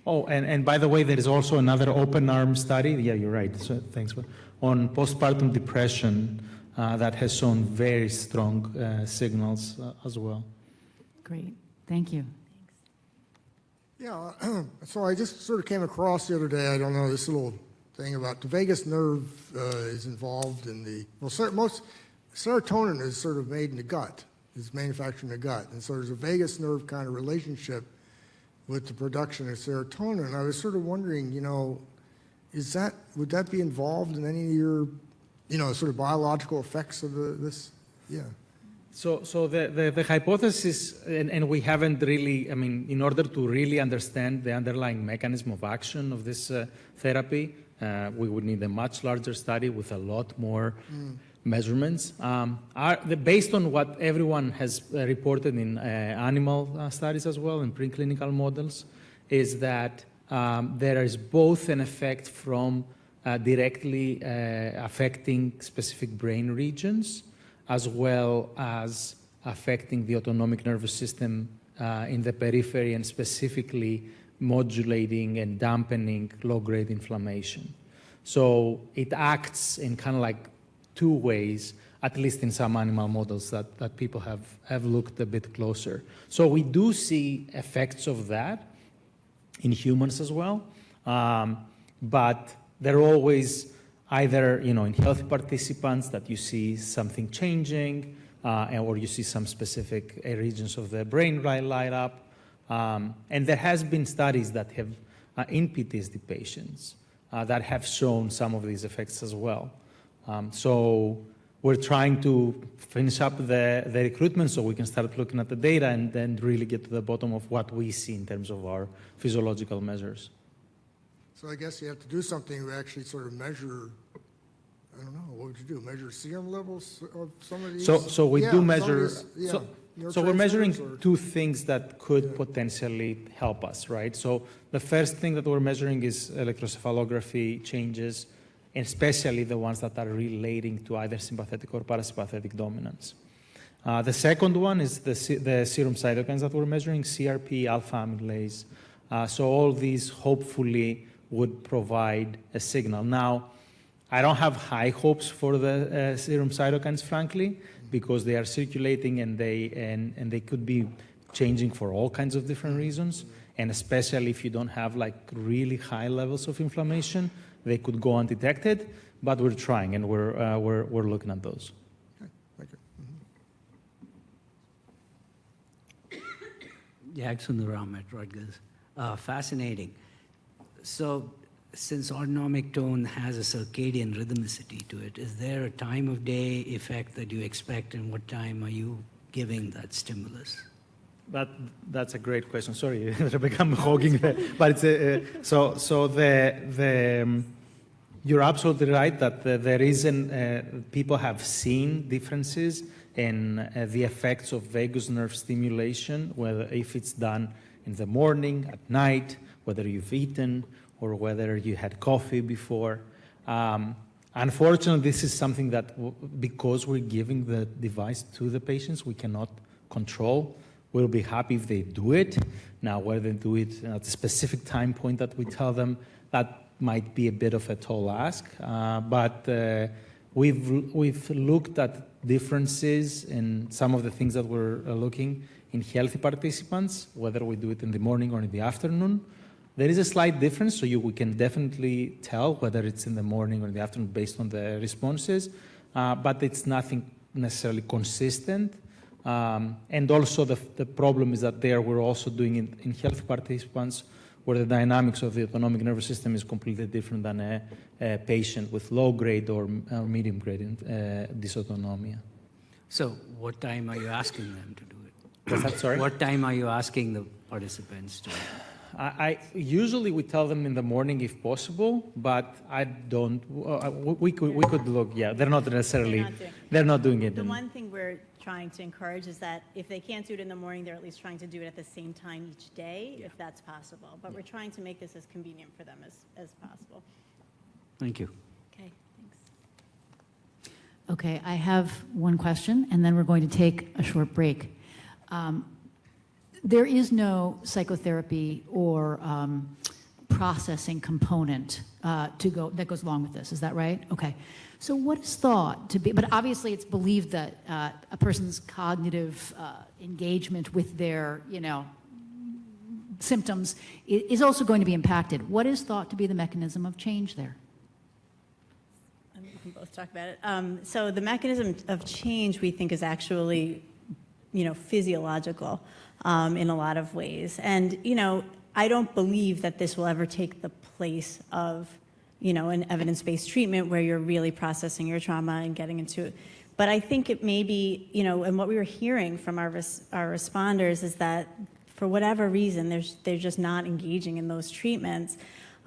Speaker 17: Oh, and by the way, there is also another open arm study. Yeah, you're right. So thanks. On postpartum depression that has shown very strong signals as well.
Speaker 14: Great, thank you.
Speaker 6: Yeah, so I just sort of came across the other day, I don't know, this little thing about the vagus nerve is involved in the, well, most serotonin is sort of made in the gut, is manufactured in the gut. And so there's a vagus nerve kind of relationship with the production of serotonin. And I was sort of wondering, you know, would that be involved in any of your, you know, sort of biological effects of this? Yeah.
Speaker 17: So the hypothesis, and we haven't really, I mean, in order to really understand the underlying mechanism of action of this therapy, we would need a much larger study with a lot more measurements. Based on what everyone has reported in animal studies as well, in preclinical models, is that there is both an effect from directly affecting specific brain regions, as well as affecting the autonomic nervous system in the periphery and specifically modulating and dampening low-grade inflammation. So it acts in kind of like two ways, at least in some animal models that people have looked a bit closer. So we do see effects of that in humans as well, but they're always either, you know, in healthy participants that you see something changing, or you see some specific regions of the brain light up. And there has been studies that have, in PTSD patients, that have shown some of these effects as well. So we're trying to finish up the recruitment so we can start looking at the data and then really get to the bottom of what we see in terms of our physiological measures.
Speaker 6: So I guess you have to do something to actually sort of measure, I don't know, what would you do? Measure serum levels of some of these?
Speaker 17: So we do measure, so we're measuring
Speaker 6: or?
Speaker 17: two things that could potentially help us, right? So the first thing that we're measuring is electroencephalography changes, and especially the ones that are relating to either sympathetic or parasympathetic dominance. The second one is the serum cytokines that we're measuring, CRP, alpha amylase. So all these hopefully would provide a signal. Now, I don't have high hopes for the serum cytokines, frankly, because they are circulating and they could be changing for all kinds of different reasons, and especially if you don't have like really high levels of inflammation, they could go undetected. But we're trying, and we're looking at those.
Speaker 6: Okay, thank you.
Speaker 18: Jackson Ramat Rutgers. Fascinating. So, since autonomic tone has a circadian rhythmicity to it, is there a time of day effect that you expect, and what time are you giving that stimulus?
Speaker 17: That's a great question. Sorry, Rebecca, I'm hogging there. But it's you're absolutely right that there is people have seen differences in the effects of vagus nerve stimulation, whether if it's done in the morning, at night, whether you've eaten, or whether you had coffee before. Unfortunately, this is something that, because we're giving the device to the patients, we cannot control. We'll be happy if they do it. Now, whether they do it at a specific time point that we tell them, that might be a bit of a tall ask. But we've looked at differences in some of the things that we're looking in healthy participants, whether we do it in the morning or in the afternoon. There is a slight difference, so we can definitely tell whether it's in the morning or in the afternoon based on the responses, but it's nothing necessarily consistent. And also the problem is that there we're also doing it in healthy participants where the dynamics of the autonomic nervous system is completely different than a patient with low-grade or medium-grade dysautonomia.
Speaker 18: So what time are you asking them to do it?
Speaker 17: What's that, sorry?
Speaker 18: What time are you asking the participants to?
Speaker 17: Usually we tell them in the morning if possible, but I don't. We could look. Yeah, they're not necessarily. They're not doing it.
Speaker 16: The one thing we're trying to encourage is that if they can't do it in the morning, they're at least trying to do it at the same time each day, if that's possible. But we're trying to make this as convenient for them as possible.
Speaker 18: Thank you.
Speaker 16: Okay, thanks.
Speaker 14: Okay, I have one question, and then we're going to take a short break. There is no psychotherapy or processing component that goes along with this. Is that right? Okay. So what is thought to be? But obviously, it's believed that a person's cognitive engagement with their, symptoms is also going to be impacted. What is thought to be the mechanism of change there?
Speaker 16: We can both talk about it. So the mechanism of change we think is actually, physiological. In a lot of ways. And, I don't believe that this will ever take the place of, an evidence-based treatment where you're really processing your trauma and getting into it. But I think it may be, and what we were hearing from our responders is that for whatever reason, they're just not engaging in those treatments.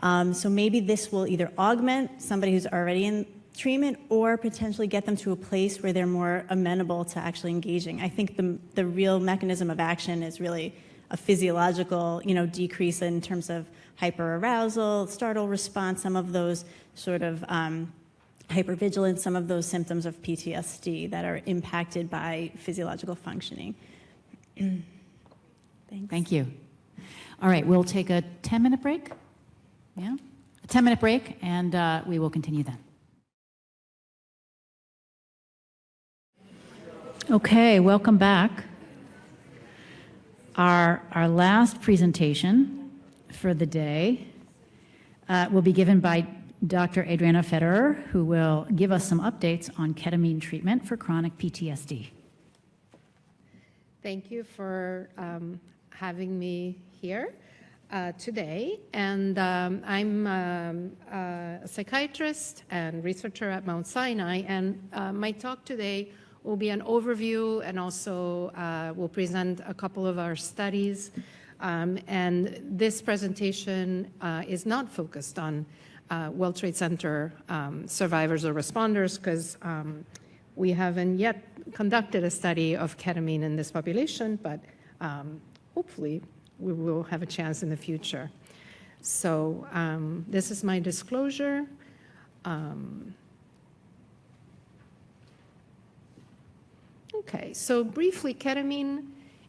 Speaker 16: So maybe this will either augment somebody who's already in treatment or potentially get them to a place where they're more amenable to actually engaging. I think the real mechanism of action is really a physiological, decrease in terms of hyperarousal, startle response, some of those sort of hypervigilance, some of those symptoms of PTSD that are impacted by physiological functioning. Thanks.
Speaker 14: Thank you. All right, we'll take a 10-minute break. Yeah, a 10-minute break, and we will continue then. Okay, welcome back. Our last presentation for the day will be given by Dr. Adriana Federer, who will give us some updates on ketamine treatment for chronic PTSD.
Speaker 19: Thank you for having me here today. And I'm a psychiatrist and researcher at Mount Sinai, and my talk today will be an overview and also we'll present a couple of our studies. And this presentation is not focused on World Trade Center survivors or responders because we haven't yet conducted a study of ketamine in this population, but hopefully we will have a chance in the future. So this is my disclosure. Okay, so briefly, ketamine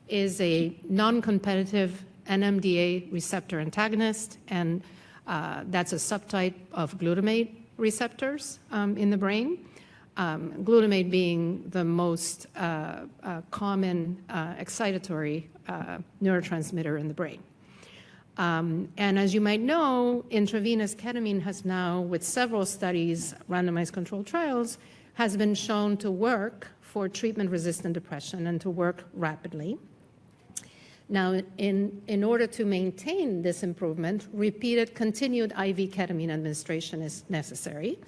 Speaker 19: is a non-competitive NMDA receptor antagonist, and that's a subtype of glutamate receptors in the brain. Glutamate being the most common excitatory neurotransmitter in the brain. And as you might know, intravenous ketamine has now, with several studies, randomized controlled trials, has been shown to work for treatment-resistant depression and to work rapidly. Now, in order to maintain this improvement, repeated continued IV ketamine administration is necessary.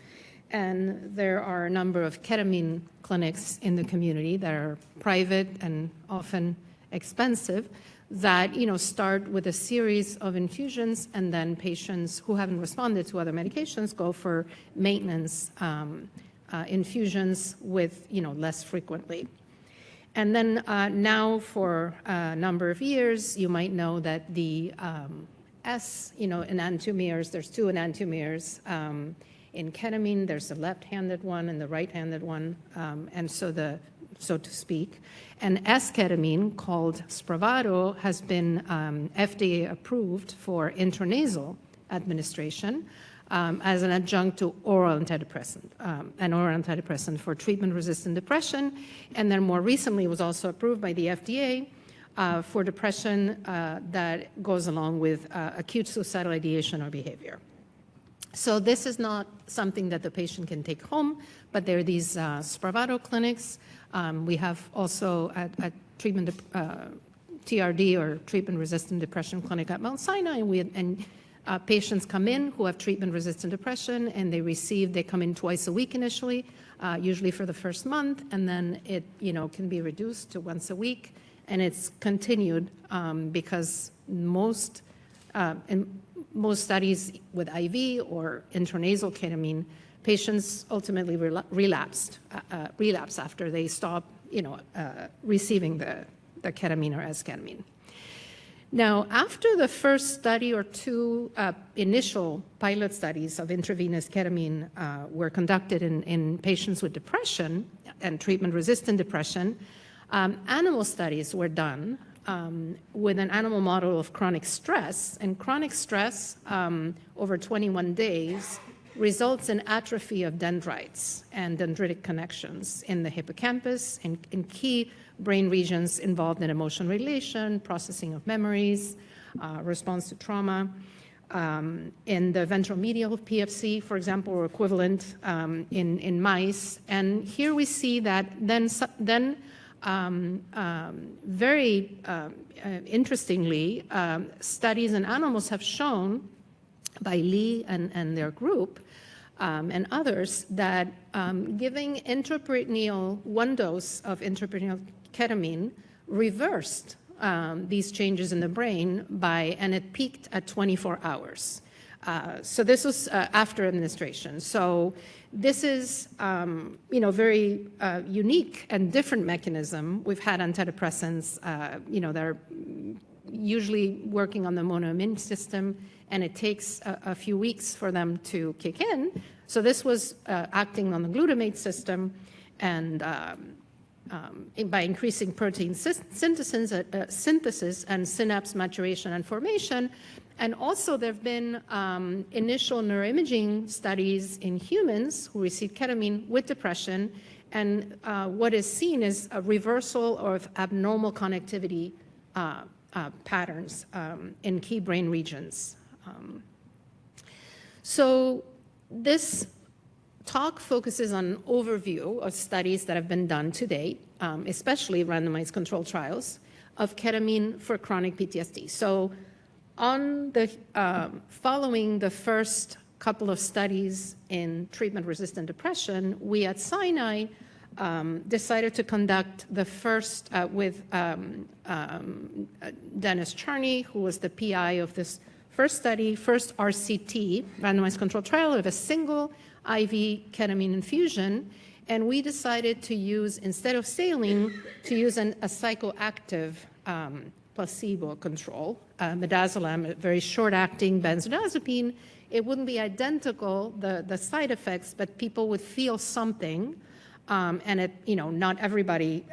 Speaker 19: And there are a number of ketamine clinics in the community that are private and often expensive that start with a series of infusions, and then patients who haven't responded to other medications go for maintenance infusions with less frequently. And then now for a number of years, you might know that the enantiomers, there's two enantiomers, In ketamine, there's a left-handed one and the right-handed one, and so to speak. And S-ketamine, called Spravato, has been FDA approved for intranasal administration as an adjunct to oral antidepressant, an oral antidepressant for treatment-resistant depression. And then more recently was also approved by the FDA for depression that goes along with acute suicidal ideation or behavior. So this is not something that the patient can take home, but there are these Spravato clinics. We have also a treatment TRD, or treatment-resistant depression clinic at Mount Sinai, and patients come in who have treatment-resistant depression, and they come in twice a week initially, usually for the first month, and then it can be reduced to once a week, and it's continued because most studies with IV or intranasal ketamine, patients ultimately relapse after they stop, receiving the ketamine or S-ketamine. Now, after the first study or two initial pilot studies of intravenous ketamine were conducted in patients with depression and treatment-resistant depression, animal studies were done with an animal model of chronic stress. And chronic stress over 21 days results in atrophy of dendrites and dendritic connections in the hippocampus, in key brain regions involved in emotion regulation, processing of memories, response to trauma. In the ventromedial PFC, for example, or equivalent in mice. And here we see that then very interestingly, studies in animals have shown by Lee and their group and others that giving intraperitoneal, one dose of intraperitoneal ketamine reversed these changes in the brain and it peaked at 24 hours. So this was after administration. So this is, very unique and different mechanism. We've had antidepressants, that are usually working on the monoimmune system, and it takes a few weeks for them to kick in. So this was acting on the glutamate system, and by increasing protein synthesis and synapse maturation and formation. And also there have been initial neuroimaging studies in humans who received ketamine with depression, and what is seen is a reversal of abnormal connectivity patterns in key brain regions. So this talk focuses on an overview of studies that have been done to date, especially randomized controlled trials of ketamine for chronic PTSD. So following the first couple of studies in treatment-resistant depression, we at Sinai decided to conduct the first with Dennis Charney, who was the PI of this first study, first RCT, randomized controlled trial of a single IV ketamine infusion. And we decided to use, instead of saline, to use a psychoactive placebo control, midazolam, a very short-acting benzodiazepine. It wouldn't be identical, the side effects, but people would feel something. And not everybody,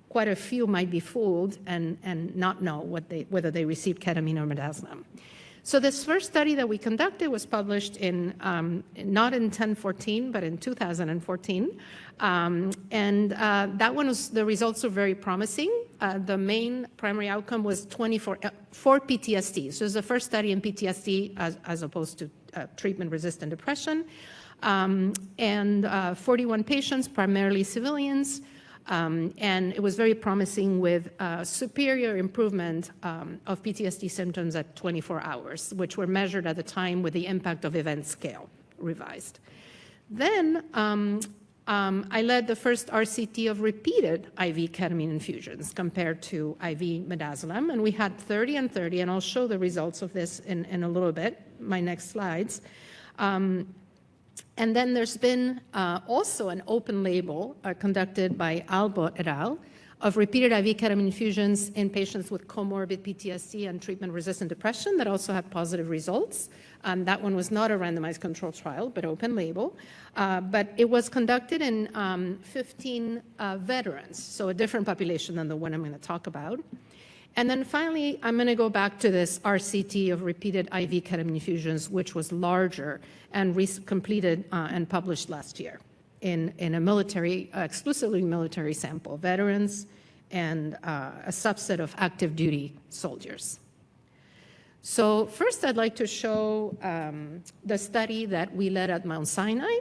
Speaker 19: quite a few might be fooled and not know whether they received ketamine or midazolam. So this first study that we conducted was published in, not in 1014, but in 2014. And that one the results were very promising. The main primary outcome was 24 for PTSD. So it was the first study in PTSD as opposed to treatment-resistant depression. And 41 patients, primarily civilians. And it was very promising with superior improvement of PTSD symptoms at 24 hours, which were measured at the time with the impact of event scale revised. Then I led the first RCT of repeated IV ketamine infusions compared to IV midazolam, and we had 30 and 30, and I'll show the results of this in a little bit, my next slides. And then there's been also an open label conducted by Albot et al. of repeated IV ketamine infusions in patients with comorbid PTSD and treatment-resistant depression that also had positive results. That one was not a randomized controlled trial, but open label. But it was conducted in 15 veterans, so a different population than the one I'm going to talk about. And then finally, I'm going to go back to this RCT of repeated IV ketamine infusions, which was larger and completed and published last year in a military, exclusively military sample, veterans and a subset of active duty soldiers. So first, I'd like to show the study that we led at Mount Sinai.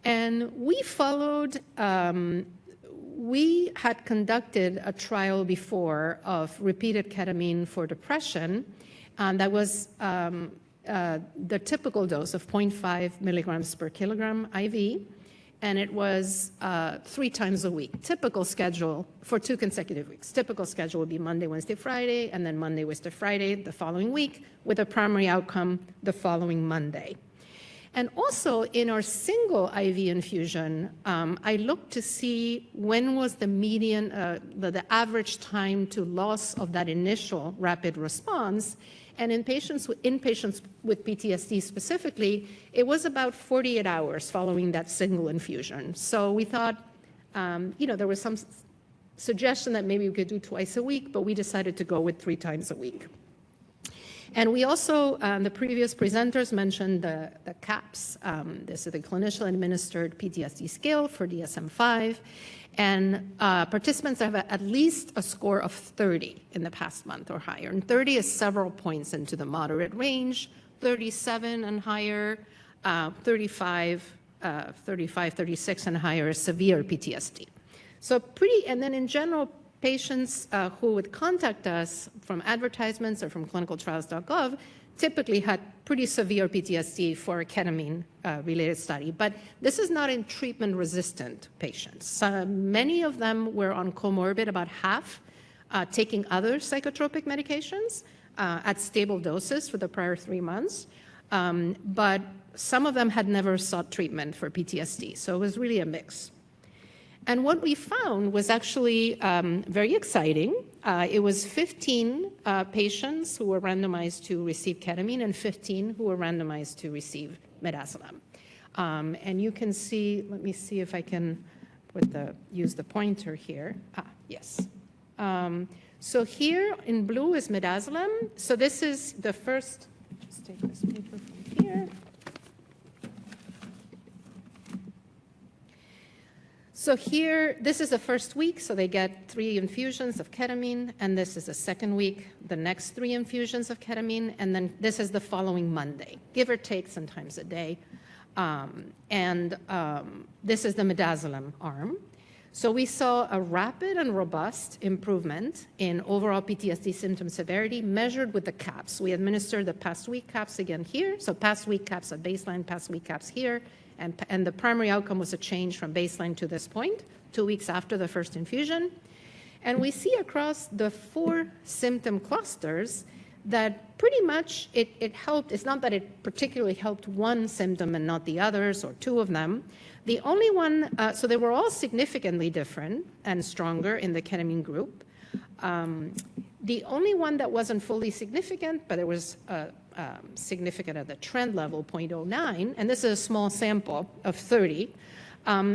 Speaker 19: And we followed, we had conducted a trial before of repeated ketamine for depression that was the typical dose of 0.5 milligrams per kilogram IV. And it was 3 times a week, typical schedule for 2 consecutive weeks. Typical schedule would be Monday, Wednesday, Friday, and then Monday, Wednesday, Friday the following week, with a primary outcome the following Monday. And also in our single IV infusion, I looked to see when was the median, the average time to loss of that initial rapid response. And in patients with PTSD specifically, it was about 48 hours following that single infusion. So we thought, there was some suggestion that maybe we could do twice a week, but we decided to go with 3 times a week. And we also, the previous presenters mentioned the CAPS. This is the clinician administered PTSD scale for DSM-5. And participants have at least a score of 30 in the past month or higher. And 30 is several points into the moderate range, 37 and higher, 35, 36 and higher is severe PTSD. So and then in general, patients who would contact us from advertisements or from clinicaltrials.gov typically had pretty severe PTSD for a ketamine-related study. But this is not in treatment-resistant patients. Many of them were on comorbid, about half, taking other psychotropic medications at stable doses for the prior 3 months. But some of them had never sought treatment for PTSD. So it was really a mix. And what we found was actually very exciting. It was 15 patients who were randomized to receive ketamine and 15 who were randomized to receive midazolam. And you can see, let me see if I can use the pointer here. Yes. So here in blue is midazolam. So this is the first, just take this paper from here. So here, this is the first week, so they get 3 infusions of ketamine, and this is the second week, the next 3 infusions of ketamine, and then this is the following Monday, give or take sometimes a day. This is the midazolam arm. So we saw a rapid and robust improvement in overall PTSD symptom severity measured with the CAPS. We administered the past week CAPS again here, so past week CAPS at baseline, past week CAPS here. And the primary outcome was a change from baseline to this point, 2 weeks after the first infusion. And we see across the 4 symptom clusters that pretty much it helped. It's not that it particularly helped one symptom and not the others or 2 of them. The only one, so they were all significantly different and stronger in the ketamine group. The only one that wasn't fully significant, but it was significant at the trend level, 0.09, and this is a small sample of 30,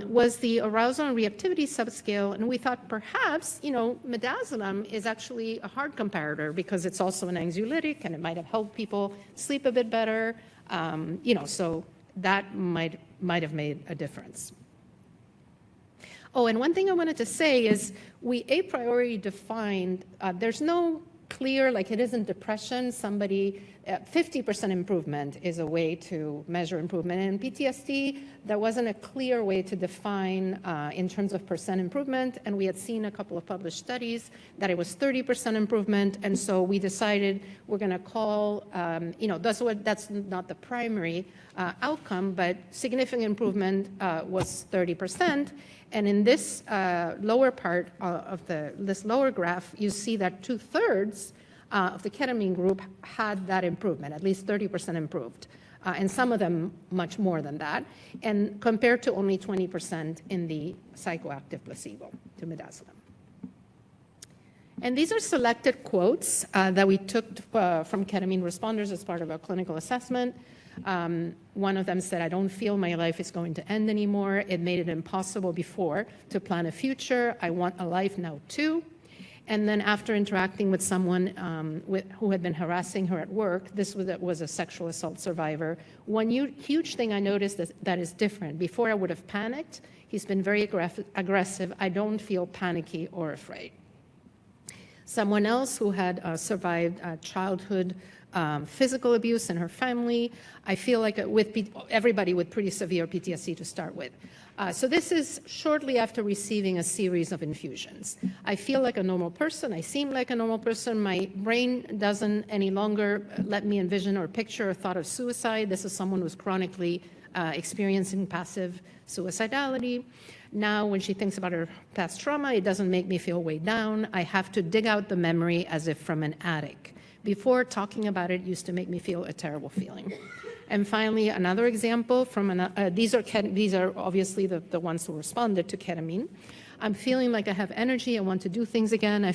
Speaker 19: was the arousal and reactivity subscale. And we thought perhaps, midazolam is actually a hard comparator because it's also an anxiolytic and it might have helped people sleep a bit better. So that might have made a difference. Oh, and one thing I wanted to say is we a priori defined, there's no clear, like it isn't depression, 50% improvement is a way to measure improvement. And in PTSD, there wasn't a clear way to define in terms of percent improvement. And we had seen a couple of published studies that it was 30% improvement. And so we decided we're going to call, that's not the primary outcome, but significant improvement was 30%. And in this lower part of this lower graph, you see that 2/3 of the ketamine group had that improvement, at least 30% improved, and some of them much more than that, and compared to only 20% in the psychoactive placebo to midazolam. And these are selected quotes that we took from ketamine responders as part of our clinical assessment. One of them said, "I don't feel my life is going to end anymore. It made it impossible before to plan a future. I want a life now too." And then after interacting with someone who had been harassing her at work, this was a sexual assault survivor. One huge thing I noticed that is different. Before I would have panicked. He's been very aggressive. I don't feel panicky or afraid. Someone else who had survived childhood physical abuse in her family. I feel like everybody with pretty severe PTSD to start with. So this is shortly after receiving a series of infusions. I feel like a normal person. I seem like a normal person. My brain doesn't any longer let me envision or picture a thought of suicide. This is someone who's chronically experiencing passive suicidality. Now, when she thinks about her past trauma, it doesn't make me feel weighed down. I have to dig out the memory as if from an attic. Before, talking about it used to make me feel a terrible feeling. And finally, another example from these are obviously the ones who responded to ketamine. I'm feeling like I have energy. I want to do things again. I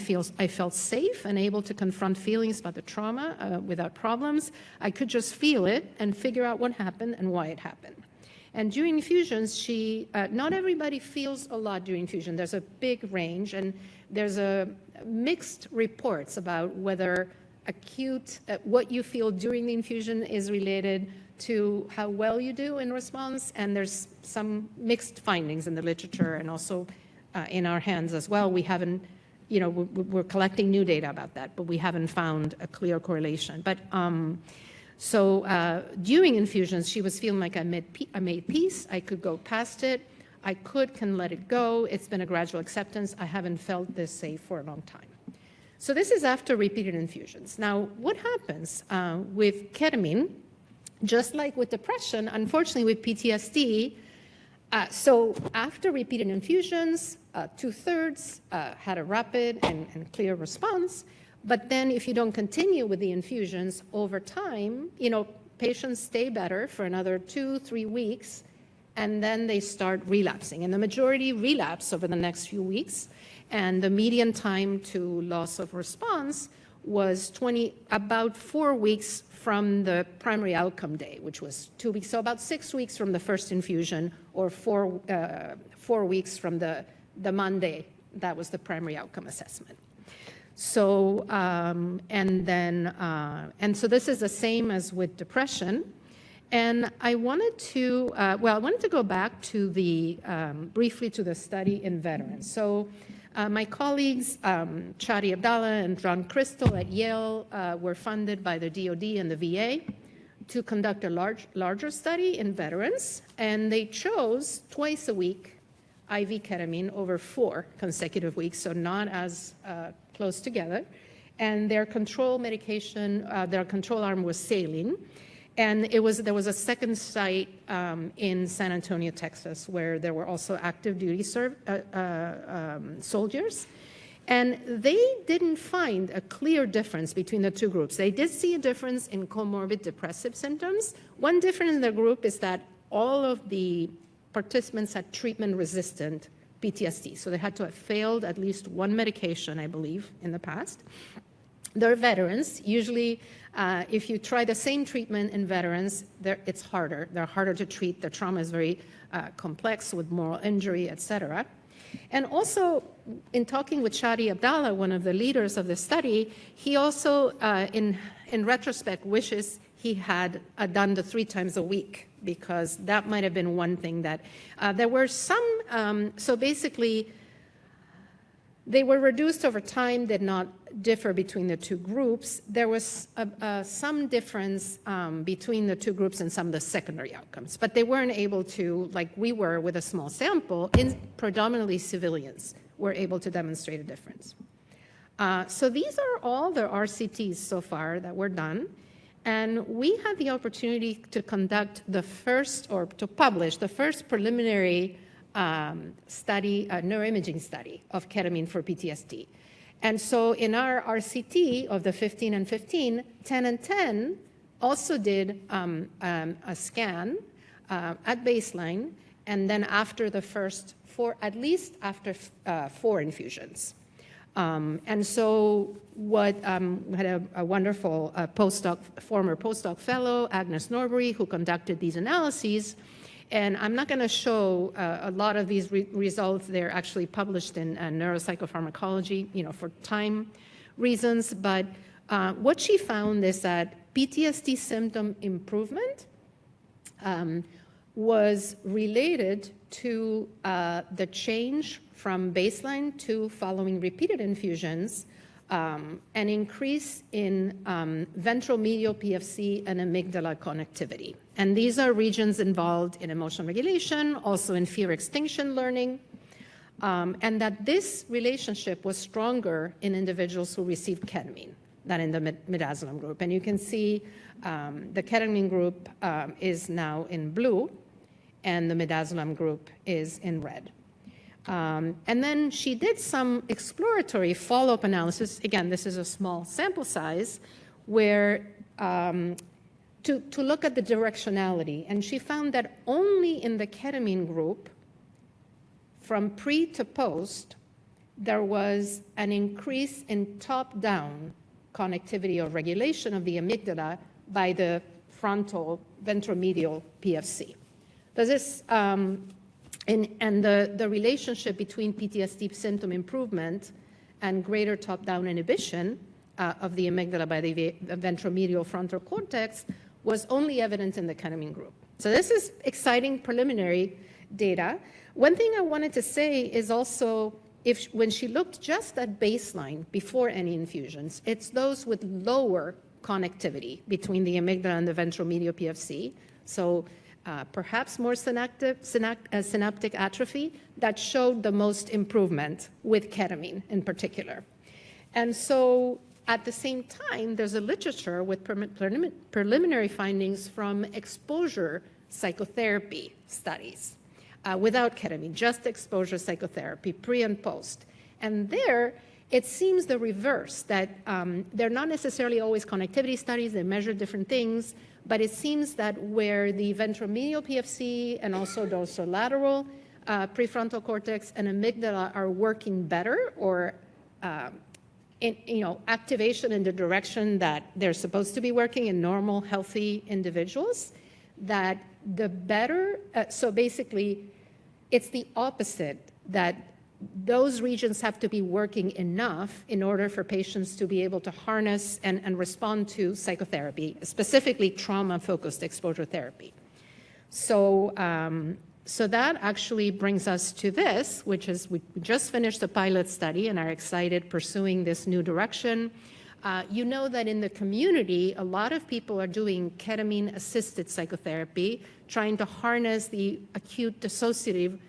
Speaker 19: felt safe and able to confront feelings about the trauma without problems. I could just feel it and figure out what happened and why it happened. And during infusions, not everybody feels a lot during infusion. There's a big range, and there's mixed reports about whether what you feel during the infusion is related to how well you do in response, and there's some mixed findings in the literature and also in our hands as well. We haven't, we're collecting new data about that, but we haven't found a clear correlation. But during infusions, she was feeling like I made peace. I could go past it. I can let it go. It's been a gradual acceptance. I haven't felt this safe for a long time. So this is after repeated infusions. Now, what happens with ketamine, just like with depression, unfortunately with PTSD, so after repeated infusions, 2/3 had a rapid and clear response. But then if you don't continue with the infusions over time, patients stay better for another 2-3 weeks, and then they start relapsing. And the majority relapse over the next few weeks. And the median time to loss of response was about 4 weeks from the primary outcome day, which was 2 weeks. So about 6 weeks from the first infusion, or 4 weeks from the Monday. That was the primary outcome assessment. So, so this is the same as with depression. And I wanted to go back to briefly to the study in veterans. So my colleagues, Chadi Abdallah and John Crystal at Yale, were funded by the DoD and the VA to conduct a larger study in veterans. And they chose twice a week IV ketamine over 4 consecutive weeks, so not as close together. And their control medication, their control arm was saline. And there was a second site in San Antonio, Texas, where there were also active duty soldiers. And they didn't find a clear difference between the two groups. They did see a difference in comorbid depressive symptoms. One difference in the group is that all of the participants had treatment-resistant PTSD. So they had to have failed at least one medication, I believe, in the past. They're veterans. Usually, if you try the same treatment in veterans, it's harder. They're harder to treat. Their trauma is very complex with moral injury, et cetera. And also, in talking with Chadi Abdallah, one of the leaders of the study, he also, in retrospect, wishes he had done the 3 times a week, because that might have been one thing that there were some, so basically, they were reduced over time, did not differ between the two groups. There was some difference between the two groups in some of the secondary outcomes, but they weren't able to, like we were with a small sample, in predominantly civilians, were able to demonstrate a difference. So these are all the RCTs so far that were done. And we had the opportunity to conduct the first, or to publish the first preliminary study, neuroimaging study of ketamine for PTSD. And so in our RCT of the 15 and 15, 10 and 10 also did a scan at baseline, and then after the first 4, at least after 4 infusions. And so what we had a wonderful former postdoc fellow, Agnes Norbury, who conducted these analyses. And I'm not going to show a lot of these results. They're actually published in Neuropsychopharmacology, for time reasons. But what she found is that PTSD symptom improvement was related to the change from baseline to following repeated infusions, an increase in ventromedial PFC and amygdala connectivity. And these are regions involved in emotional regulation, also in fear extinction learning, and that this relationship was stronger in individuals who received ketamine than in the midazolam group. And you can see the ketamine group is now in blue, and the midazolam group is in red. And then she did some exploratory follow-up analysis. Again, this is a small sample size, where to look at the directionality. And she found that only in the ketamine group, from pre to post, there was an increase in top-down connectivity or regulation of the amygdala by the frontal ventromedial PFC. Does this, and the relationship between PTSD symptom improvement and greater top-down inhibition of the amygdala by the ventromedial frontal cortex was only evident in the ketamine group. So this is exciting preliminary data. One thing I wanted to say is also, when she looked just at baseline before any infusions, it's those with lower connectivity between the amygdala and the ventromedial PFC. So perhaps more synaptic atrophy that showed the most improvement with ketamine in particular. And so at the same time, there's a literature with preliminary findings from exposure psychotherapy studies without ketamine, just exposure psychotherapy, pre and post. And there, it seems the reverse, that they're not necessarily always connectivity studies, they measure different things, but it seems that where the ventromedial PFC and also dorsolateral prefrontal cortex and amygdala are working better, or activation in the direction that they're supposed to be working in normal, healthy individuals, that the better, so basically, it's the opposite, that those regions have to be working enough in order for patients to be able to harness and respond to psychotherapy, specifically trauma-focused exposure therapy. So, so that actually brings us to this, which is we just finished a pilot study and are excited pursuing this new direction. You know that in the community, a lot of people are doing ketamine-assisted psychotherapy, trying to harness the acute dissociative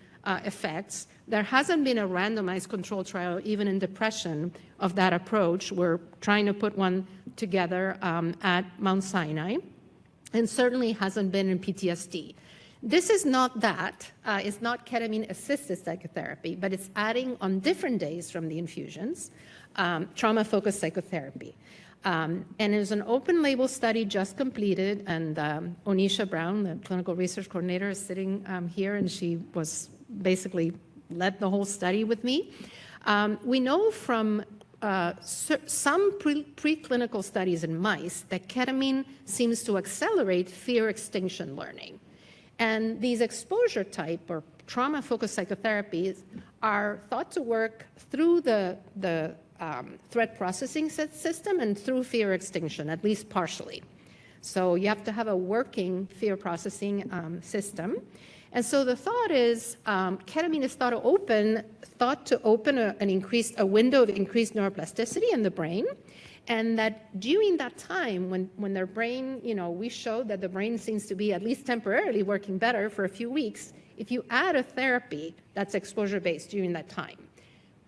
Speaker 19: effects. There hasn't been a randomized control trial, even in depression, of that approach. We're trying to put one together at Mount Sinai, and certainly hasn't been in PTSD. This is not that. It's not ketamine-assisted psychotherapy, but it's adding on different days from the infusions, trauma-focused psychotherapy. And there's an open-label study just completed, and Onisha Brown, the clinical research coordinator, is sitting here, and she was basically led the whole study with me. We know from some preclinical studies in mice that ketamine seems to accelerate fear extinction learning. And these exposure type or trauma-focused psychotherapies are thought to work through the threat processing system and through fear extinction, at least partially. So you have to have a working fear processing system. And so the thought is ketamine is thought to open a window of increased neuroplasticity in the brain, and that during that time when their brain, we showed that the brain seems to be at least temporarily working better for a few weeks, if you add a therapy that's exposure-based during that time,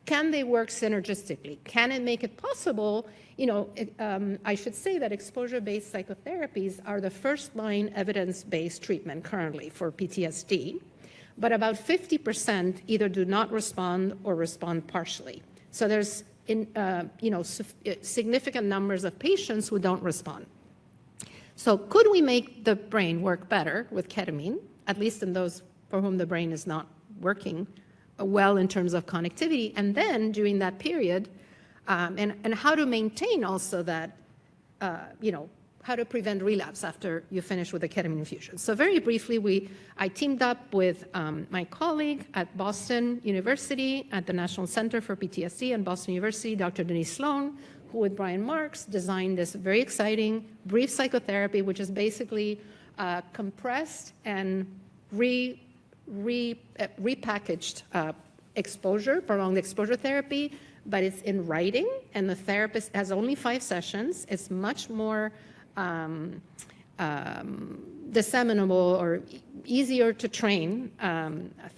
Speaker 19: can they work synergistically? Can it make it possible? I should say that exposure-based psychotherapies are the first-line evidence-based treatment currently for PTSD, but about 50% either do not respond or respond partially. So there's significant numbers of patients who don't respond. So could we make the brain work better with ketamine, at least in those for whom the brain is not working well in terms of connectivity, and then during that period, and how to maintain also that, how to prevent relapse after you finish with the ketamine infusion. So very briefly, I teamed up with my colleague at Boston University at the National Center for PTSD and Boston University, Dr. Denise Sloan, who with Brian Marks designed this very exciting brief psychotherapy, which is basically compressed and repackaged exposure, prolonged exposure therapy, but it's in writing, and the therapist has only 5 sessions. It's much more disseminable or easier to train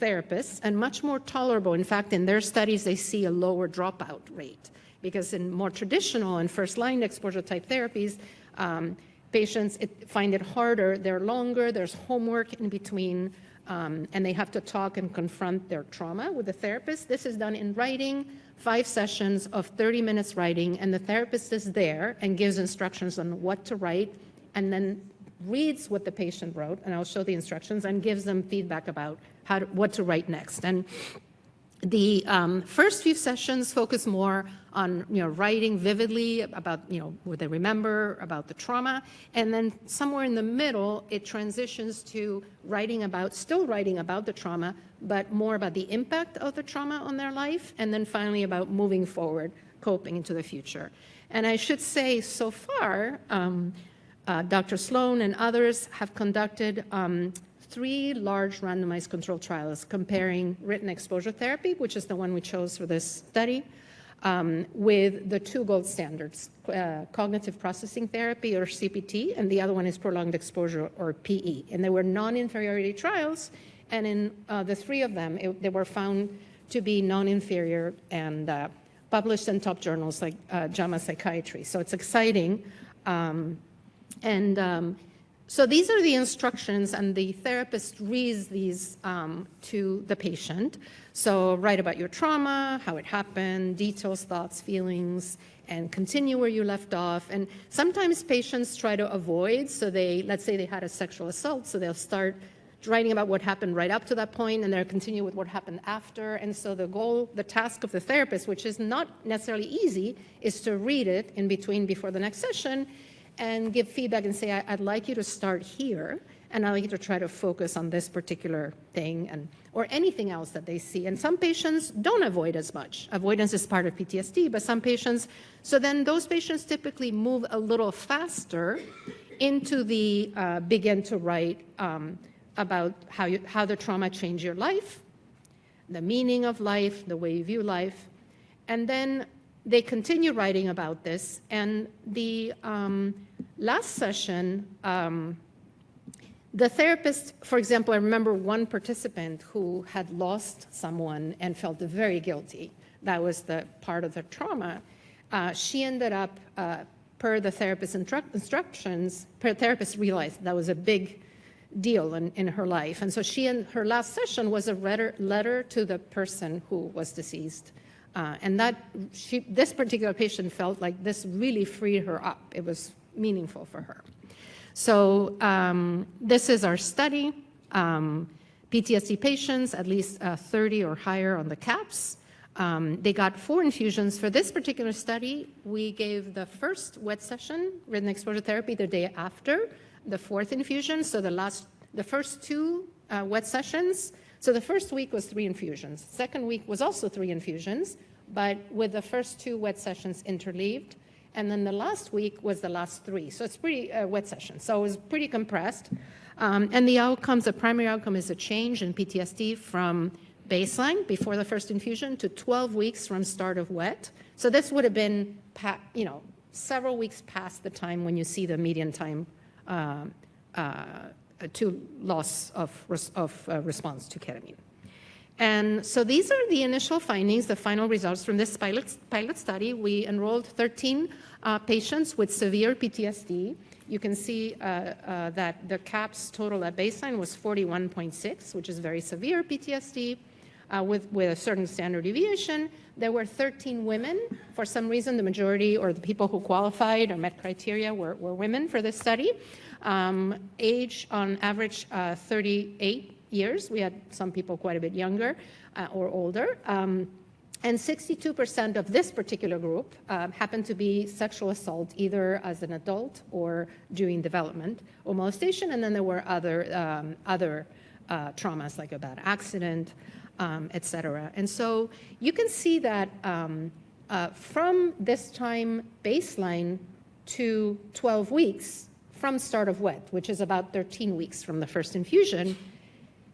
Speaker 19: therapists and much more tolerable. In fact, in their studies, they see a lower dropout rate because in more traditional and first-line exposure type therapies, patients find it harder. They're longer. There's homework in between, and they have to talk and confront their trauma with the therapist. This is done in writing, 5 sessions of 30 minutes writing, and the therapist is there and gives instructions on what to write, and then reads what the patient wrote, and I'll show the instructions, and gives them feedback about what to write next. And the first few sessions focus more on writing vividly about what they remember about the trauma, and then somewhere in the middle it transitions to still writing about the trauma, but more about the impact of the trauma on their life, and then finally about moving forward, coping into the future. And I should say, so far, Dr. Sloan and others have conducted 3 large randomized controlled trials comparing written exposure therapy, which is the one we chose for this study, with the 2 gold standards, cognitive processing therapy, or CPT, and the other one is prolonged exposure, or PE. And they were non-inferiority trials, and in the 3 of them, they were found to be non-inferior and published in top journals like JAMA Psychiatry. So it's exciting. So these are the instructions, and the therapist reads these to the patient. So write about your trauma, how it happened, details, thoughts, feelings, and continue where you left off. And sometimes patients try to avoid, so let's say they had a sexual assault, so they'll start writing about what happened right up to that point, and they'll continue with what happened after. And so the task of the therapist, which is not necessarily easy, is to read it in between before the next session and give feedback and say, I'd like you to start here, and I'd like you to try to focus on this particular thing or anything else that they see. And some patients don't avoid as much. Avoidance is part of PTSD, but some patients, so then those patients typically move a little faster into the begin to write about how the trauma changed your life, the meaning of life, the way you view life, and then they continue writing about this. And the last session, the therapist, for example, I remember one participant who had lost someone and felt very guilty. That was the part of the trauma. She ended up, per the therapist's instructions, the therapist realized that was a big deal in her life. And so her last session was a letter to the person who was deceased. And this particular patient felt like this really freed her up. It was meaningful for her. So this is our study. PTSD patients, at least 30 or higher on the CAPS. They got 4 infusions. For this particular study, we gave the first wet session, written exposure therapy, the day after the 4th infusion. So the first 2 wet sessions. So the first week was 3 infusions. Second week was also 3 infusions, but with the first 2 wet sessions interleaved. And then the last week was the last 3. So it's pretty wet session. So it was pretty compressed. And the primary outcome is a change in PTSD from baseline before the first infusion to 12 weeks from start of wet. So this would have been, several weeks past the time when you see the median time to loss of response to ketamine. And so these are the initial findings, the final results from this pilot study. We enrolled 13 patients with severe PTSD. You can see that the CAPS total at baseline was 41.6, which is very severe PTSD with a certain standard deviation. There were 13 women. For some reason, the majority or the people who qualified or met criteria were women for this study. Age on average 38 years. We had some people quite a bit younger or older. And 62% of this particular group happened to be sexual assault, either as an adult or during development or molestation. And then there were other traumas like a bad accident, et cetera. And so you can see that from this time baseline to 12 weeks from start of wet, which is about 13 weeks from the first infusion,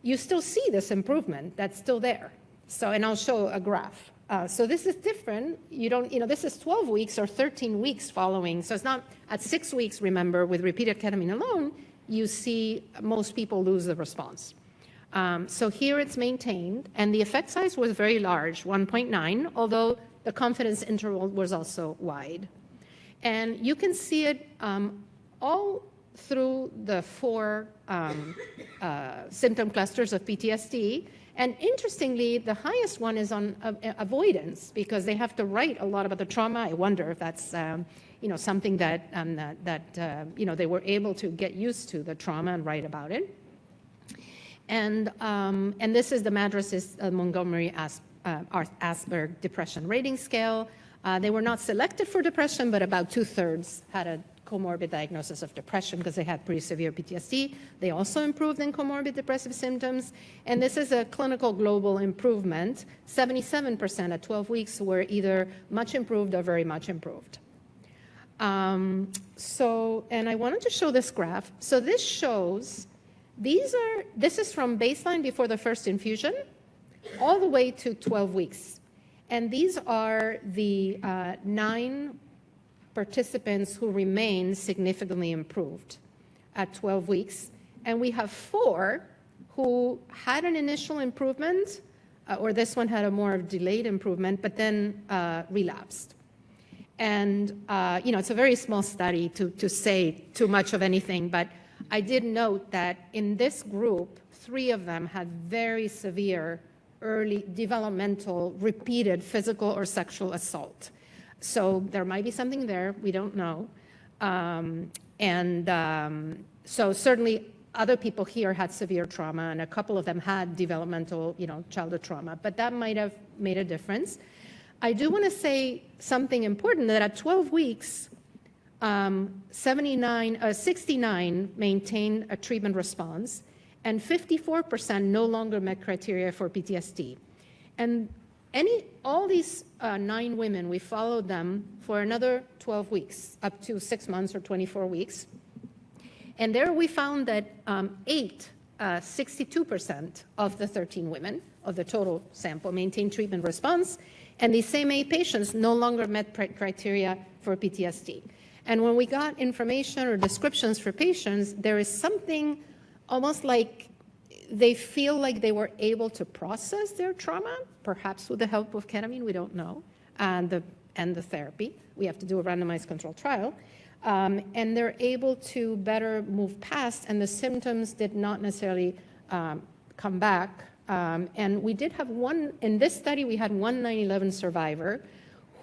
Speaker 19: you still see this improvement that's still there. So, and I'll show a graph. So this is different. You don't, this is 12 weeks or 13 weeks following. So it's not at 6 weeks, remember, with repeated ketamine alone, you see most people lose the response. So here it's maintained, and the effect size was very large, 1.9, although the confidence interval was also wide. And you can see it all through the 4 symptom clusters of PTSD. And interestingly, the highest one is on avoidance, because they have to write a lot about the trauma. I wonder if that's something that they were able to get used to the trauma and write about it. And this is the Madras' Montgomery Asberg Depression Rating Scale. They were not selected for depression, but about 2/3 had a comorbid diagnosis of depression because they had pretty severe PTSD. They also improved in comorbid depressive symptoms. And this is a clinical global improvement. 77% at 12 weeks were either much improved or very much improved. And I wanted to show this graph. So this shows, this is from baseline before the first infusion all the way to 12 weeks. And these are the 9 participants who remain significantly improved at 12 weeks. And we have 4 who had an initial improvement, or this one had a more delayed improvement, but then relapsed. And, it's a very small study to say too much of anything, but I did note that in this group, 3 of them had very severe early developmental repeated physical or sexual assault. So there might be something there, we don't know. So certainly other people here had severe trauma, and a couple of them had developmental, childhood trauma, but that might have made a difference. I do want to say something important, that at 12 weeks, 69 maintained a treatment response, and 54% no longer met criteria for PTSD. And all these 9 women, we followed them for another 12 weeks, up to 6 months or 24 weeks. And there we found that 62% of the 13 women of the total sample maintained treatment response, and these same 8 patients no longer met criteria for PTSD. And when we got information or descriptions for patients, there is something almost like they feel like they were able to process their trauma, perhaps with the help of ketamine, we don't know, and the therapy. We have to do a randomized controlled trial. And they're able to better move past, and the symptoms did not necessarily come back. And we did have in this study, we had one 9/11 survivor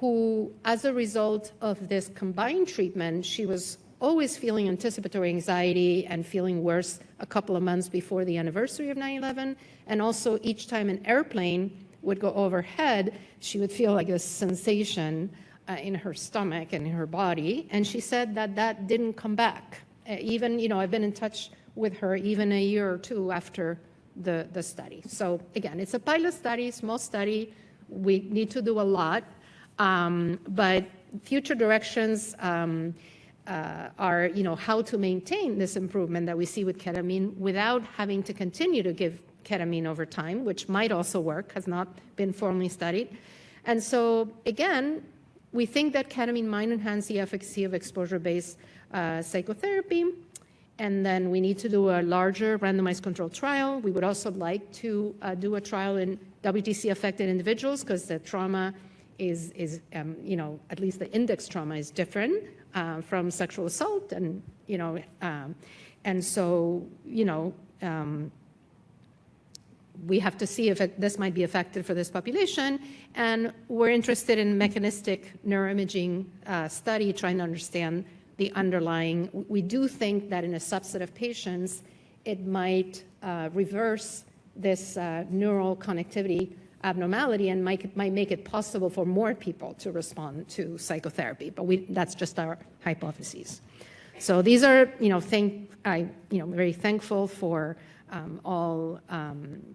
Speaker 19: who, as a result of this combined treatment, she was always feeling anticipatory anxiety and feeling worse a couple of months before the anniversary of 9/11. And also each time an airplane would go overhead, she would feel like a sensation in her stomach and in her body. And she said that didn't come back. Even, I've been in touch with her even a year or 2 after the study. So again, it's a pilot study, small study. We need to do a lot. But future directions are, how to maintain this improvement that we see with ketamine without having to continue to give ketamine over time, which might also work, has not been formally studied. And so again, we think that ketamine might enhance the efficacy of exposure-based psychotherapy. And then we need to do a larger randomized controlled trial. We would also like to do a trial in WTC-affected individuals, because the trauma is at least the index trauma is different from sexual assault. And, and so, we have to see if this might be effective for this population. And we're interested in mechanistic neuroimaging study, trying to understand the underlying. We do think that in a subset of patients, it might reverse this neural connectivity abnormality and might make it possible for more people to respond to psychotherapy. But that's just our hypotheses. So these are, very thankful for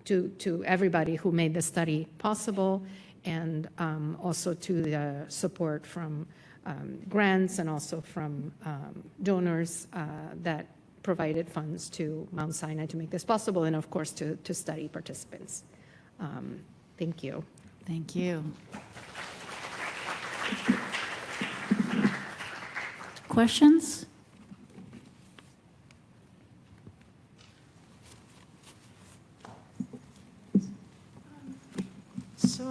Speaker 19: to everybody who made the study possible, and also to the support from grants and also from donors that provided funds to Mount Sinai to make this possible, and of course to study participants. Thank you.
Speaker 14: Thank you. Questions?
Speaker 12: So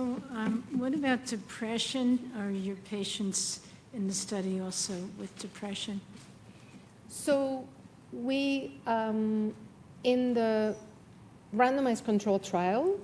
Speaker 12: what about depression? Are your patients in the study also with depression?
Speaker 19: So we, in the randomized control trial,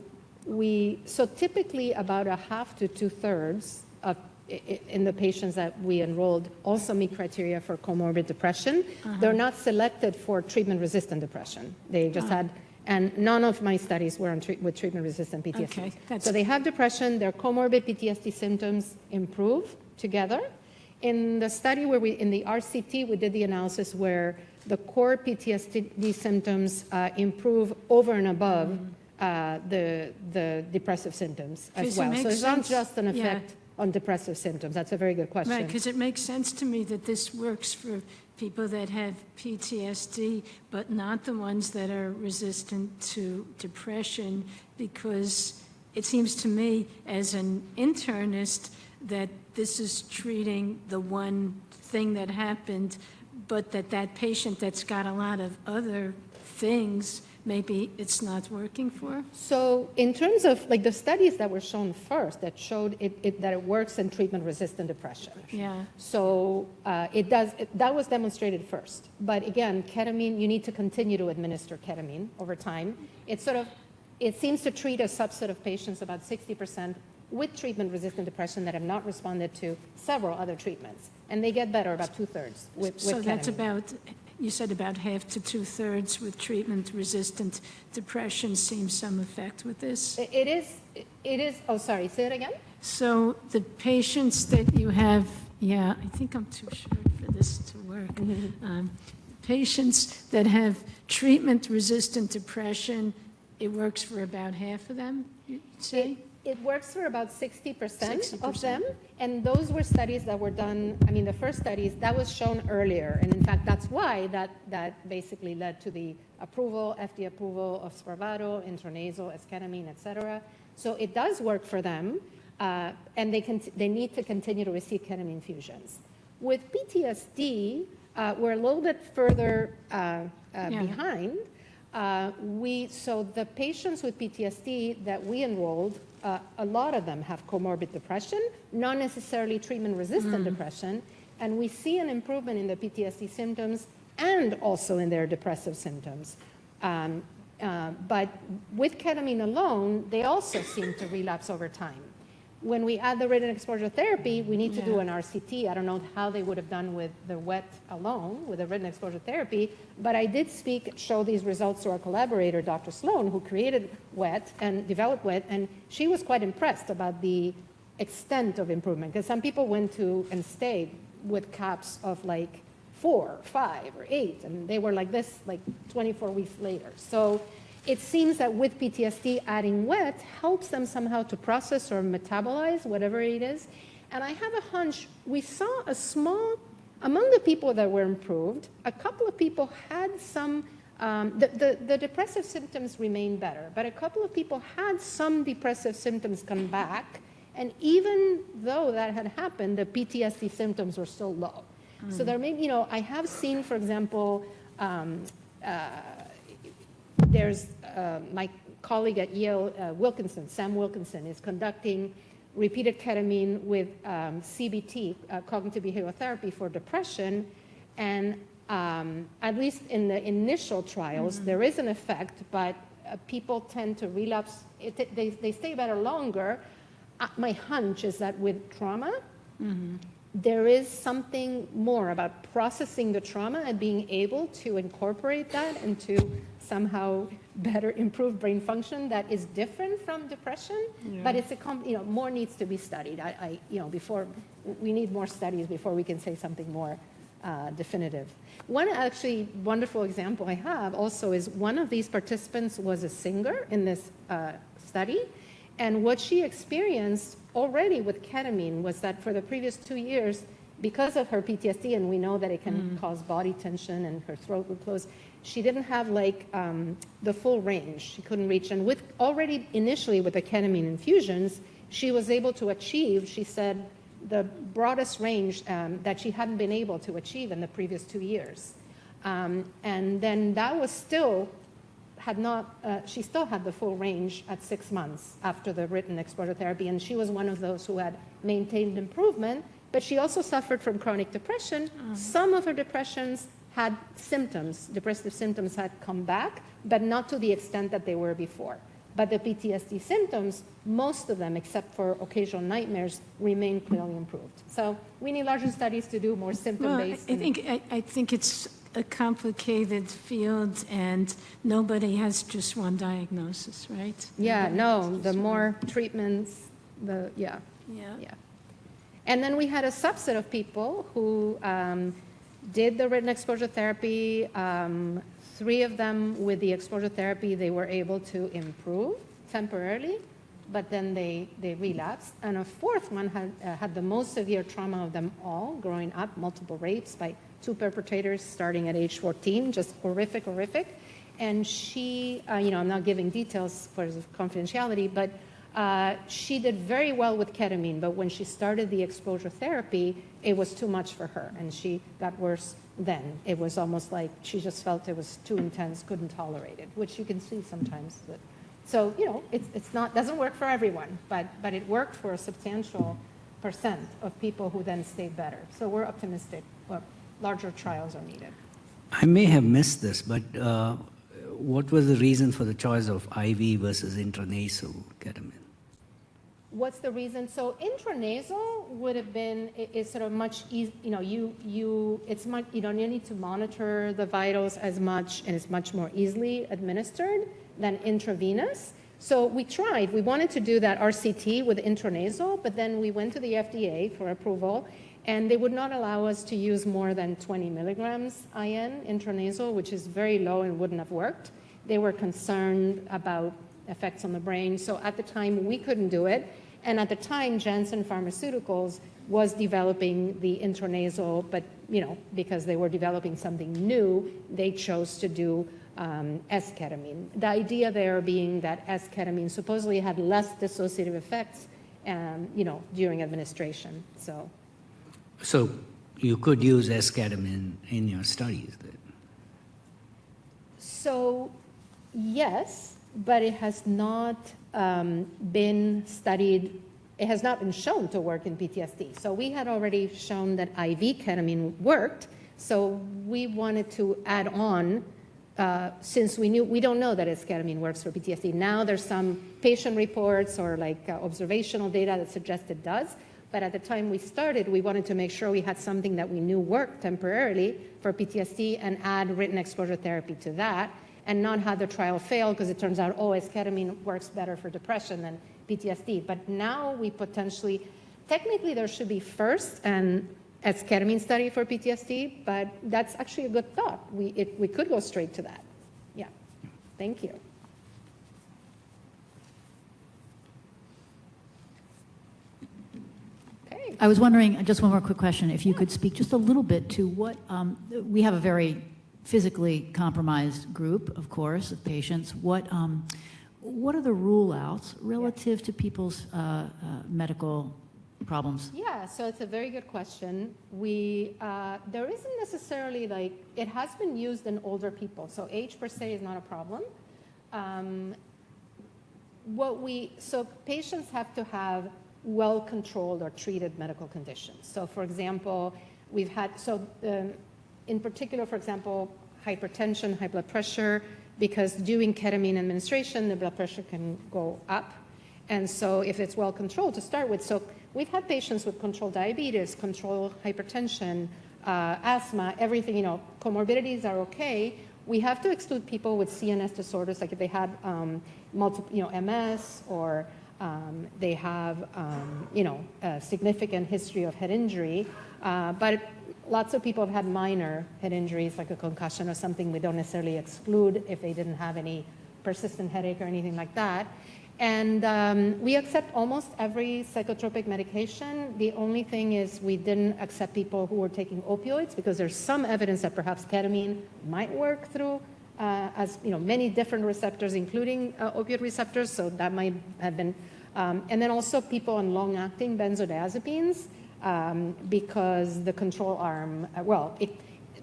Speaker 19: so typically about a half to 2/3 of in the patients that we enrolled also meet criteria for comorbid depression. They're not selected for treatment-resistant depression. They just had, and none of my studies were on with treatment-resistant PTSD.
Speaker 12: Okay,
Speaker 19: so they have depression, their comorbid PTSD symptoms improve together. In the study where in the RCT, we did the analysis where the core PTSD symptoms improve over and above the depressive symptoms as well. So it's not just an effect on depressive symptoms. That's a very good question.
Speaker 12: Right, because it makes sense to me that this works for people that have PTSD, but not the ones that are resistant to depression, because it seems to me as an internist that this is treating the one thing that happened, but that patient that's got a lot of other things, maybe it's not working for?
Speaker 19: So in terms of like the studies that were shown first that showed that it works in treatment-resistant depression.
Speaker 12: Yeah.
Speaker 19: So that was demonstrated first. But again, ketamine, you need to continue to administer ketamine over time. It seems to treat a subset of patients, about 60%, with treatment-resistant depression that have not responded to several other treatments. And they get better, about 2/3 with
Speaker 12: So
Speaker 19: ketamine.
Speaker 12: that's about, you said about half to 2/3 with treatment-resistant depression seems some effect with this?
Speaker 19: It is, oh, sorry, say it again?
Speaker 12: So the patients that you have, I think I'm too short for this to work. Patients that have treatment-resistant depression, it works for about half of them, you'd say?
Speaker 19: It works for about 60% of them, and those were studies that were done, the first studies, that was shown earlier, and in fact, that's why that basically led to the FDA approval of Spravato, intranasal, esketamine, et cetera. So it does work for them, and they need to continue to receive ketamine infusions. With PTSD, we're a little bit further behind. So the patients with PTSD that we enrolled, a lot of them have comorbid depression, not necessarily treatment-resistant depression, and we see an improvement in the PTSD symptoms and also in their depressive symptoms. But with ketamine alone, they also seem to relapse over time. When we add the written exposure therapy, we need to do an RCT. I don't know how they would have done with the WET alone, with the written exposure therapy, but I did show these results to our collaborator, Dr. Sloan, who created WET and developed WET, and she was quite impressed about the extent of improvement, because some people went to and stayed with caps of like 4, 5, or 8, and they were like this like 24 weeks later. So it seems that with PTSD, adding WET helps them somehow to process or metabolize whatever it is. And I have a hunch, we saw among the people that were improved, a couple of people had some, the depressive symptoms remained better, but a couple of people had some depressive symptoms come back, and even though that had happened, the PTSD symptoms were still low. So there may, I have seen, for example, there's my colleague at Yale, Sam Wilkinson, is conducting repeated ketamine with CBT, cognitive behavioral therapy for depression, and at least in the initial trials, there is an effect, but people tend to relapse. They stay better longer. My hunch is that with trauma, there is something more about processing the trauma and being able to incorporate that and to somehow better improved brain function that is different from depression, but it's more needs to be studied. Before we need more studies before we can say something more definitive. One actually wonderful example I have also is one of these participants was a singer in this study, and what she experienced already with ketamine was that for the previous 2 years, because of her PTSD, and we know that it can cause body tension and her throat would close, she didn't have the full range. She couldn't reach. And with already initially with the ketamine infusions, she was able to achieve, she said, the broadest range that she hadn't been able to achieve in the previous 2 years. And then that was still, she still had the full range at 6 months after the written exposure therapy. And she was one of those who had maintained improvement, but she also suffered from chronic depression. Some of her depressions had symptoms, depressive symptoms had come back, but not to the extent that they were before. But the PTSD symptoms, most of them, except for occasional nightmares, remain clearly improved. So we need larger studies to do more symptom-based.
Speaker 12: Well, I think it's a complicated field, and nobody has just one diagnosis, right?
Speaker 19: Yeah, no, the more treatments, yeah. And then we had a subset of people who did the written exposure therapy. 3 of them with the exposure therapy, they were able to improve temporarily, but then they relapsed. And a 4th one had the most severe trauma of them all, growing up, multiple rapes by 2 perpetrators starting at age 14, just horrific. And she, I'm not giving details for confidentiality, but she did very well with ketamine, but when she started the exposure therapy, it was too much for her, and she got worse then. It was almost like she just felt it was too intense, couldn't tolerate it, which you can see sometimes. So, doesn't work for everyone, but it worked for a substantial % of people who then stayed better. So we're optimistic, but larger trials are needed.
Speaker 18: I may have missed this, but what was the reason for the choice of IV versus intranasal ketamine?
Speaker 19: What's the reason? So intranasal would have been is sort of much easy. It's much, you don't need to monitor the vitals as much, and it's much more easily administered than intravenous. So we tried. We wanted to do that RCT with intranasal, but then we went to the FDA for approval, and they would not allow us to use more than 20 milligrams IN intranasal, which is very low and wouldn't have worked. They were concerned about effects on the brain. So at the time, we couldn't do it. And at the time, Janssen Pharmaceuticals was developing the intranasal, but because they were developing something new, they chose to do S-ketamine. The idea there being that S-ketamine supposedly had less dissociative effects, during administration.
Speaker 18: So you could use S-ketamine in your studies then?
Speaker 19: So yes, but it has not been studied. It has not been shown to work in PTSD. So we had already shown that IV ketamine worked. So we wanted to add on, since we don't know that S-ketamine works for PTSD. Now there's some patient reports or observational data that suggest it does. But at the time we started, we wanted to make sure we had something that we knew worked temporarily for PTSD and add written exposure therapy to that, and not have the trial fail because it turns out, S-ketamine works better for depression than PTSD. But now we technically there should be first an S-ketamine study for PTSD, but that's actually a good thought. We could go straight to that. Yeah, thank you. Okay.
Speaker 14: I was wondering, just one more quick question, if you could speak just a little bit to what, we have a very physically compromised group, of course, of patients. What are the rule-outs relative to people's medical problems?
Speaker 19: Yeah, so it's a very good question. There isn't necessarily it has been used in older people, so age per se is not a problem. So patients have to have well-controlled or treated medical conditions. So for example, in particular, for example, hypertension, high blood pressure, because doing ketamine administration, the blood pressure can go up. And so if it's well controlled to start with, so we've had patients with controlled diabetes, controlled hypertension, asthma, everything, comorbidities are okay. we have to exclude people with CNS disorders, like if they had multiple, MS, or they have, a significant history of head injury. But lots of people have had minor head injuries, like a concussion or something. We don't necessarily exclude if they didn't have any persistent headache or anything like that. And we accept almost every psychotropic medication. The only thing is we didn't accept people who were taking opioids because there's some evidence that perhaps ketamine might work through as many different receptors, including opioid receptors. So that might have been, and then also people on long-acting benzodiazepines because the control arm,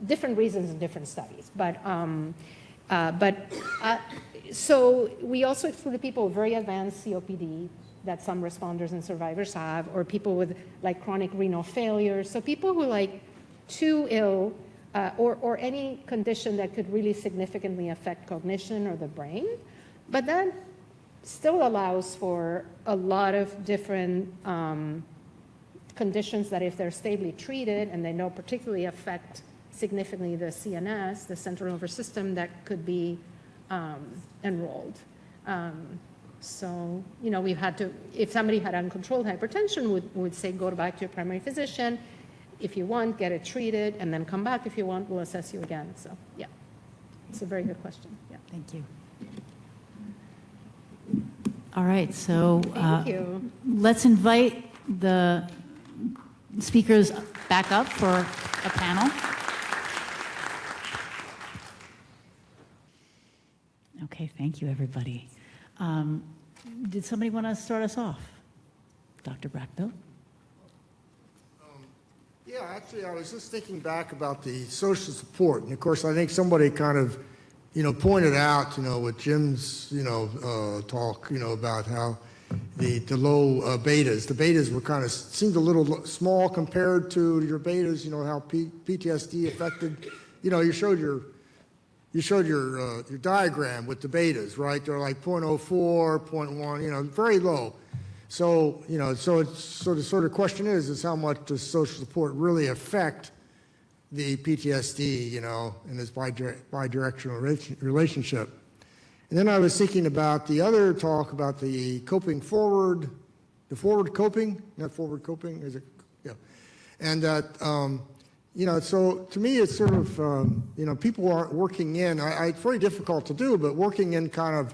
Speaker 19: different reasons in different studies, so we also excluded people with very advanced COPD that some responders and survivors have, or people with like chronic renal failure. So people who like too ill or any condition that could really significantly affect cognition or the brain. But that still allows for a lot of different conditions that if they're stably treated and they don't particularly affect significantly the CNS, the central nervous system, that could be enrolled. So, we've had to, if somebody had uncontrolled hypertension, would say go back to your primary physician. If you want, get it treated, and then come back if you want, we'll assess you again. So, yeah, it's a very good question. Yeah.
Speaker 14: Thank you. All right, so
Speaker 19: Thank you.
Speaker 14: Let's invite the speakers back up for a panel. Okay, thank you, everybody. Did somebody want to start us off? Dr. Brackbill?
Speaker 6: Yeah, actually, I was just thinking back about the social support. And of course, I think somebody kind of, pointed out, with Jim's, talk, about how the low betas, the betas were kind of, seemed a little small compared to your betas, how PTSD affected, you showed your diagram with the betas, right? They're like 0.04, 0.1, very low. So, so the sort of question is how much does social support really affect the PTSD, in this bidirectional relationship? And then I was thinking about the other talk about the forward coping, not forward coping, is it? Yeah. And that, so to me, it's sort of, people aren't working in, it's very difficult to do, but working in kind of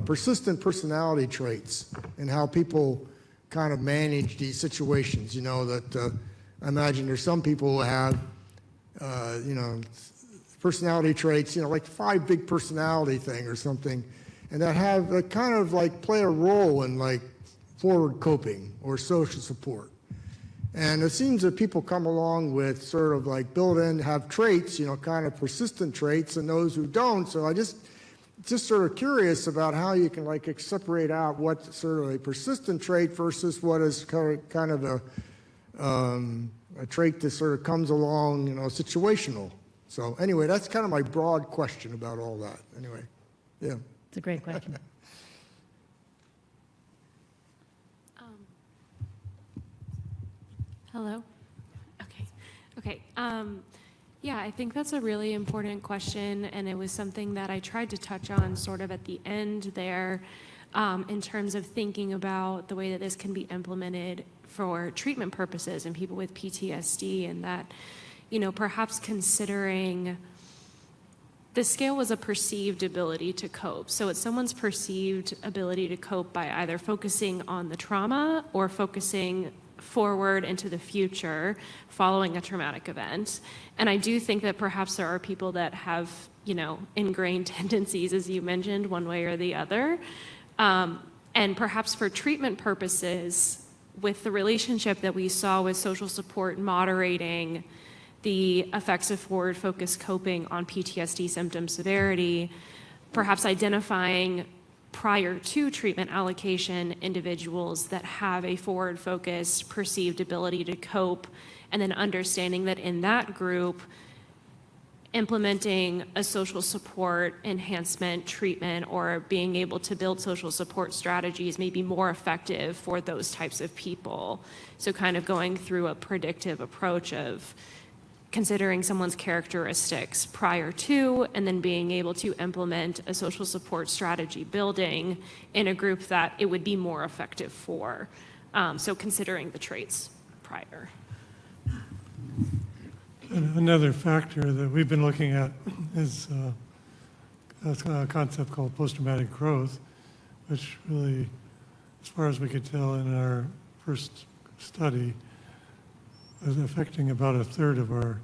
Speaker 6: persistent personality traits and how people kind of manage these situations, that I imagine there's some people who have, personality traits, like 5 big personality thing or something, and that have that kind of like play a role in like forward coping or social support. And it seems that people come along with sort of like built in, have traits, kind of persistent traits, and those who don't. So I just sort of curious about how you can like separate out what sort of a persistent trait versus what is kind of a trait that sort of comes along, situational. So anyway, that's kind of my broad question about all that. Anyway, yeah.
Speaker 14: It's a great question.
Speaker 20: Hello? Okay. Yeah, I think that's a really important question, and it was something that I tried to touch on sort of at the end there in terms of thinking about the way that this can be implemented for treatment purposes in people with PTSD, and that, perhaps considering the scale was a perceived ability to cope. So it's someone's perceived ability to cope by either focusing on the trauma or focusing forward into the future following a traumatic event. And I do think that perhaps there are people that have, ingrained tendencies, as you mentioned, one way or the other. And perhaps for treatment purposes, with the relationship that we saw with social support moderating the effects of forward-focused coping on PTSD symptom severity, perhaps identifying prior to treatment allocation individuals that have a forward-focused perceived ability to cope, and then understanding that in that group, implementing a social support enhancement treatment or being able to build social support strategies may be more effective for those types of people. So kind of going through a predictive approach of considering someone's characteristics prior to, and then being able to implement a social support strategy building in a group that it would be more effective for. So considering the traits prior.
Speaker 10: Another factor that we've been looking at is a concept called post-traumatic growth, which really, as far as we could tell in our first study, was affecting about a third of our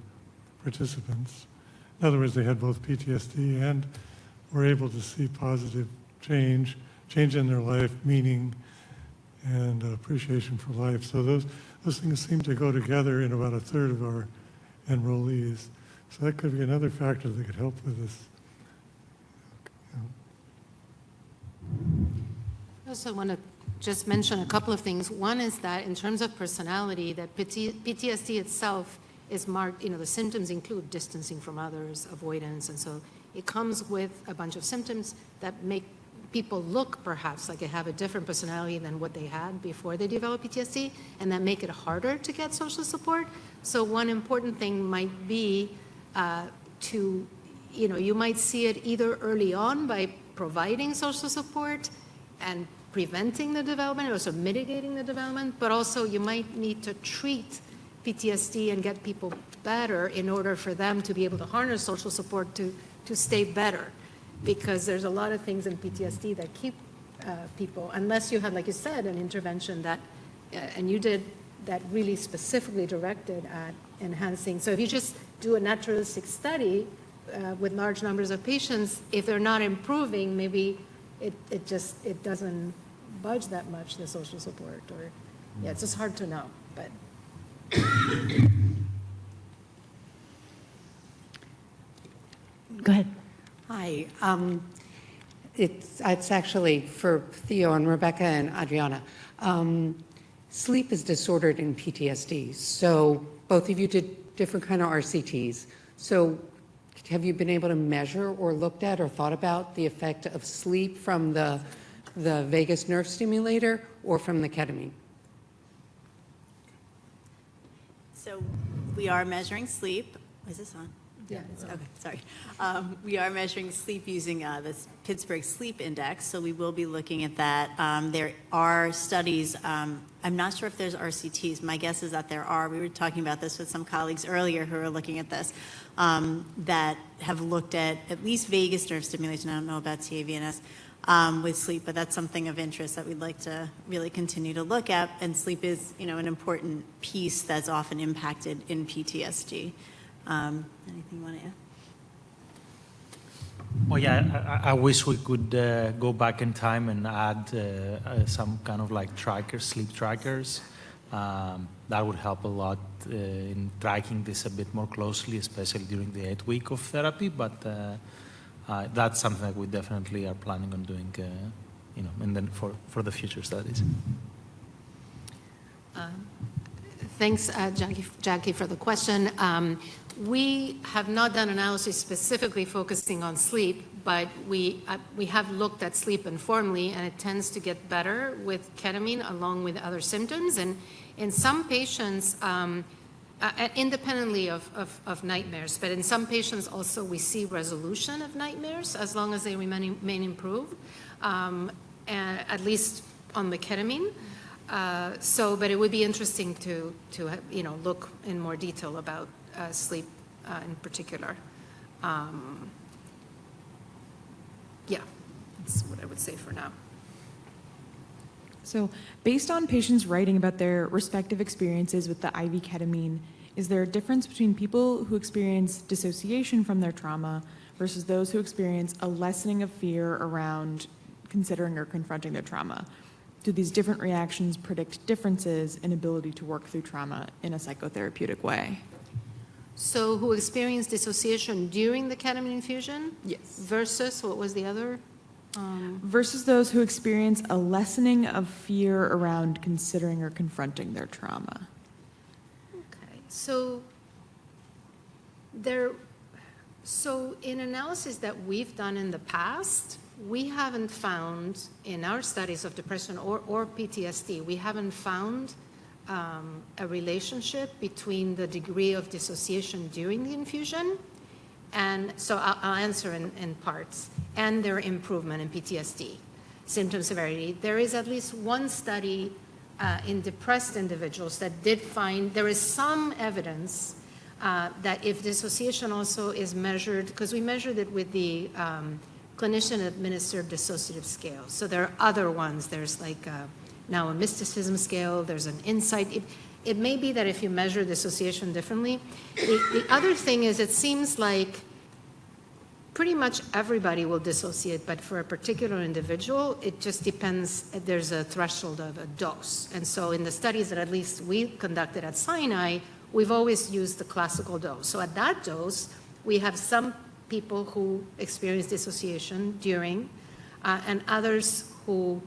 Speaker 10: participants. In other words, they had both PTSD and were able to see positive change in their life, meaning, and appreciation for life. So those things seem to go together in about a third of our enrollees. So that could be another factor that could help with this.
Speaker 21: I also want to just mention a couple of things. One is that in terms of personality, that PTSD itself is marked, the symptoms include distancing from others, avoidance, and so it comes with a bunch of symptoms that make people look perhaps like they have a different personality than what they had before they developed PTSD, and that make it harder to get social support. So one important thing might be you might see it either early on by providing social support and preventing the development, also mitigating the development, but also you might need to treat PTSD and get people better in order for them to be able to harness social support to stay better. Because there's a lot of things in PTSD that keep people, unless you had, like you said, an intervention that, and you did, that really specifically directed at enhancing. So if you just do a naturalistic study with large numbers of patients, if they're not improving, maybe it doesn't budge that much, the social support, or it's just hard to know. But
Speaker 2: go ahead.
Speaker 22: Hi. It's actually for Theo and Rebecca and Adriana. Sleep is disordered in PTSD. So both of you did different kind of RCTs. So have you been able to measure or looked at or thought about the effect of sleep from the vagus nerve stimulator or from the ketamine?
Speaker 16: So we are measuring sleep. Is this on?
Speaker 21: Yeah.
Speaker 16: Okay, sorry. We are measuring sleep using this Pittsburgh Sleep Index, so we will be looking at that. There are studies. I'm not sure if there's RCTs. My guess is that there are. We were talking about this with some colleagues earlier who are looking at this, that have looked at least vagus nerve stimulation. I don't know about TAVNS with sleep, but that's something of interest that we'd like to really continue to look at. And sleep is, an important piece that's often impacted in PTSD. Anything you want to add?
Speaker 17: Well, yeah, I wish we could go back in time and add some kind of like trackers, sleep trackers. That would help a lot in tracking this a bit more closely, especially during the 8 week of therapy. But that's something that we definitely are planning on doing, and then for the future studies.
Speaker 21: Thanks, Jackie, for the question. We have not done analysis specifically focusing on sleep, but we have looked at sleep informally, and it tends to get better with ketamine along with other symptoms. And in some patients, independently of nightmares, but in some patients also we see resolution of nightmares as long as they remain improved, at least on the ketamine. But it would be interesting to look in more detail about sleep in particular. That's what I would say for now.
Speaker 9: So based on patients writing about their respective experiences with the IV ketamine, is there a difference between people who experience dissociation from their trauma versus those who experience a lessening of fear around considering or confronting their trauma? Do these different reactions predict differences in ability to work through trauma in a psychotherapeutic way?
Speaker 21: So who experienced dissociation during the ketamine infusion?
Speaker 9: Yes.
Speaker 21: Versus, what was the other?
Speaker 9: Versus those who experience a lessening of fear around considering or confronting their trauma.
Speaker 21: Okay, so in analysis that we've done in the past, we haven't found in our studies of depression or PTSD, we haven't found a relationship between the degree of dissociation during the infusion, and so I'll answer in parts, and their improvement in PTSD, symptom severity. There is at least one study in depressed individuals that did find there is some evidence that if dissociation also is measured, because we measured it with the clinician-administered dissociative scale. So there are other ones. There's like now a mysticism scale. There's an insight. It may be that if you measure dissociation differently. The other thing is it seems like pretty much everybody will dissociate, but for a particular individual, it just depends. There's a threshold of a dose. And so in the studies that at least we conducted at Sinai, we've always used the classical dose. So at that dose, we have some people who experience dissociation during, and others who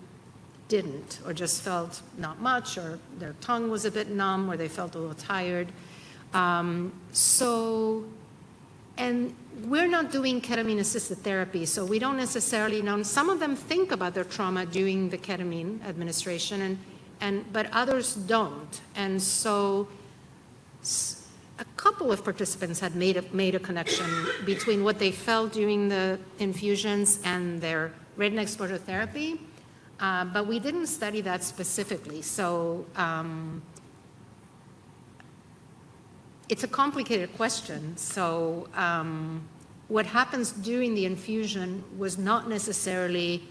Speaker 21: didn't, or just felt not much, or their tongue was a bit numb, or they felt a little tired. And we're not doing ketamine-assisted therapy, so we don't necessarily know. Some of them think about their trauma during the ketamine administration, but others don't. And so a couple of participants had made a connection between what they felt during the infusions and their rate and exposure therapy, but we didn't study that specifically. So it's a complicated question. So what happens during the infusion was not necessarily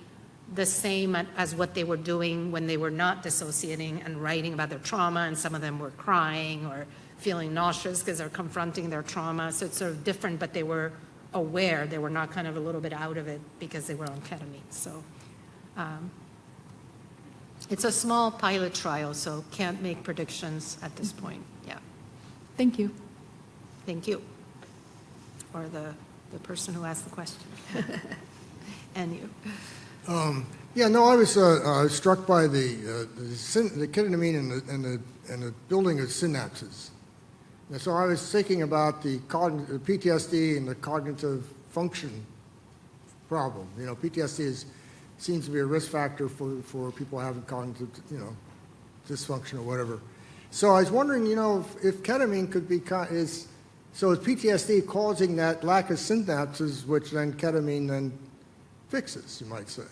Speaker 21: the same as what they were doing when they were not dissociating and writing about their trauma, and some of them were crying or feeling nauseous because they're confronting their trauma. So it's sort of different, but they were aware. They were not kind of a little bit out of it because they were on ketamine. So it's a small pilot trial, so can't make predictions at this point. Yeah.
Speaker 9: Thank you.
Speaker 21: Thank you. Or the person who asked the question. And you.
Speaker 6: Yeah, no, I was struck by the ketamine and the building of synapses. And so I was thinking about the PTSD and the cognitive function problem. You know, PTSD seems to be a risk factor for people having cognitive, dysfunction or whatever. So I was wondering, if ketamine could be, is PTSD causing that lack of synapses, which then ketamine then fixes, you might say.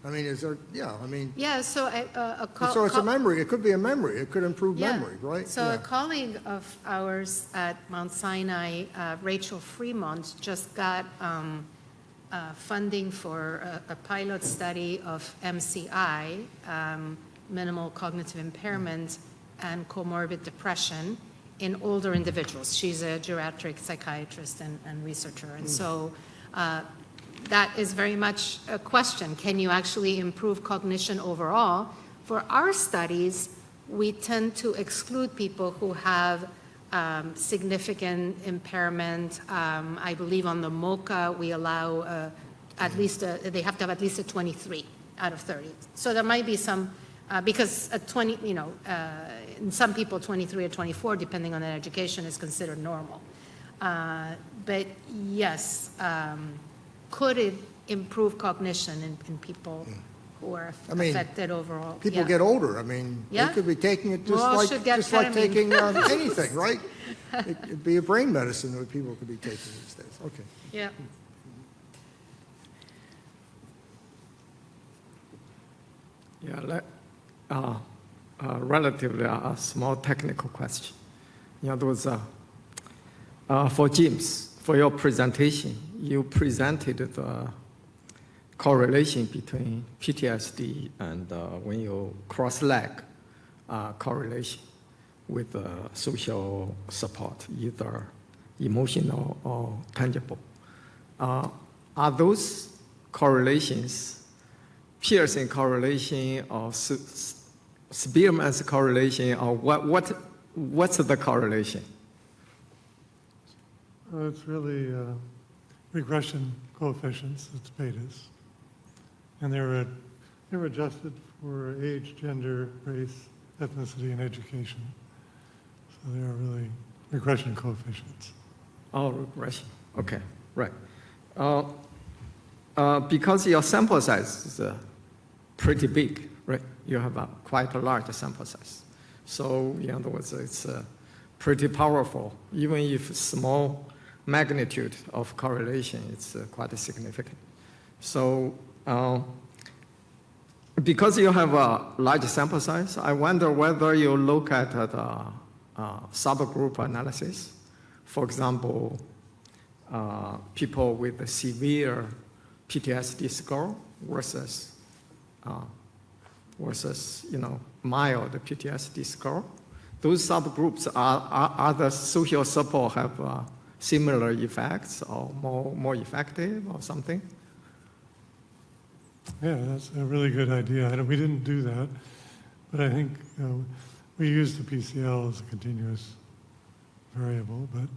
Speaker 6: I mean, is there, yeah, I mean.
Speaker 21: Yeah, so
Speaker 6: so it's a memory, it could be a memory, it could improve memory, right?
Speaker 21: So a colleague of ours at Mount Sinai, Rachel Fremont, just got funding for a pilot study of MCI, minimal cognitive impairment, and comorbid depression in older individuals. She's a geriatric psychiatrist and researcher. And so that is very much a question. Can you actually improve cognition overall? For our studies, we tend to exclude people who have significant impairment. I believe on the MOCA, we allow they have to have at least a 23 out of 30. So there might be some, because a 20, in some people 23 or 24, depending on their education, is considered normal. But yes, could it improve cognition in people who are affected overall?
Speaker 6: People get older. I mean, they could be taking it just like taking anything, right? It'd be a brain medicine that people could be taking these days. Okay.
Speaker 21: Yeah.
Speaker 15: Yeah, relatively a small technical question. There was for James, for your presentation, you presented the correlation between PTSD and when you cross-leg correlation with social support, either emotional or tangible. Are those correlations Pearson correlation or Spearman's correlation, or what's the correlation?
Speaker 10: It's really regression coefficients, it's betas. And they're adjusted for age, gender, race, ethnicity, and education. So they are really regression coefficients.
Speaker 15: Oh, regression. Okay, right. Because your sample size is pretty big, right? you have quite a large sample size. So in other words, it's pretty powerful. Even if small magnitude of correlation, it's quite significant. So because you have a large sample size, I wonder whether you look at the subgroup analysis. For example, people with a severe PTSD score versus mild PTSD score. Those subgroups are the social support have similar effects or more effective or something?
Speaker 10: Yeah, that's a really good idea. We didn't do that, but I think we use the PCL as a continuous variable, but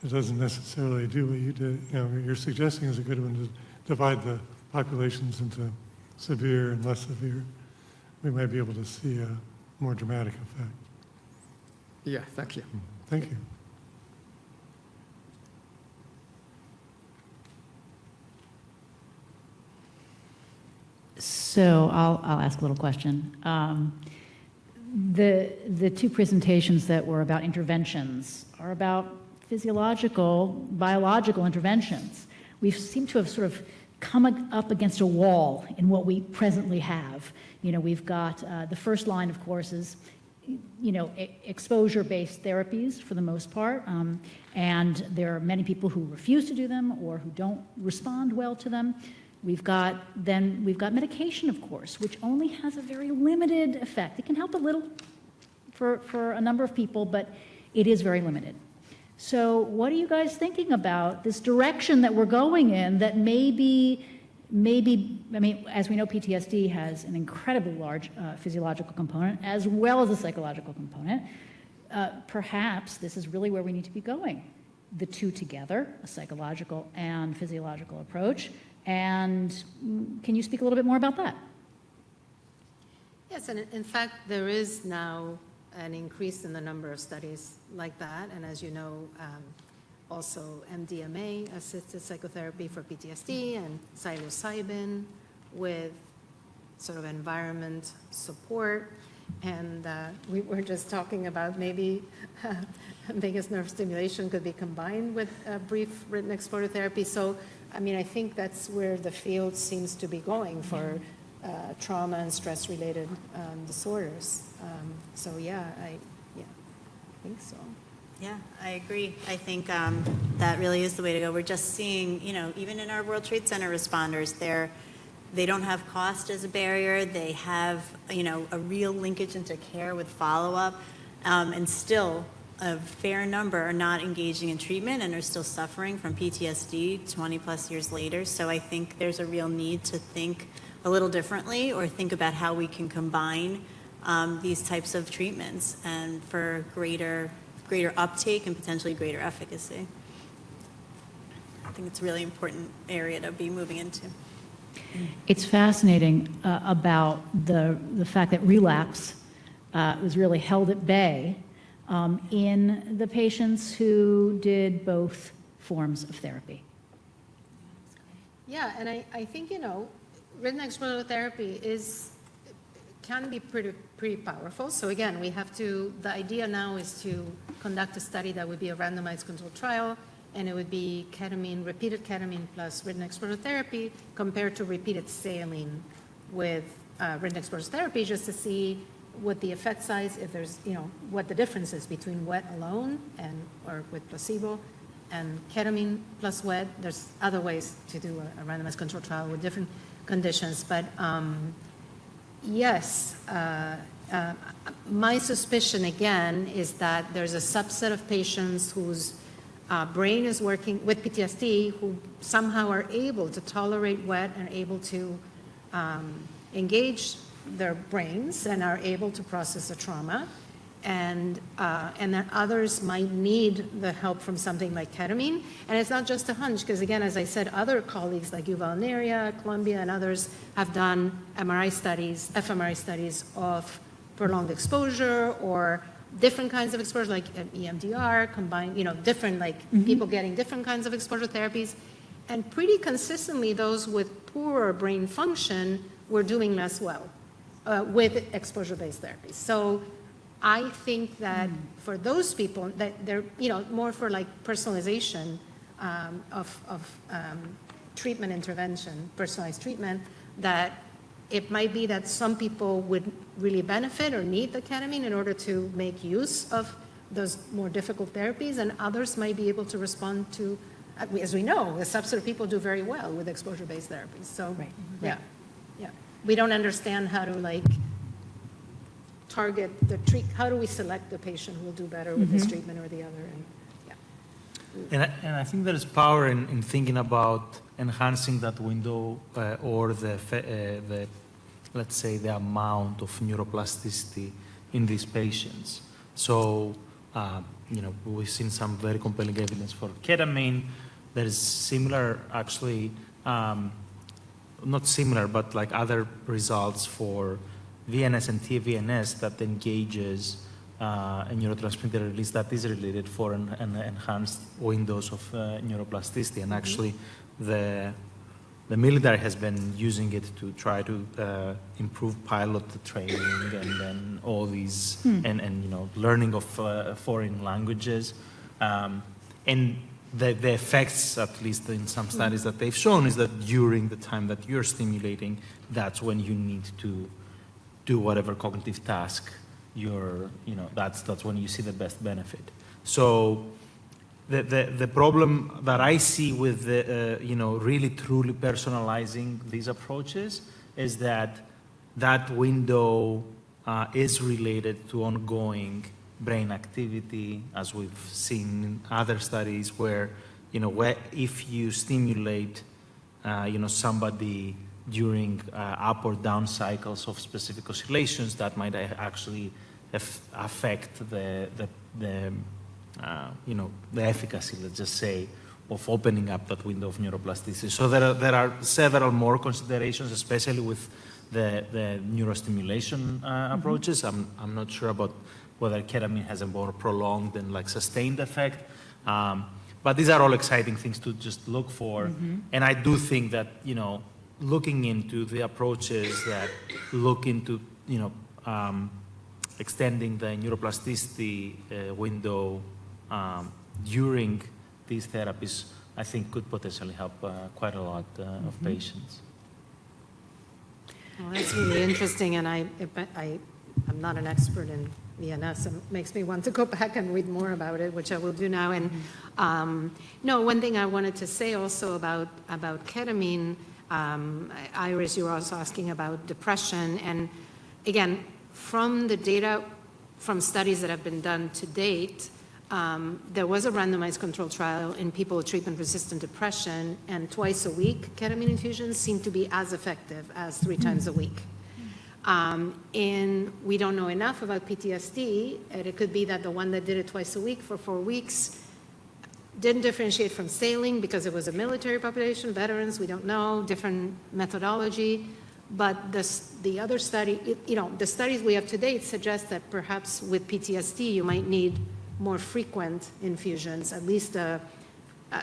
Speaker 10: it doesn't necessarily do what you did. You're suggesting is a good one to divide the populations into severe and less severe. We might be able to see a more dramatic effect.
Speaker 15: Yeah, thank you.
Speaker 10: Thank you.
Speaker 14: So I'll ask a little question. The two presentations that were about interventions are about physiological, biological interventions. We seem to have sort of come up against a wall in what we presently have. We've got the first line, of course, is exposure-based therapies for the most part, and there are many people who refuse to do them or who don't respond well to them. We've got medication, of course, which only has a very limited effect. It can help a little for a number of people, but it is very limited. So what are you guys thinking about this direction that we're going in that maybe, as we know, PTSD has an incredibly large physiological component as well as a psychological component. Perhaps this is really where we need to be going. The two together, a psychological and physiological approach. And can you speak a little bit more about that?
Speaker 21: Yes, and in fact, there is now an increase in the number of studies like that. And as you know, also MDMA-assisted psychotherapy for PTSD and psilocybin with sort of environment support. And we were just talking about maybe vagus nerve stimulation could be combined with brief written exposure therapy. So, I think that's where the field seems to be going for trauma and stress-related disorders. So yeah, I think so.
Speaker 16: Yeah, I agree. I think that really is the way to go. We're just seeing, even in our World Trade Center responders, they don't have cost as a barrier. They have, a real linkage into care with follow-up, and still a fair number are not engaging in treatment and are still suffering from PTSD 20 plus years later. So I think there's a real need to think a little differently or think about how we can combine these types of treatments and for greater uptake and potentially greater efficacy. I think it's a really important area to be moving into.
Speaker 14: It's fascinating about the fact that relapse was really held at bay in the patients who did both forms of therapy.
Speaker 21: Yeah, and I think, written exposure therapy can be pretty powerful. So again, the idea now is to conduct a study that would be a randomized controlled trial, and it would be repeated ketamine plus written exposure therapy compared to repeated saline with written exposure therapy, just to see what the effect size, if there's, what the difference is between wet alone or with placebo and ketamine plus wet. There's other ways to do a randomized controlled trial with different conditions, but yes, my suspicion again is that there's a subset of patients whose brain is working with PTSD who somehow are able to tolerate wet and able to engage their brains and are able to process the trauma, and that others might need the help from something like ketamine. And it's not just a hunch, because again, as I said, other colleagues like Yuval Neria, Columbia, and others have done fMRI studies of prolonged exposure or different kinds of exposure, like EMDR, combined, different, people getting different kinds of exposure therapies. And pretty consistently, those with poorer brain function were doing less well. with exposure-based therapies. So I think that for those people, that they're, more for like personalization of treatment intervention, personalized treatment, that it might be that some people would really benefit or need the ketamine in order to make use of those more difficult therapies, and others might be able to respond to, as we know, a subset of people do very well with exposure-based therapies. So, yeah. We don't understand how to like target how do we select the patient who will do better with this treatment or the other?
Speaker 17: And I think there is power in thinking about enhancing that window or the let's say the amount of neuroplasticity in these patients. So we've seen some very compelling evidence for ketamine. There is similar, actually, not similar, but like other results for VNS and TVNS that engages a neurotransmitter release that is related for an enhanced windows of neuroplasticity. And actually, the military has been using it to try to improve pilot training and then all these and learning of foreign languages. And the effects, at least in some studies that they've shown, is that during the time that you're stimulating, that's when you need to do whatever cognitive task that's when you see the best benefit. So the problem that I see with the, really truly personalizing these approaches is that window is related to ongoing brain activity, as we've seen in other studies where, if you stimulate, somebody during up or down cycles of specific oscillations, that might actually affect the efficacy, let's just say, of opening up that window of neuroplasticity. So there are several more considerations, especially with the neurostimulation approaches. I'm not sure about whether ketamine has a more prolonged and like sustained effect. But these are all exciting things to just look for. And I do think that, looking into the approaches that look into, extending the neuroplasticity window during these therapies, I think could potentially help quite a lot of patients.
Speaker 21: Well, that's really interesting, and I'm not an expert in VNS, and it makes me want to go back and read more about it, which I will do now. And one thing I wanted to say also about ketamine, Iris, you were also asking about depression, and again, from the data from studies that have been done to date, there was a randomized control trial in people with treatment-resistant depression, and twice a week ketamine infusions seem to be as effective as 3 times a week. And we don't know enough about PTSD, and it could be that the one that did it twice a week for 4 weeks didn't differentiate from saline because it was a military population, veterans, we don't know, different methodology. But the other study, the studies we have to date suggest that perhaps with PTSD, you might need more frequent infusions, at least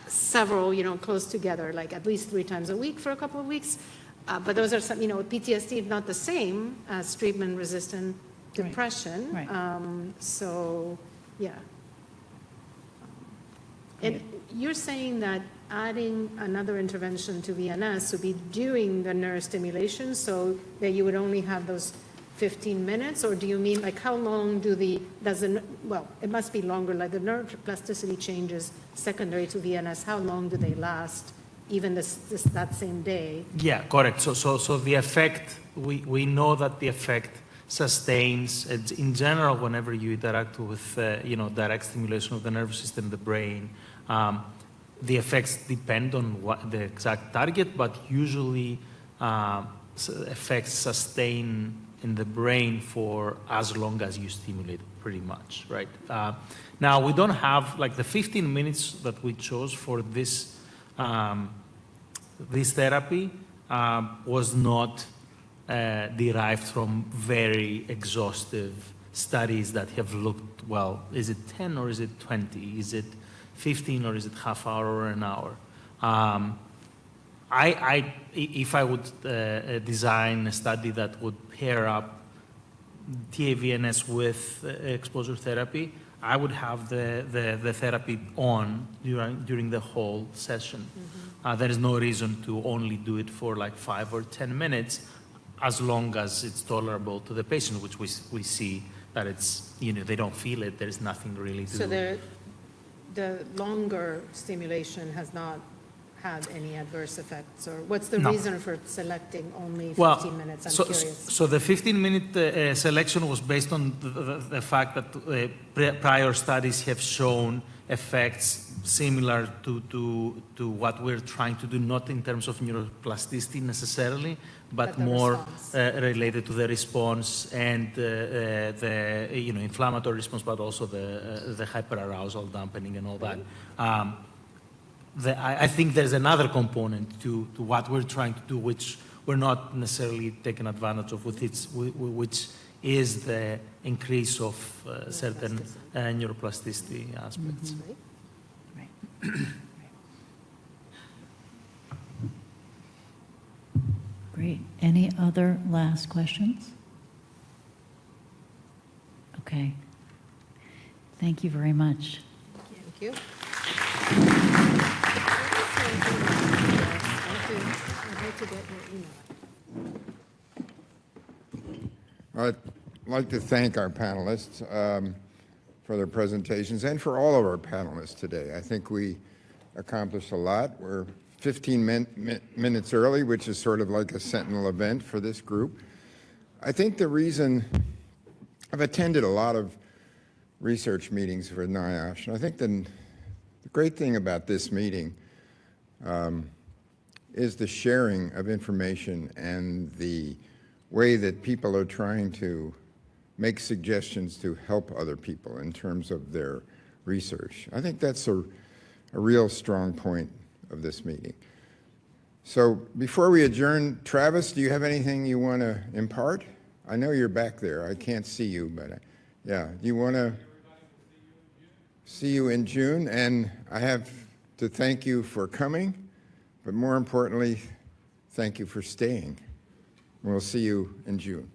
Speaker 21: several, close together, like at least 3 times a week for a couple of weeks. But those are some, with PTSD, not the same as treatment-resistant depression.
Speaker 2: Right.
Speaker 21: So, yeah. And you're saying that adding another intervention to VNS would be during the neurostimulation so that you would only have those 15 minutes? Or do you mean, like, how long it must be longer, like the neuroplasticity changes secondary to VNS, how long do they last, even that same day?
Speaker 17: Yeah, correct. So the effect, we know that the effect sustains. In general, whenever you interact with, direct stimulation of the nervous system, the brain, the effects depend on what the exact target, but usually effects sustain in the brain for as long as you stimulate, pretty much, right? Now, we don't have, like, the 15 minutes that we chose for this therapy was not derived from very exhaustive studies that have looked, well, is it 10 or is it 20? Is it 15 or is it half hour or an hour? If I would design a study that would pair up TAVNS with exposure therapy, I would have the therapy on during the whole session. There is no reason to only do it for like 5 or 10 minutes, as long as it's tolerable to the patient, which we see that it's, they don't feel it, there's nothing really to do.
Speaker 21: So the longer stimulation has not had any adverse effects, or what's the reason for selecting only 15 minutes? I'm curious.
Speaker 17: So the 15-minute selection was based on the fact that prior studies have shown effects similar to what we're trying to do, not in terms of neuroplasticity necessarily, but more related to the response and the inflammatory response, but also the hyperarousal dampening and all that. I think there's another component to what we're trying to do, which we're not necessarily taking advantage of, which is the increase of certain neuroplasticity aspects.
Speaker 14: Great. Any other last questions? Okay. Thank you very much.
Speaker 21: Thank you.
Speaker 1: I'd like to thank our panelists for their presentations and for all of our panelists today. I think we accomplished a lot. We're 15 minutes early, which is sort of like a sentinel event for this group. I think the reason I've attended a lot of research meetings for NIOSH, and I think the great thing about this meeting is the sharing of information and the way that people are trying to make suggestions to help other people in terms of their research. I think that's a real strong point of this meeting. So before we adjourn, Travis, do you have anything you want to impart? I know you're back there. I can't see you, but yeah. Do you want to see you in June? And I have to thank you for coming, but more importantly, thank you for staying. We'll see you in June.